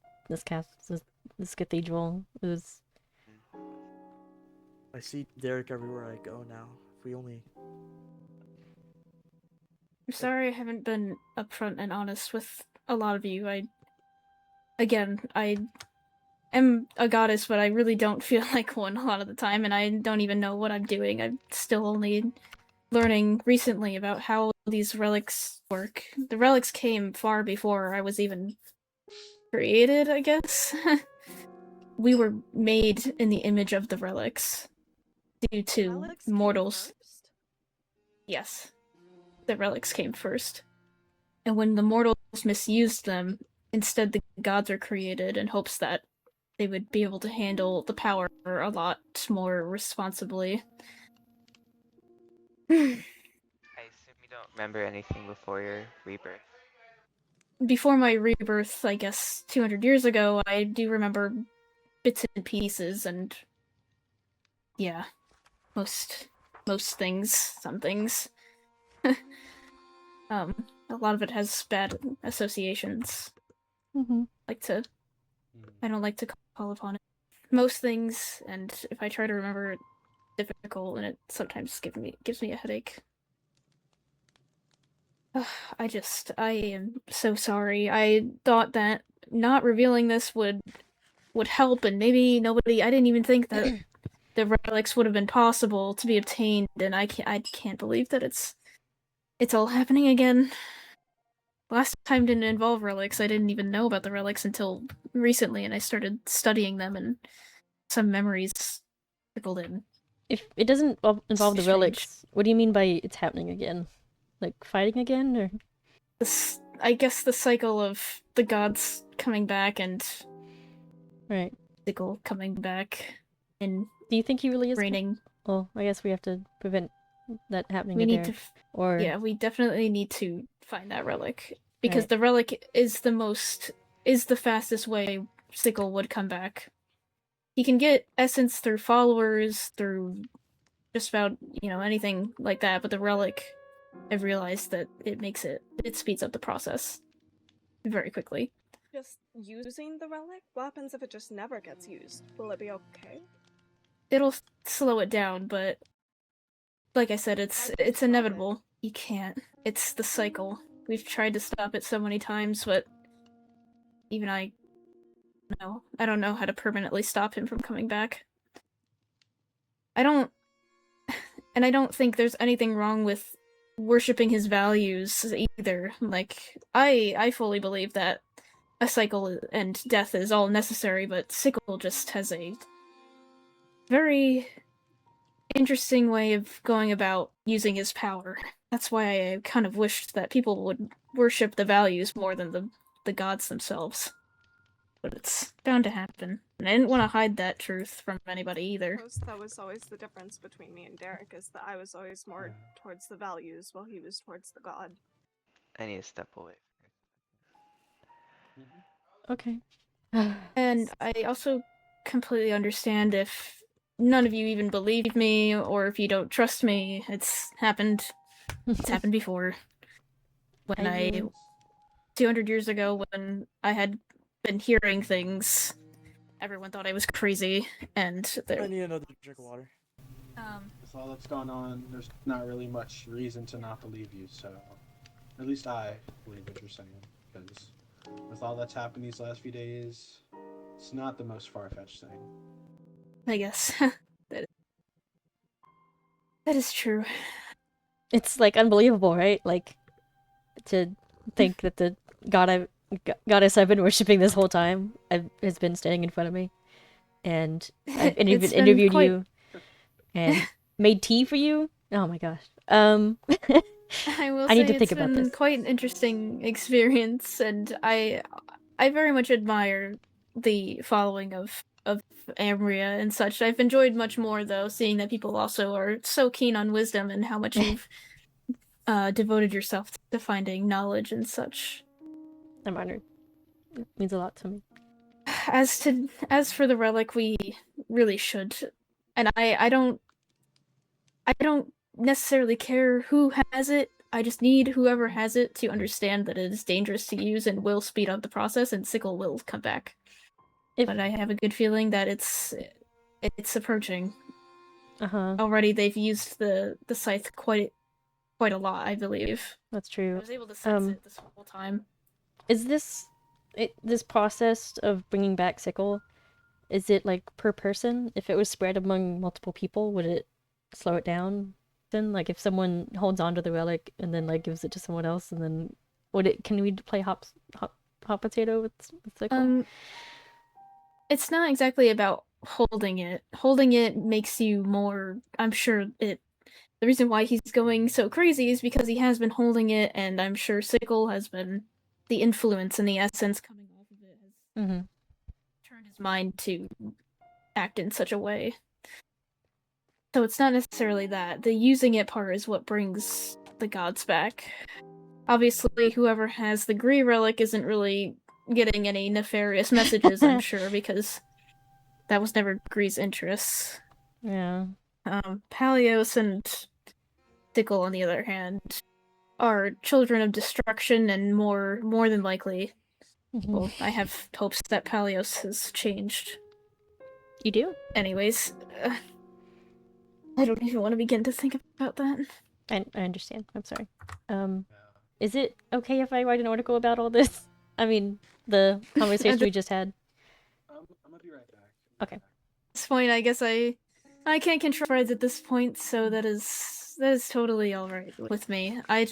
cathedral is. I see Derek everywhere I go now. If we only. I'm sorry I haven't been upfront and honest with a lot of you. I am a goddess, but I really don't feel like one a lot of the time, and I don't even know what I'm doing. I'm still only learning recently about how these relics work. The relics came far before I was even created, I guess. We were made in the image of the relics due to mortals. Yes. The relics came first. And when the mortals misused them, instead the gods are created in hopes that they would be able to handle the power a lot more responsibly. I assume you don't remember anything before your rebirth. Before my rebirth, I guess 200 years ago, I do remember bits and pieces, and yeah, most things, some things. A lot of it has bad associations. I don't like to call upon it. Most things, and if I try to remember it, it's difficult, and it sometimes gives me a headache. I am so sorry. I thought that not revealing this would help, and maybe nobody. I didn't even think that the relics would have been possible to be obtained, and I can't believe that it's all happening again. Last time didn't involve relics. I didn't even know about the relics until recently, and I started studying them, and some memories trickled in. If it doesn't involve the Strange. relics, what do you mean by it's happening again? Like fighting again, or? I guess the cycle of the gods coming back and right, cycle coming back, and do you think he really is raining? Well, I guess we have to prevent that happening. We to need Derek. to, yeah, we definitely need to find that relic because the relic is the fastest way Sickle would come back. He can get essence through followers, through just about anything like that, but the relic, I've realized that it speeds up the process very quickly. Just using the relic? What happens if it just never gets used? Will it be okay? It'll slow it down, but like I said, it's inevitable. You can't. It's the cycle. We've tried to stop it so many times, but even I don't know how to permanently stop him from coming back. I don't think there's anything wrong with worshipping his values either. Like, I fully believe that a cycle and death is all necessary, but Sickle just has a very interesting way of going about using his power. That's why I kind of wished that people would worship the values more than the gods themselves. But it's bound to happen. And I didn't want to hide that truth from anybody either. That was always the difference between me and Derek, is that I was always more towards the values while he was towards the god. I need to step away. Okay. And I also completely understand if none of you even believe me, or if you don't trust me. It's happened. It's happened before. When 200 years ago, when I had been hearing things, everyone thought I was crazy, and I need another drink of water. With all that's gone on, there's not really much reason to not believe you, so at least I believe what you're saying, because with all that's happened these last few days, it's not the most far-fetched thing. I guess. That is true. It's like unbelievable, right? Like to think that the goddess I've been worshiping this whole time has been standing in front of me, and I've interviewed you, and made tea for you. Oh my gosh. I will I need say to think it's about been this. quite an interesting experience, and I I very much admire the following of Ambria and such. I've enjoyed much more though, seeing that people also are so keen on wisdom and how much you've devoted yourself to finding knowledge and such. I'm honored. It means a lot to me. As for the relic, we really should, and I don't necessarily care who has it. I just need whoever has it to understand that it is dangerous to use and will speed up the process, and Sickle will come back. But I have a good feeling that it's approaching. Already, they've used the scythe quite a lot, I believe. That's true. I was able to sense it this whole time. Is this process of bringing back Sickle? Is it like per person? If it was spread among multiple people, would it slow it down? Then, like, if someone holds on to the relic and then like gives it to someone else, and then would it? Can we play hot potato with Sickle? It's not exactly about holding it. Holding it makes you more. I'm sure it. The reason why he's going so crazy is because he has been holding it, and I'm sure Sickle has been the influence and the essence coming off of it has turned his mind to act in such a way. So it's not necessarily that. The using it part is what brings the gods back. Obviously, whoever has the Gree relic isn't really getting any nefarious messages, I'm sure, because that was never Gree's interests. Yeah. Palios and Sickle, on the other hand, are children of destruction, and more than likely, well, I have hopes that Palios has changed. You do? Anyways, I don't even want to begin to think about that. I understand. I'm sorry. Is it okay if I write an article about all this? I mean, the conversation we just had. I'm gonna be right back. Okay. At this point, I guess I can't control threads at this point, so that is totally alright with me. I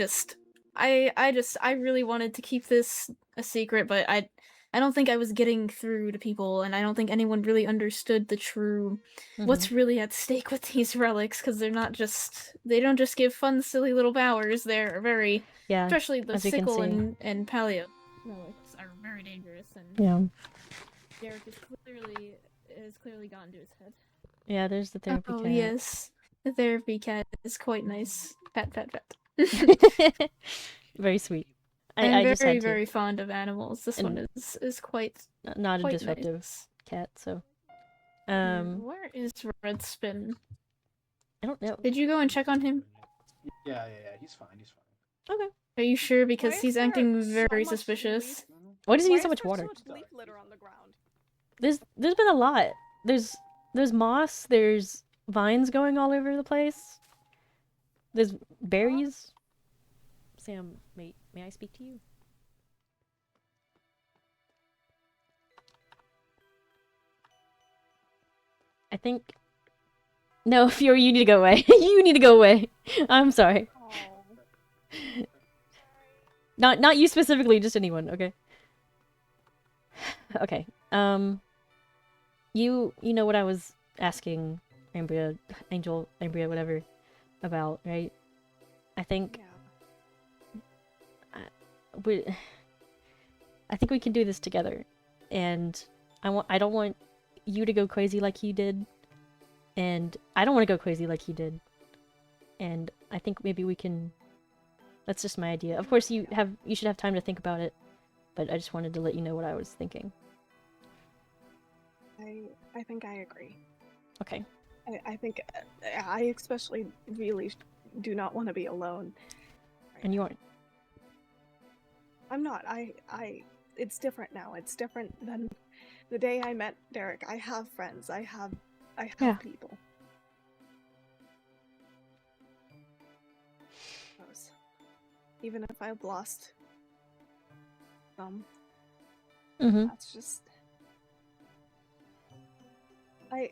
really wanted to keep this a secret, but I don't think I was getting through to people, and I don't think anyone really understood the true what's really at stake with these relics, because they don't just give fun, silly little powers. They're very, especially the Sickle and Paleo relics are very dangerous, and Derek has clearly gotten to his head. Yeah, there's the therapy cat. Oh yes, the therapy cat is quite nice. Pat. Very sweet. I'm very, very fond of animals. This one is quite not quite a disruptive nice. cat. So, where is Redspin? I don't know. Did you go and check on him? Yeah, he's fine. Okay. Are you sure? Because he's acting very suspicious. Why does he need so much water? Leaf litter on the ground. There's been a lot. There's moss. There's vines going all over the place. There's berries. Sam, may I speak to you? I think. No, Fury, you need to go away. You need to go away. I'm sorry. Not you specifically, just anyone. Okay. Okay. You know what I was asking Ambria, whatever, about, right? I think. I think we can do this together, and I don't want you to go crazy like he did, and I don't want to go crazy like he did, and I think maybe we can. That's just my idea. Of course, you should have time to think about it, but I just wanted to let you know what I was thinking. I think I agree. Okay. I think I especially really do not want to be alone. And you aren't. I'm not. It's different now. It's different than the day I met Derek. I have friends. I have people. Even if I've lost some, that's just. I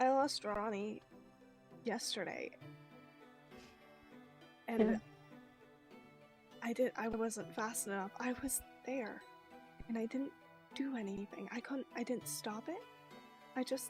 lost Ronnie yesterday, and I wasn't fast enough. I was there, and I didn't do anything. I didn't stop it. I just.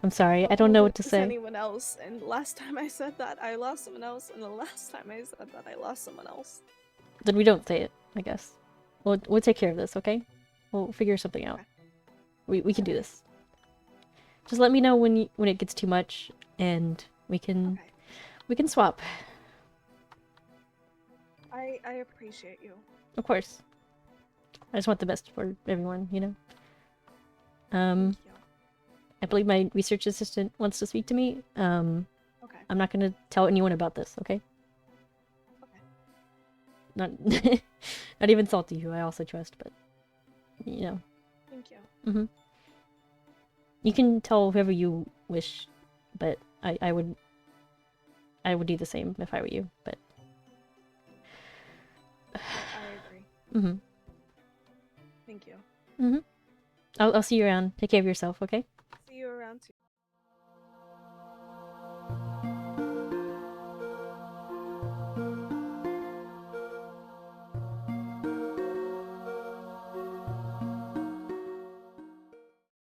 I'm sorry. I don't know what to lose say. anyone else, and last time I said that, I lost someone else, and the last time I said that, I lost someone else. Then we don't say it, I guess. We'll take care of this, okay? We'll figure something out. We can do this. Just let me know when it gets too much, and we can swap. I appreciate you. Of course. I just want the best for everyone, you know? I believe my research assistant wants to speak to me. Okay. I'm not gonna tell anyone about this, okay? Okay. Not not even Salty, who I also trust, but you know. Thank you. Mm-hmm. You can tell whoever you wish, but I would do the same if I were you, but I agree. mm-hmm. Thank you. Mm-hmm. I'll see you around. Take care of yourself, okay? See you around too.